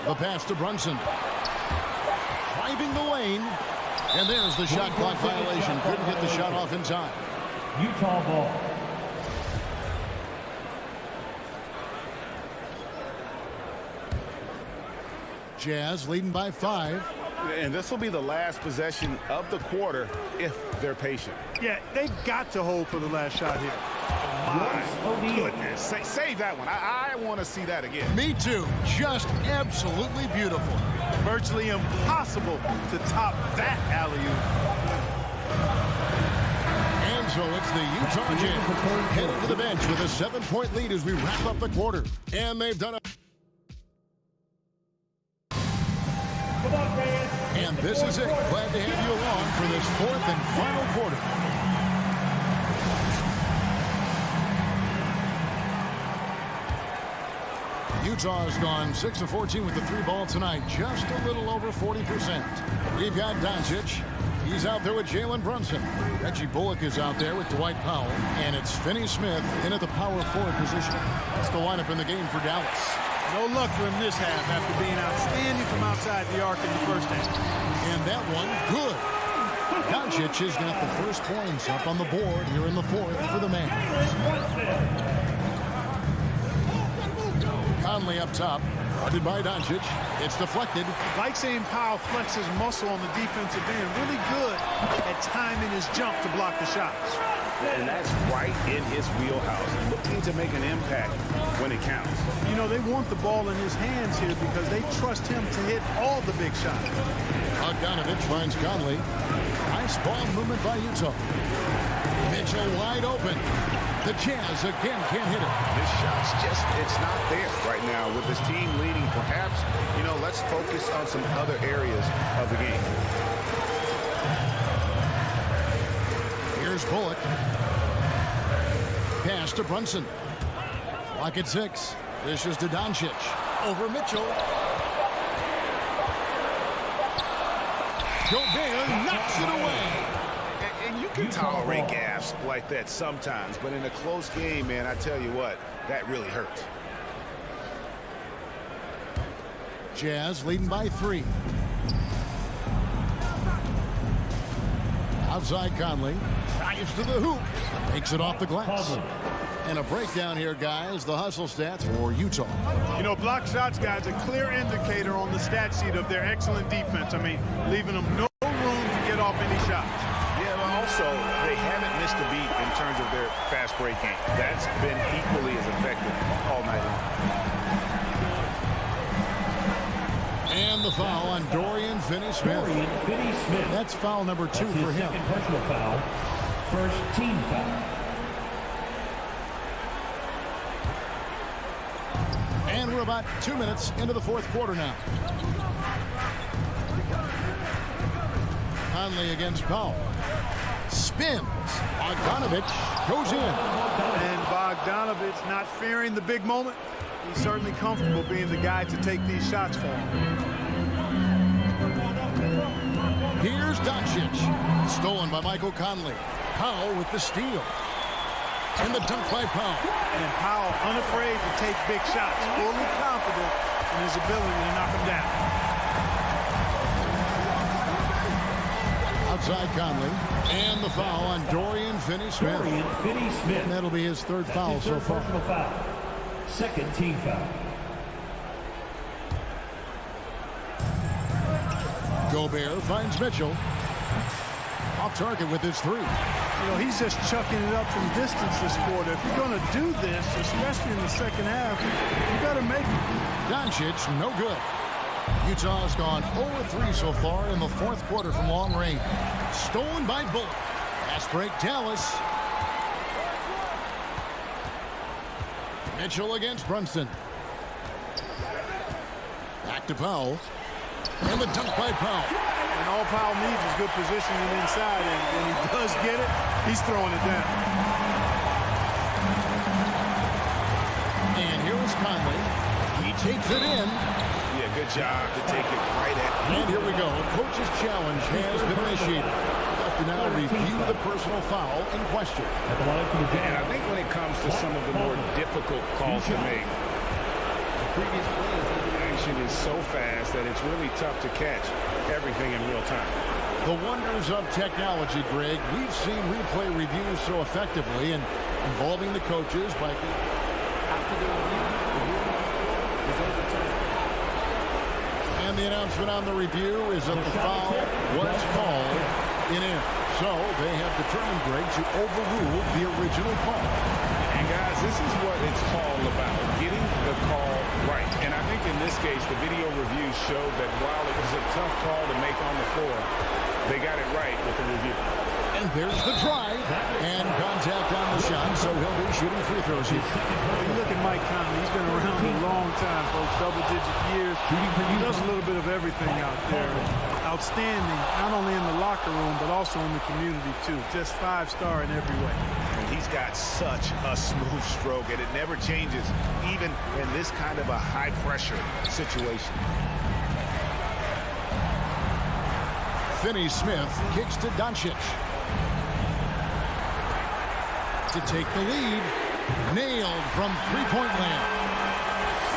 The pass to Brunson. Driving the lane. And there's the shot clock violation. Couldn't get the shot off in time. Utah ball. Jazz leading by 5. And this will be the last possession of the quarter if they're patient. Yeah, they've got to hold for the last shot here. My goodness. Save that one. I want to see that again. Me too. Just absolutely beautiful. Virtually impossible to top that alley-oop. And so it's the Utah Jazz heading to the bench with a 7-point lead as we wrap up the quarter. And they've done it. And this is it. Glad to have you along for this 4th and final quarter. Utah has gone 6 of 14 with the 3 ball tonight. Just a little over 40%. We've got Doncic. He's out there with Jalen Brunson. Reggie Bullock is out there with Dwight Powell. And it's Finney-Smith in at the power forward position. That's the lineup in the game for Dallas. No luck for him this half after being outstanding from outside the arc in the first half. And that one, good. Doncic has got the first points up on the board here in the 4th for the Mavs. Conley up top. Guarded by Doncic. It's deflected. Like saying Powell flexes muscle on the defensive end. Really good at timing his jump to block the shots. And that's right in his wheelhouse. Looking to make an impact when it counts. You know, they want the ball in his hands here because they trust him to hit all the big shots. Bogdanovich finds Conley. Nice ball movement by Utah. Mitchell wide open. The Jazz again can't hit it. This shot's just, it's not there right now with this team leading. Perhaps, you know, let's focus on some other areas of the game. Here's Bullock. Pass to Brunson. Lock at 6. This is to Doncic. Over Mitchell. Gobert knocks it away. And you can tolerate gaffes like that sometimes, but in a close game, man, I tell you what, that really hurts. Jazz leading by 3. Outside Conley. Drives to the hoop. Takes it off the glass. And a breakdown here, guys. The hustle stats for Utah. You know, block shots, guys, a clear indicator on the stat sheet of their excellent defense. I mean, leaving them no room to get off any shots. Yeah, but also, they haven't missed a beat in terms of their fast break game. That's been equally as effective all night long. And the foul on Dorian Finney-Smith. That's foul number 2 for him. Second personal foul. First team foul. And we're about 2 minutes into the fourth quarter now. Conley against Powell. Spins. Bogdanovich goes in. And Bogdanovich not fearing the big moment. He's certainly comfortable being the guy to take these shots for him. Here's Doncic. Stolen by Michael Conley. Powell with the steal. And the dunk by Powell. And Powell unafraid to take big shots. Fully confident in his ability to knock them down. Outside Conley. And the foul on Dorian Finney-Smith. And that'll be his third foul so far. Foul. Second team foul. Gobert finds Mitchell. Off target with his 3. You know, he's just chucking it up from distance this quarter. If you're going to do this, especially in the second half, you better make it. Doncic, no good. Utah's gone 0-3 so far in the fourth quarter from long range. Stolen by Bullock. Fast break, Dallas. Mitchell against Brunson. Back to Powell. And the dunk by Powell. And all Powell needs is good positioning inside, and when he does get it, he's throwing it down. And here is Conley. He takes it in. Yeah, good job to take it right at. And here we go. A coach's challenge has been initiated. To now review the personal foul in question. And I think when it comes to some of the more difficult calls to make, the previous action is so fast that it's really tough to catch everything in real time. The wonders of technology, Greg. We've seen replay reviews so effectively and involving the coaches by After the review, the ruling is overturned. And the announcement on the review is that the foul was called in air. So they have determined, Greg, to overrule the original call. And guys, this is what it's all about, getting the call right. And I think in this case, the video review showed that while it was a tough call to make on the floor, they got it right with the review. And there's the drive and contact on the shot, so he'll be shooting free throws here. You look at Mike Conley. He's been around a long time, folks, double-digit years. He does a little bit of everything out there. Outstanding, not only in the locker room, but also in the community, too. Just 5-star in every way. He's got such a smooth stroke, and it never changes, even in this kind of a high-pressure situation. Finney-Smith kicks to Doncic. To take the lead. Nailed from three-point land.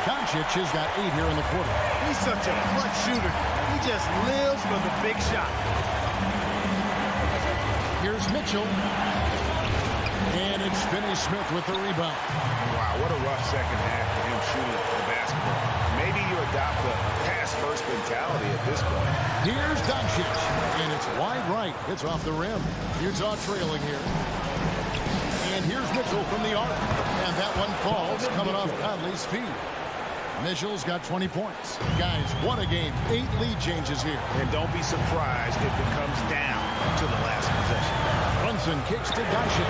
Doncic has got 8 here in the quarter. He's such a clutch shooter. He just lives for the big shot. Here's Mitchell. And it's Finney-Smith with the rebound. Wow, what a rough second half for him shooting the basketball. Maybe you adopt a pass-first mentality at this point. Here's Doncic, and it's wide right. It's off the rim. Utah trailing here. And here's Mitchell from the arc. And that one falls coming off Conley's feet. Mitchell's got 20 points. Guys, what a game. 8 lead changes here. And don't be surprised if it comes down to the last possession. Brunson kicks to Doncic.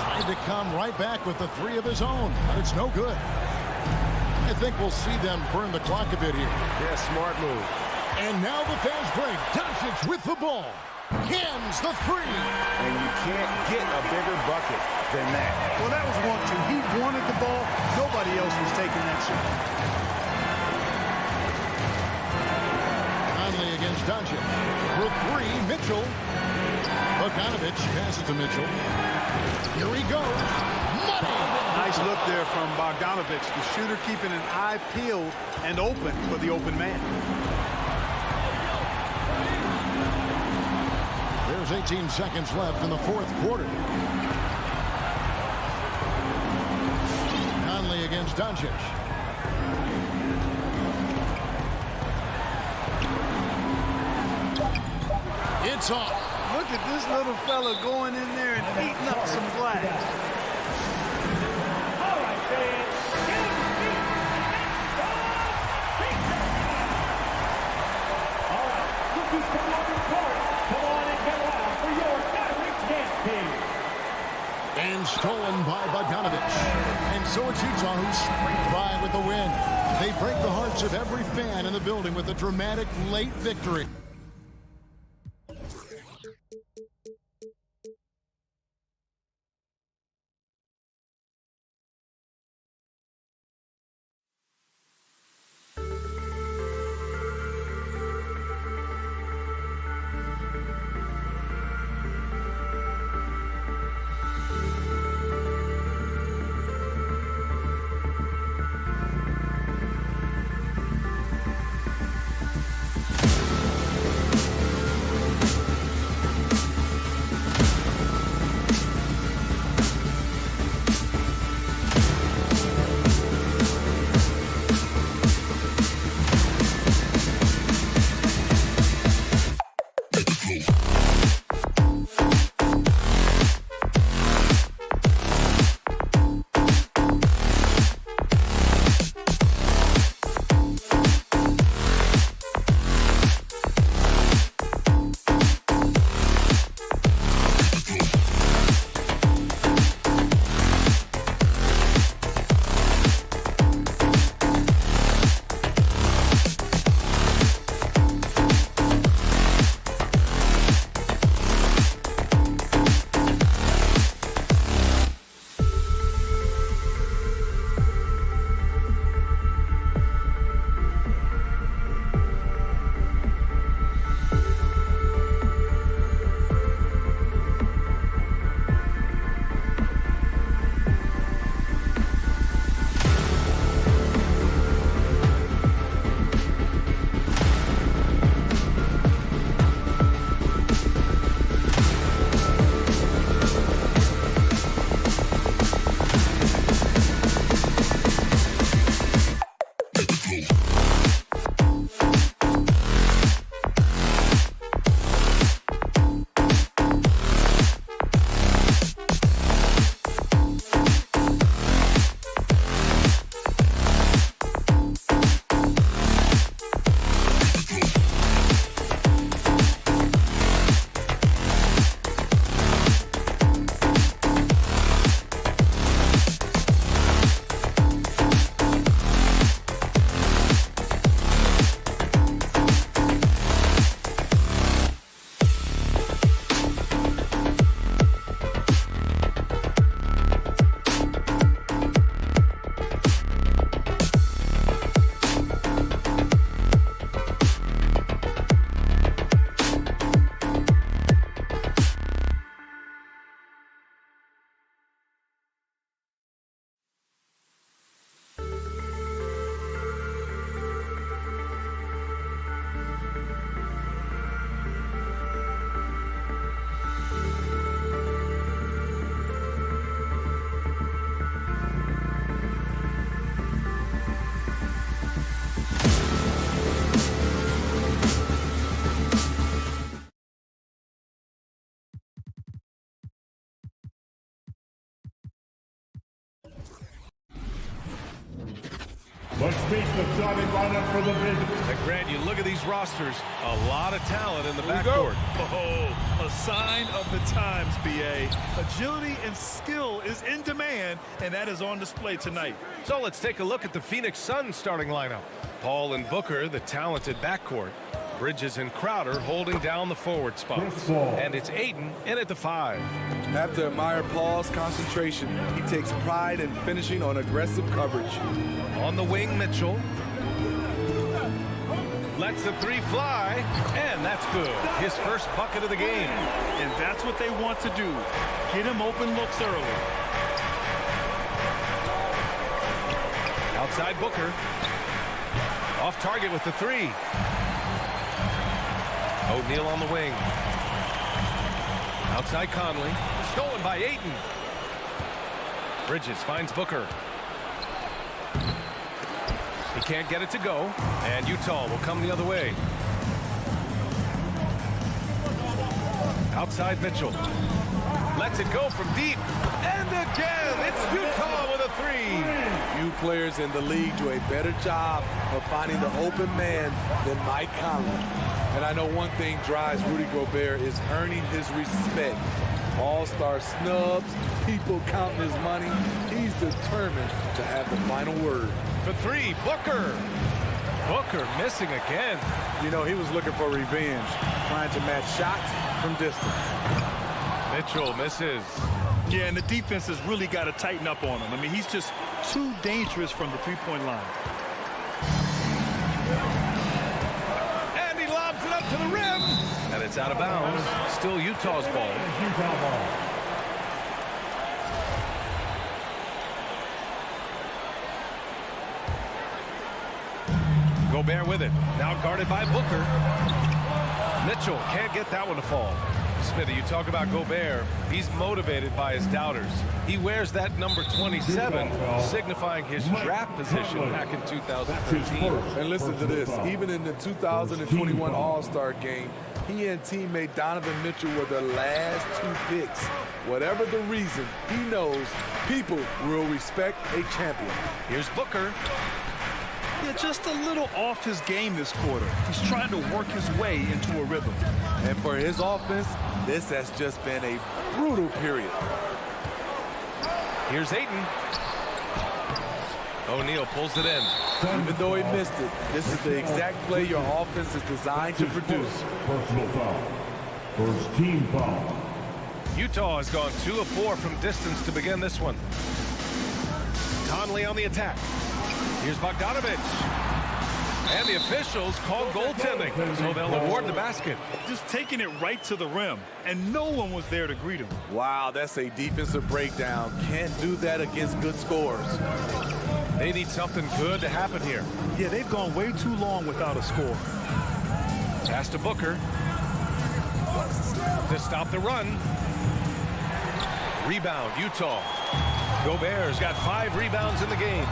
Tried to come right back with the 3 of his own, but it's no good. I think we'll see them burn the clock a bit here. Yeah, smart move. And now the fast break. Doncic with the ball. Hams the 3. And you can't get a bigger bucket than that. Well, that was 1-2. He wanted the ball. Nobody else was taking that shot. Conley against Doncic. For 3, Mitchell. Bogdanovich passes to Mitchell. Here he goes. Money! Nice look there from Bogdanovich. The shooter keeping an eye peeled and open for the open man. There's 18 seconds left in the 4th quarter. Conley against Doncic. It's off. Look at this little fella going in there and eating up some glass. All right, fans. Get on your feet. All right, rookies come on the court. Come on and get out for your direct dance team. And stolen by Bogdanovich. And so it's Utah who scraped by with the win. They break the hearts of every fan in the building with a dramatic late victory. Let's meet the starting lineup for the visit. And Grant, you look at these rosters, a lot of talent in the backcourt. Oh, a sign of the times, B.A. Agility and skill is in demand, and that is on display tonight. So let's take a look at the Phoenix Suns starting lineup. Paul and Booker, the talented backcourt. Bridges and Crowder holding down the forward spots. And it's Ayton in at the 5. Have to admire Paul's concentration. He takes pride in finishing on aggressive coverage. On the wing, Mitchell. Lets the 3 fly, and that's good. His first bucket of the game. And that's what they want to do. Get him open looks early. Outside Booker. Off target with the 3. O'Neal on the wing. Outside Conley. Stolen by Ayton. Bridges finds Booker. He can't get it to go. And Utah will come the other way. Outside Mitchell. Lets it go from deep. And again, it's Utah with a 3. Few players in the league do a better job of finding the open man than Mike Conley. And I know one thing drives Rudy Gobert is earning his respect. All-star snubs, people counting his money. He's determined to have the final word. For 3, Booker. Booker missing again. You know, he was looking for revenge, trying to match shots from distance. Mitchell misses. Yeah, and the defense has really got to tighten up on him. I mean, he's just too dangerous from the three-point line. And he lobs it up to the rim. And it's out of bounds. Still Utah's ball. Utah ball. Gobert with it. Now guarded by Booker. Mitchell can't get that one to fall. Smithy, you talk about Gobert. He's motivated by his doubters. He wears that number 27, signifying his draft position back in 2013. And listen to this. Even in the 2021 All-Star game, he and teammate Donovan Mitchell were the last 2 picks. Whatever the reason, he knows people will respect a champion. Here's Booker. Yeah, just a little off his game this quarter. He's trying to work his way into a rhythm. And for his offense, this has just been a brutal period. Here's Ayton. O'Neal pulls it in. Even though he missed it, this is the exact play your offense is designed to produce. Personal foul. First team foul. Utah has gone 2 of 4 from distance to begin this one. Conley on the attack. Here's Bogdanovich. And the officials call goaltending, so they'll award the basket. Just taking it right to the rim, and no one was there to greet him. Wow, that's a defensive breakdown. Can't do that against good scores. They need something good to happen here. Yeah, they've gone way too long without a score. Pass to Booker. To stop the run. Rebound, Utah. Gobert's got 5 rebounds in the game.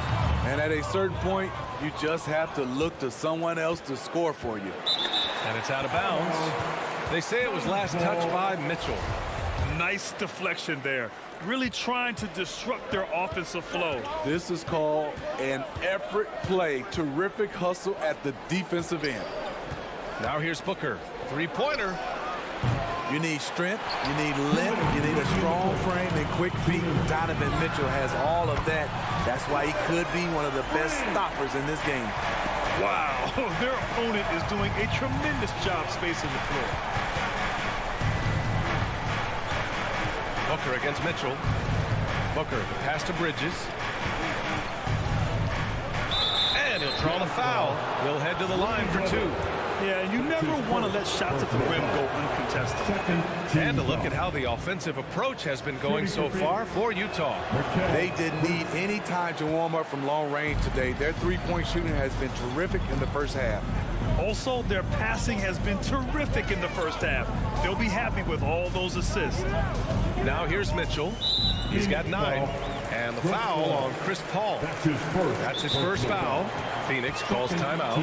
And at a certain point, you just have to look to someone else to score for you. And it's out of bounds. They say it was last touched by Mitchell. Nice deflection there. Really trying to disrupt their offensive flow. This is called an effort play. Terrific hustle at the defensive end. Now here's Booker. 3-pointer. You need strength, you need length, you need a strong frame and quick feet. Donovan Mitchell has all of that. That's why he could be one of the best stoppers in this game. Wow, their opponent is doing a tremendous job spacing the floor. Booker against Mitchell. Booker, the pass to Bridges. And he'll draw the foul. He'll head to the line for 2. Yeah, you never want to let shots at the rim go uncontested. And a look at how the offensive approach has been going so far for Utah. They didn't need any time to warm up from long range today. Their 3-point shooting has been terrific in the first half. Also, their passing has been terrific in the first half. They'll be happy with all those assists. Now here's Mitchell. He's got 9. And the foul on Chris Paul. That's his first foul. Phoenix calls timeout.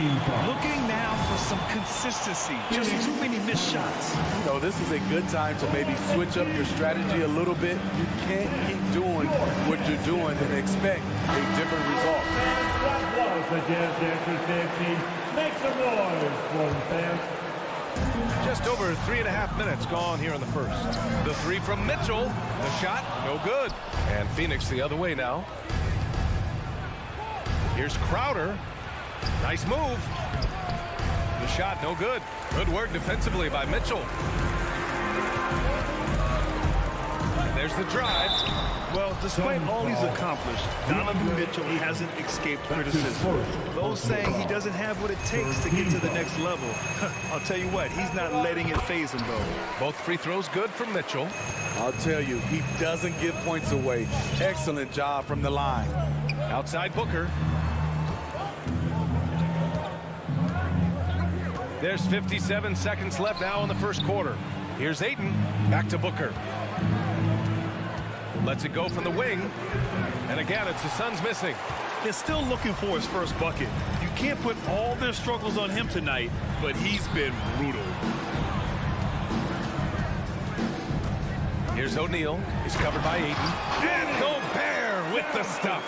Looking now for some consistency. Just too many missed shots. You know, this is a good time to maybe switch up your strategy a little bit. You can't keep doing what you're doing and expect a different result. That was the Jazz Dancers dance team. Make some noise for the fans. Just over 3.5 minutes gone here in the first. The three from Mitchell. The shot, no good. And Phoenix the other way now. Here's Crowder. Nice move. The shot, no good. Good work defensively by Mitchell. And there's the drive. Well, despite all he's accomplished, Donovan Mitchell hasn't escaped criticism. Those saying he doesn't have what it takes to get to the next level. I'll tell you what, he's not letting it faze him, though. Both free throws good from Mitchell. I'll tell you, he doesn't give points away. Excellent job from the line. Outside Booker. There's 57 seconds left now in the first quarter. Here's Ayton. Back to Booker. Lets it go from the wing. And again, it's the Suns missing. They're still looking for his first bucket. You can't put all their struggles on him tonight, but he's been brutal. Here's O'Neal. He's covered by Ayton. And Gobert with the stuff.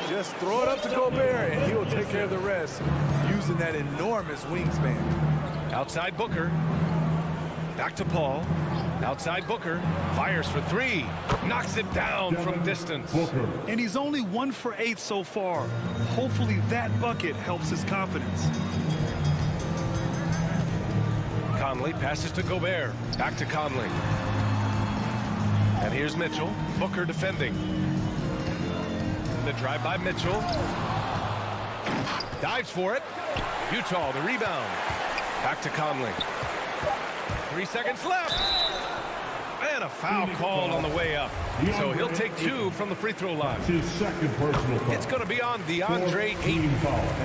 Just throw it up to Gobert, and he'll take care of the rest using that enormous wingspan. Outside Booker. Back to Paul. Outside Booker. Fires for three. Knocks it down from distance. And he's only 1 for 8 so far. Hopefully that bucket helps his confidence. Conley passes to Gobert. Back to Conley. And here's Mitchell. Booker defending. The drive by Mitchell. Dives for it. Utah the rebound. Back to Conley. 3 seconds left. And a foul called on the way up. So he'll take 2 from the free throw line. His second personal foul. It's going to be on DeAndre Ayton.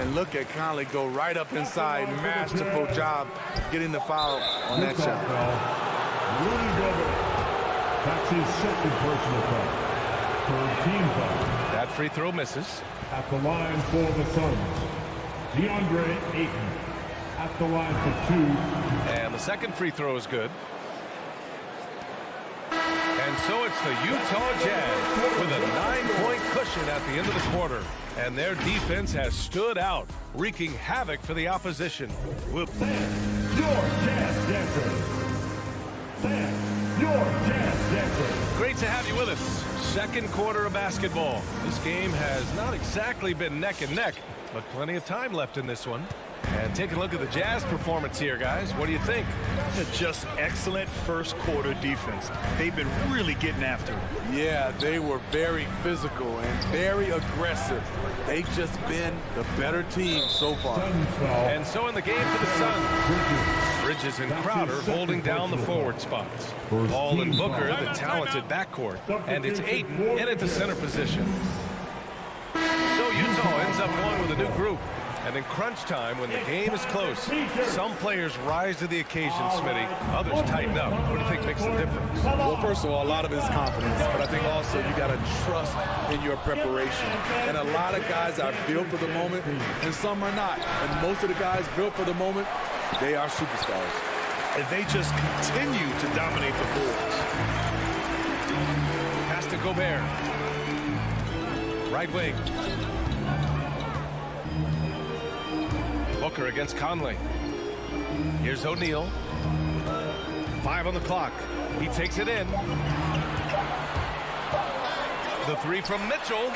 And look at Conley go right up inside. Masterful job getting the foul on that shot. That's his second personal foul. Third team foul. That free throw misses. At the line for the Suns, DeAndre Ayton. At the line for 2. And the second free throw is good. And so it's the Utah Jazz with a 9-point cushion at the end of the quarter. And their defense has stood out, wreaking havoc for the opposition. Your Jazz Dancers. Your Jazz Dancers. Great to have you with us. Second quarter of basketball. This game has not exactly been neck and neck, but plenty of time left in this one. And take a look at the Jazz performance here, guys. What do you think? Just excellent first quarter defense. They've been really getting after it. Yeah, they were very physical and very aggressive. They've just been the better team so far. And so in the game for the Suns, Bridges and Crowder holding down the forward spots. Paul and Booker, the talented backcourt. And it's Ayton in at the center position. So Utah ends up going with a new group. And in crunch time, when the game is close, some players rise to the occasion, Smitty. Others tighten up. What do you think makes the difference? Well, first of all, a lot of it is confidence. But I think also you got to trust in your preparation. And a lot of guys are built for the moment, and some are not. And most of the guys built for the moment, they are superstars. And they just continue to dominate the boards. Pass to Gobert. Right wing. Booker against Conley. Here's O'Neal. 5 on the clock. He takes it in. The three from Mitchell.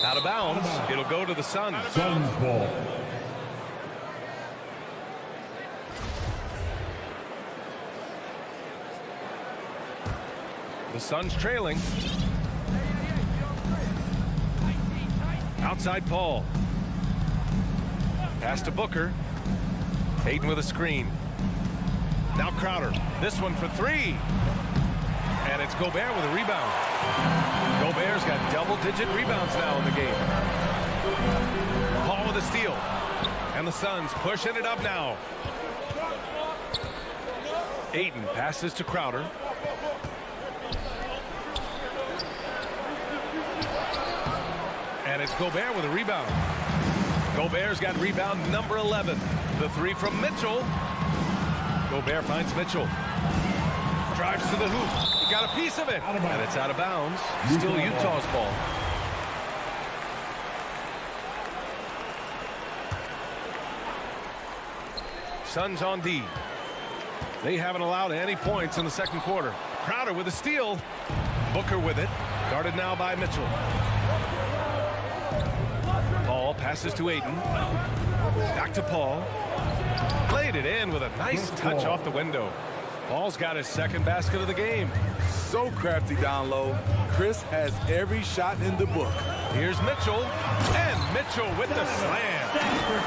Out of bounds. It'll go to the Suns. Suns ball. The Suns trailing. Outside Paul. Pass to Booker. Ayton with a screen. Now Crowder. This one for 3. And it's Gobert with a rebound. Gobert's got double-digit rebounds now in the game. Paul with a steal. And the Suns pushing it up now. Ayton passes to Crowder. And it's Gobert with a rebound. Gobert's got rebound number 11. The three from Mitchell. Gobert finds Mitchell. Drives to the hoop. He got a piece of it. And it's out of bounds. Still Utah's ball. Suns on D. They haven't allowed any points in the second quarter. Crowder with a steal. Booker with it. Guarded now by Mitchell. Paul passes to Ayton. Back to Paul. Played it in with a nice touch off the window. Paul's got his second basket of the game. So crafty down low. Chris has every shot in the book. Here's Mitchell. And Mitchell with the slam.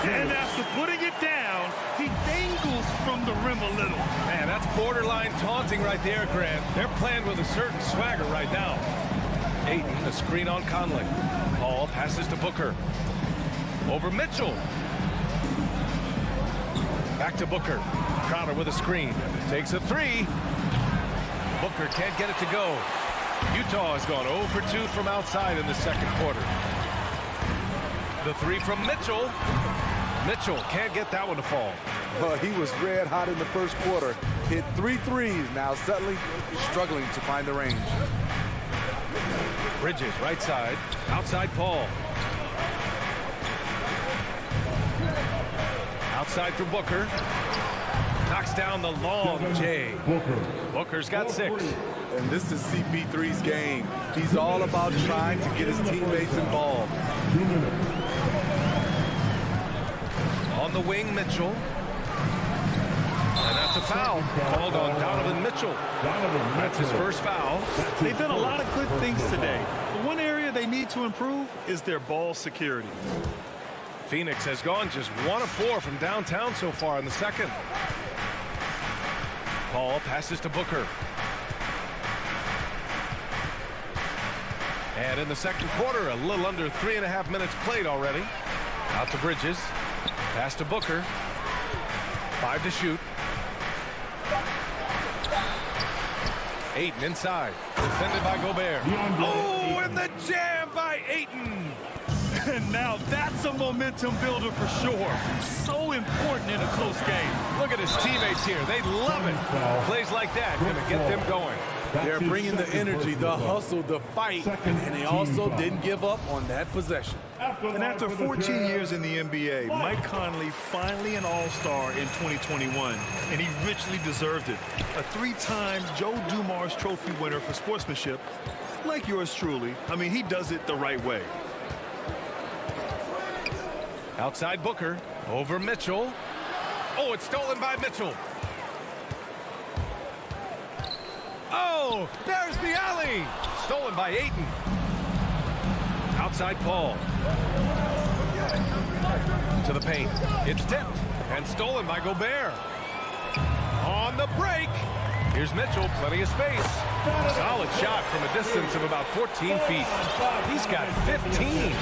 And after putting it down, he dangles from the rim a little. Man, that's borderline taunting right there, Grant. They're playing with a certain swagger right now. Ayton, a screen on Conley. Paul passes to Booker. Over Mitchell. Back to Booker. Crowder with a screen. Takes a three. Booker can't get it to go. Utah has gone 0 for 2 from outside in the second quarter. The three from Mitchell. Mitchell can't get that one to fall. He was red hot in the first quarter. Hit 3 threes. Now suddenly struggling to find the range. Bridges right side. Outside Paul. Outside for Booker. Knocks down the long J. Booker's got 6. And this is CP3's game. He's all about trying to get his teammates involved. On the wing, Mitchell. And that's a foul called on Donovan Mitchell. That's his first foul. They've done a lot of good things today. But one area they need to improve is their ball security. Phoenix has gone just 1 of 4 from downtown so far in the second. Paul passes to Booker. And in the second quarter, a little under 3.5 minutes played already. Out to Bridges. Pass to Booker. 5 to shoot. Ayton inside. Defended by Gobert. Oh, and the jam by Ayton. And now that's a momentum builder for sure. So important in a close game. Look at his teammates here. They love it. Plays like that going to get them going. They're bringing the energy, the hustle, the fight, and they also didn't give up on that possession. And after 14 years in the NBA, Mike Conley finally an All-Star in 2021, and he richly deserved it. A 3-time Joe Dumars Trophy winner for sportsmanship, like yours truly. I mean, he does it the right way. Outside Booker. Over Mitchell. Oh, it's stolen by Mitchell. Oh, there's the alley. Stolen by Ayton. Outside Paul. To the paint. It's tipped and stolen by Gobert. On the break. Here's Mitchell, plenty of space. Solid shot from a distance of about 14 feet. He's got 15.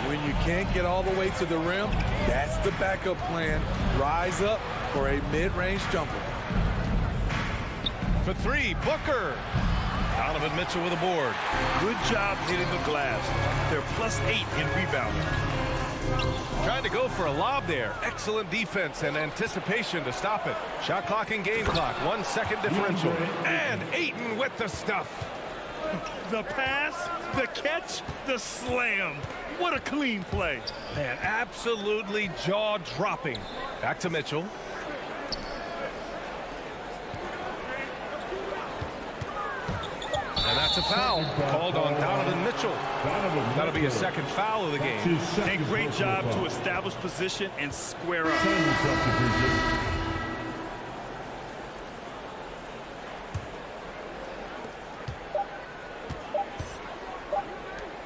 When you can't get all the way to the rim, that's the backup plan. Rise up for a mid-range jumper. For 3, Booker. Donovan Mitchell with a board. Good job hitting the glass. They're +8 in rebounding. Trying to go for a lob there. Excellent defense and anticipation to stop it. Shot clock and game clock. 1 second differential. And Ayton with the stuff. The pass, the catch, the slam. What a clean play. Man, absolutely jaw-dropping. Back to Mitchell. And that's a foul called on Donovan Mitchell. That'll be a second foul of the game. A great job to establish position and square up.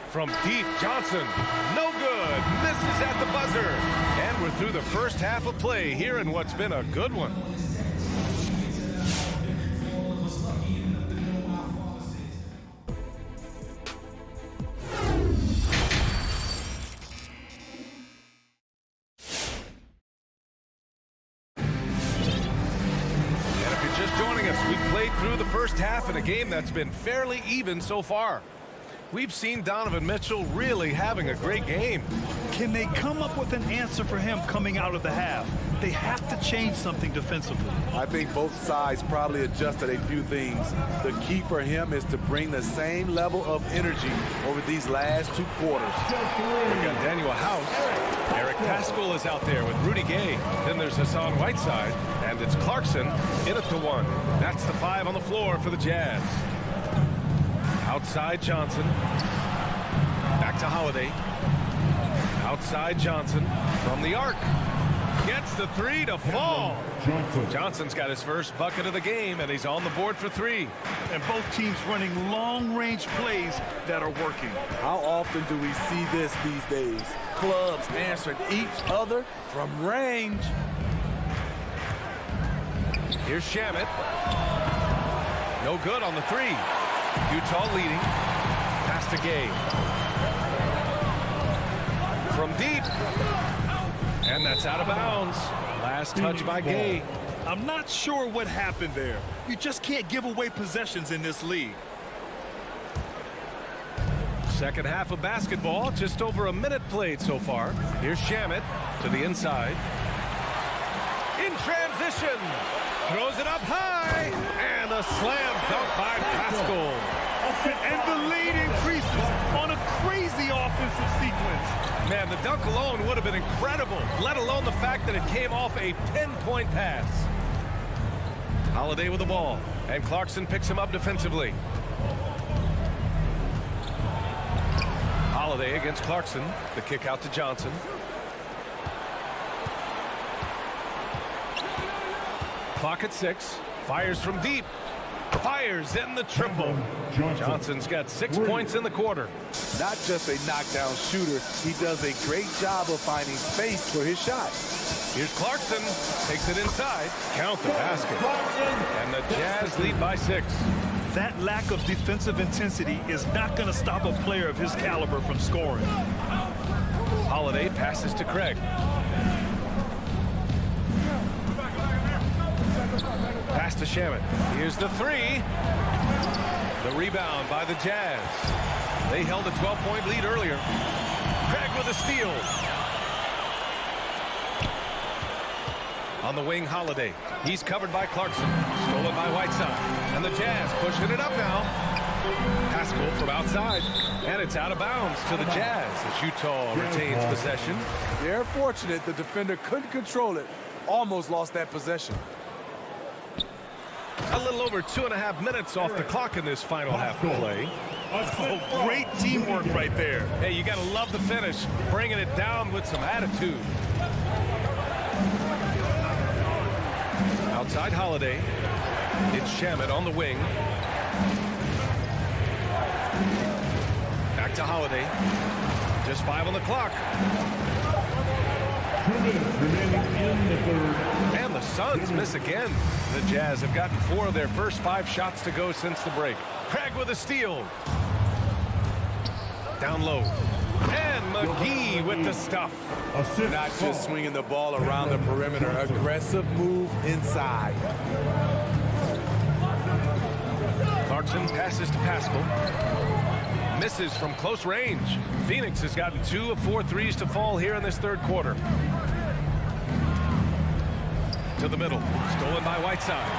From deep, Johnson. No good. Misses at the buzzer. And we're through the first half of play here in what's been a good one. And if you're just joining us, we've played through the first half in a game that's been fairly even so far. We've seen Donovan Mitchell really having a great game. Can they come up with an answer for him coming out of the half? They have to change something defensively. I think both sides probably adjusted a few things. The key for him is to bring the same level of energy over these last 2 quarters. We got Daniel House. Eric Paschall is out there with Rudy Gay. Then there's Hassan Whiteside. And it's Clarkson in at the 1. That's the 5 on the floor for the Jazz. Outside Johnson. Back to Holiday. Outside Johnson from the arc. Gets the 3 to fall. Johnson's got his first bucket of the game, and he's on the board for 3. And both teams running long-range plays that are working. How often do we see this these days? Clubs answering each other from range. Here's Shamet. No good on the 3. Utah leading. Pass to Gay. From deep. And that's out of bounds. Last touch by Gay. I'm not sure what happened there. You just can't give away possessions in this league. Second half of basketball, just over a minute played so far. Here's Shamet to the inside. In transition. Throws it up high. And a slam dunk by Paschall. And the lead increases on a crazy offensive sequence. Man, the dunk alone would have been incredible, let alone the fact that it came off a pinpoint pass. Holiday with the ball, and Clarkson picks him up defensively. Holiday against Clarkson. The kick out to Johnson. Clock at 6. Fires from deep. Fires in the triple. Johnson's got 6 points in the quarter. Not just a knockdown shooter, he does a great job of finding space for his shot. Here's Clarkson. Takes it inside. Count the basket. And the Jazz lead by 6. That lack of defensive intensity is not going to stop a player of his caliber from scoring. Holiday passes to Craig. Pass to Shamet. Here's the 3. The rebound by the Jazz. They held a 12-point lead earlier. Craig with a steal. On the wing, Holiday. He's covered by Clarkson. Stolen by Whiteside. And the Jazz pushing it up now. Paschall from outside. And it's out of bounds to the Jazz as Utah retains possession. They're fortunate the defender couldn't control it. Almost lost that possession. A little over 2.5 minutes off the clock in this final half of play. Oh, great teamwork right there. Hey, you got to love the finish. Bringing it down with some attitude. Outside Holiday. It's Shamet on the wing. Back to Holiday. Just 5 on the clock. 2 minutes remaining in the third. And the Suns miss again. The Jazz have gotten 4 of their first 5 shots to go since the break. Craig with a steal. Down low. And McGee with the stuff. Not just swinging the ball around the perimeter. Aggressive move inside. Clarkson passes to Paschall. Misses from close range. Phoenix has gotten 2 of 4 threes to fall here in this third quarter. To the middle. Stolen by Whiteside.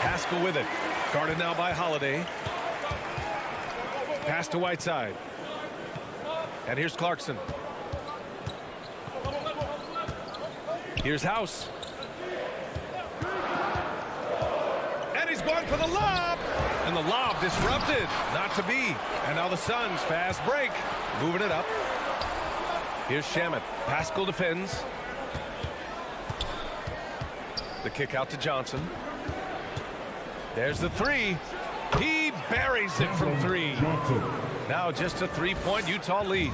Paschall with it. Guarded now by Holiday. Pass to Whiteside. And here's Clarkson. Here's House. And he's going for the lob. And the lob disrupted. Not to be. And now the Suns fast break. Moving it up. Here's Shamet. Paschall defends. The kick out to Johnson. There's the 3. He buries it from 3. Now just a 3-point Utah lead.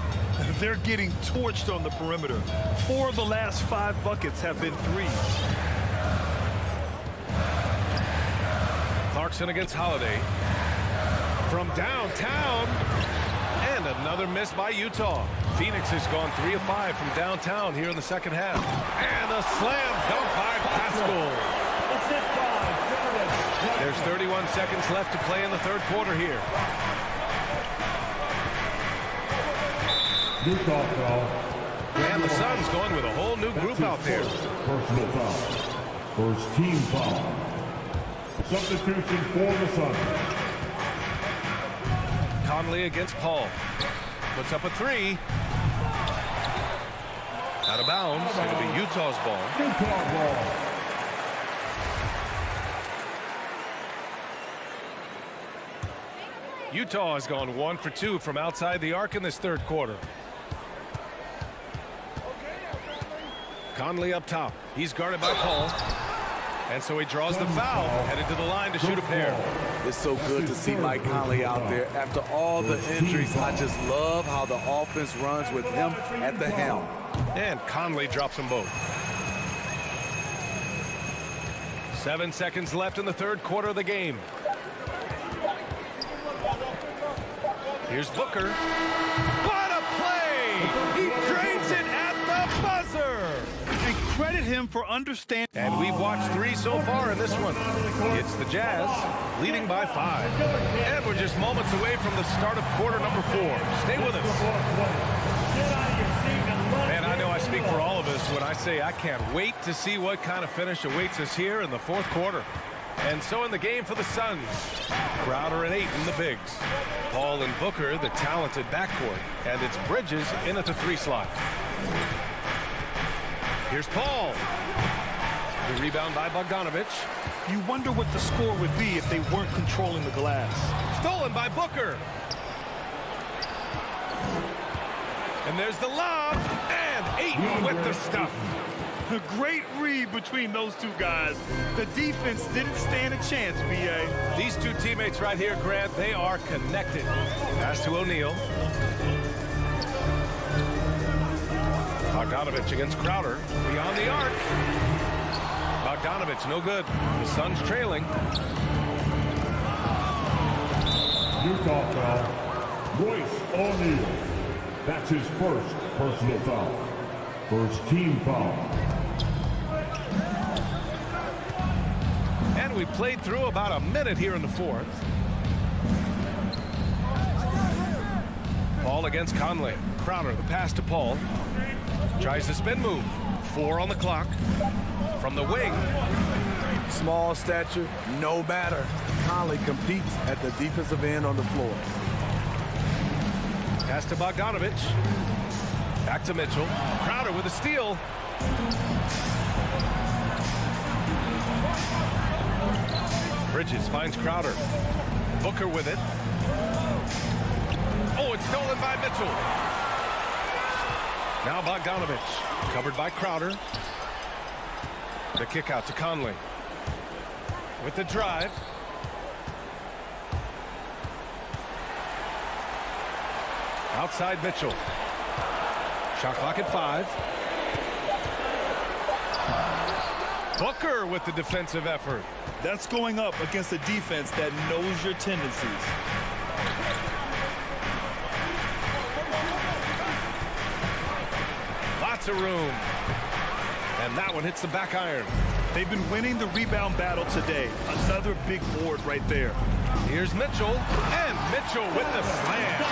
They're getting torched on the perimeter. 4 of the last 5 buckets have been 3s. Clarkson against Holiday. From downtown. And another miss by Utah. Phoenix has gone 3 of 5 from downtown here in the second half. And a slam dunk by Paschall. There's 31 seconds left to play in the third quarter here. Utah foul. And the Suns going with a whole new group out there. Personal foul. First team foul. Substitution for the Suns. Conley against Paul. Puts up a three. Out of bounds. It'll be Utah's ball. Utah ball. Utah has gone 1 for 2 from outside the arc in this third quarter. Conley up top. He's guarded by Paul. And so he draws the foul, headed to the line to shoot a pair. It's so good to see Mike Conley out there. After all the injuries, I just love how the offense runs with him at the helm. And Conley drops them both. 7 seconds left in the third quarter of the game. Here's Booker. What a play! He drains it at the buzzer! And credit him for understanding. And we've watched 3 so far in this one. It's the Jazz leading by 5. And we're just moments away from the start of quarter number 4. Stay with us. Man, I know I speak for all of us when I say I can't wait to see what kind of finish awaits us here in the fourth quarter. And so in the game for the Suns, Crowder and Ayton, the bigs. Paul and Booker, the talented backcourt. And it's Bridges in at the 3 slot. Here's Paul. The rebound by Bogdanovic. You wonder what the score would be if they weren't controlling the glass. Stolen by Booker. And there's the lob. And Ayton with the stuff. A great read between those two guys. The defense didn't stand a chance, B.A. These two teammates right here, Grant, they are connected. Pass to O'Neal. Bogdanovic against Crowder. Beyond the arc. Bogdanovic, no good. The Suns trailing. Utah foul. Royce O'Neal. That's his first personal foul. First team foul. And we played through about a minute here in the fourth. Paul against Conley. Crowder, the pass to Paul. Tries the spin move. 4 on the clock. From the wing. Small stature, no matter. Conley competes at the defensive end on the floor. Pass to Bogdanovic. Back to Mitchell. Crowder with a steal. Bridges finds Crowder. Booker with it. Oh, it's stolen by Mitchell. Now Bogdanovic. Covered by Crowder. The kick out to Conley. With the drive. Outside Mitchell. Shot clock at 5. Booker with the defensive effort. That's going up against a defense that knows your tendencies. Lots of room. And that one hits the back iron. They've been winning the rebound battle today. Another big board right there. Here's Mitchell. And Mitchell with the slam.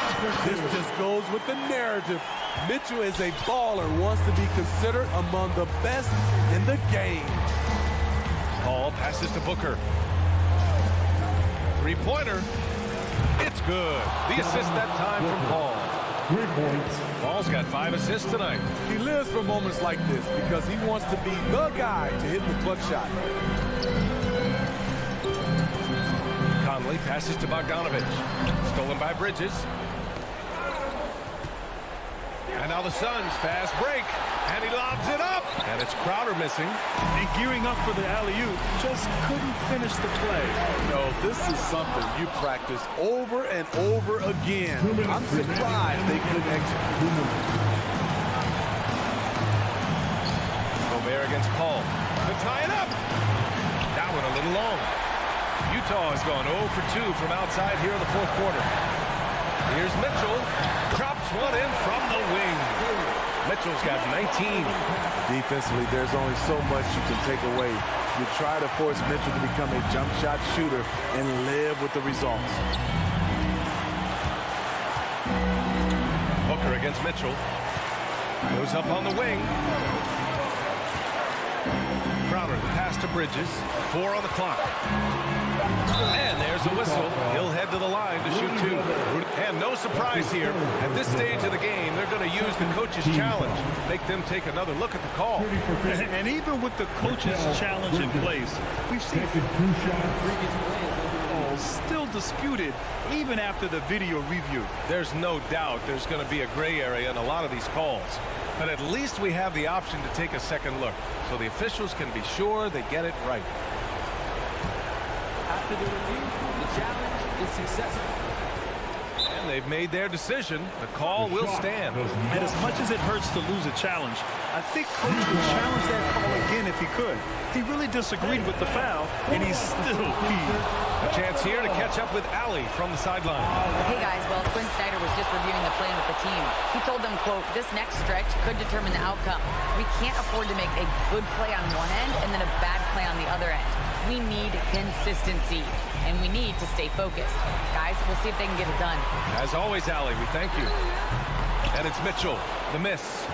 This just goes with the narrative. Mitchell is a baller, wants to be considered among the best in the game. Paul passes to Booker. 3-pointer. It's good. The assist that time from Paul. 3 points. Paul's got 5 assists tonight. He lives for moments like this because he wants to be the guy to hit the clutch shot. Conley passes to Bogdanovic. Stolen by Bridges. And now the Suns fast break. And he lobs it up. And it's Crowder missing. And gearing up for the alley-oop, just couldn't finish the play. No, this is something you practice over and over again. I'm surprised they couldn't execute. Gobert against Paul. To tie it up. That one a little long. Utah has gone 0 for 2 from outside here in the fourth quarter. Here's Mitchell. Drops one in from the wing. Mitchell's got 19. Defensively, there's only so much you can take away You try to force Mitchell to become a jump shot shooter and live with the results. Booker against Mitchell. Goes up on the wing. Crowder, the pass to Bridges. 4 on the clock. And there's a whistle. He'll head to the line to shoot 2. And no surprise here. At this stage of the game, they're going to use the coach's challenge. Make them take another look at the call. And even with the coach's challenge in place, we've seen still disputed even after the video review. There's no doubt there's going to be a gray area in a lot of these calls. But at least we have the option to take a second look, so the officials can be sure they get it right. After the review, the challenge is successful. And they've made their decision. The call will stand. And as much as it hurts to lose a challenge, I think Coach would challenge that call again if he could. He really disagreed with the foul, and he's still peeved. A chance here to catch up with Allie from the sideline. Hey guys, well, Quinn Snyder was just reviewing the plan with the team. He told them, quote, this next stretch could determine the outcome. We can't afford to make a good play on one end and then a bad play on the other end. We need consistency, and we need to stay focused. Guys, we'll see if they can get it done. As always, Allie, we thank you. And it's Mitchell, the miss.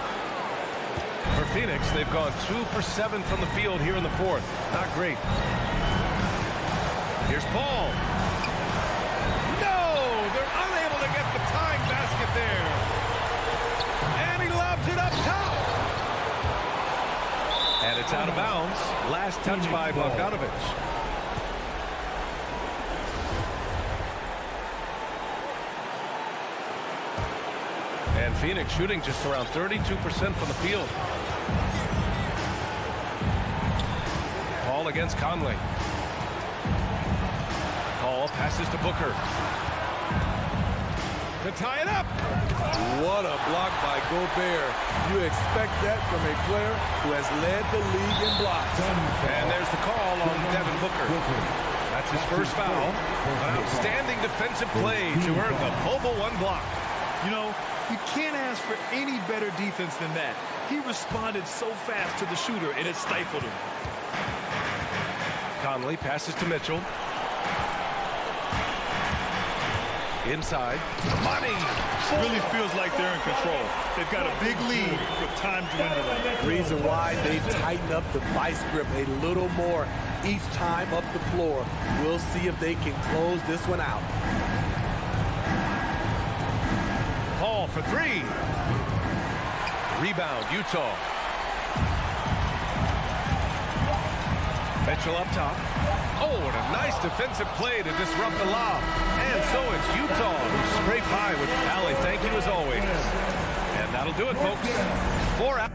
For Phoenix, they've gone 2 for 7 from the field here in the 4th. Not great. Here's Paul. No! They're unable to get the tying basket there. And he lobs it up top. And it's out of bounds. Last touch by Bogdanovich. And Phoenix shooting just around 32% from the field. Paul against Conley. Paul passes to Booker. To tie it up. What a block by Gobert. You expect that from a player who has led the league in blocks. And there's the call on Devin Booker. That's his first foul. An outstanding defensive play to earn the mobile 1 block. You know, you can't ask for any better defense than that. He responded so fast to the shooter, and it stifled him. Conley passes to Mitchell. Inside. Money! Really feels like they're in control. They've got a big lead with time dwindling. Reason why they've tightened up the vice grip a little more each time up the floor. We'll see if they can close this one out. Paul for 3. Rebound, Utah. Mitchell up top. Oh, and a nice defensive play to disrupt the lob. And so it's Utah who scrape by with Allie. Thank you as always. And that'll do it, folks. 4 out.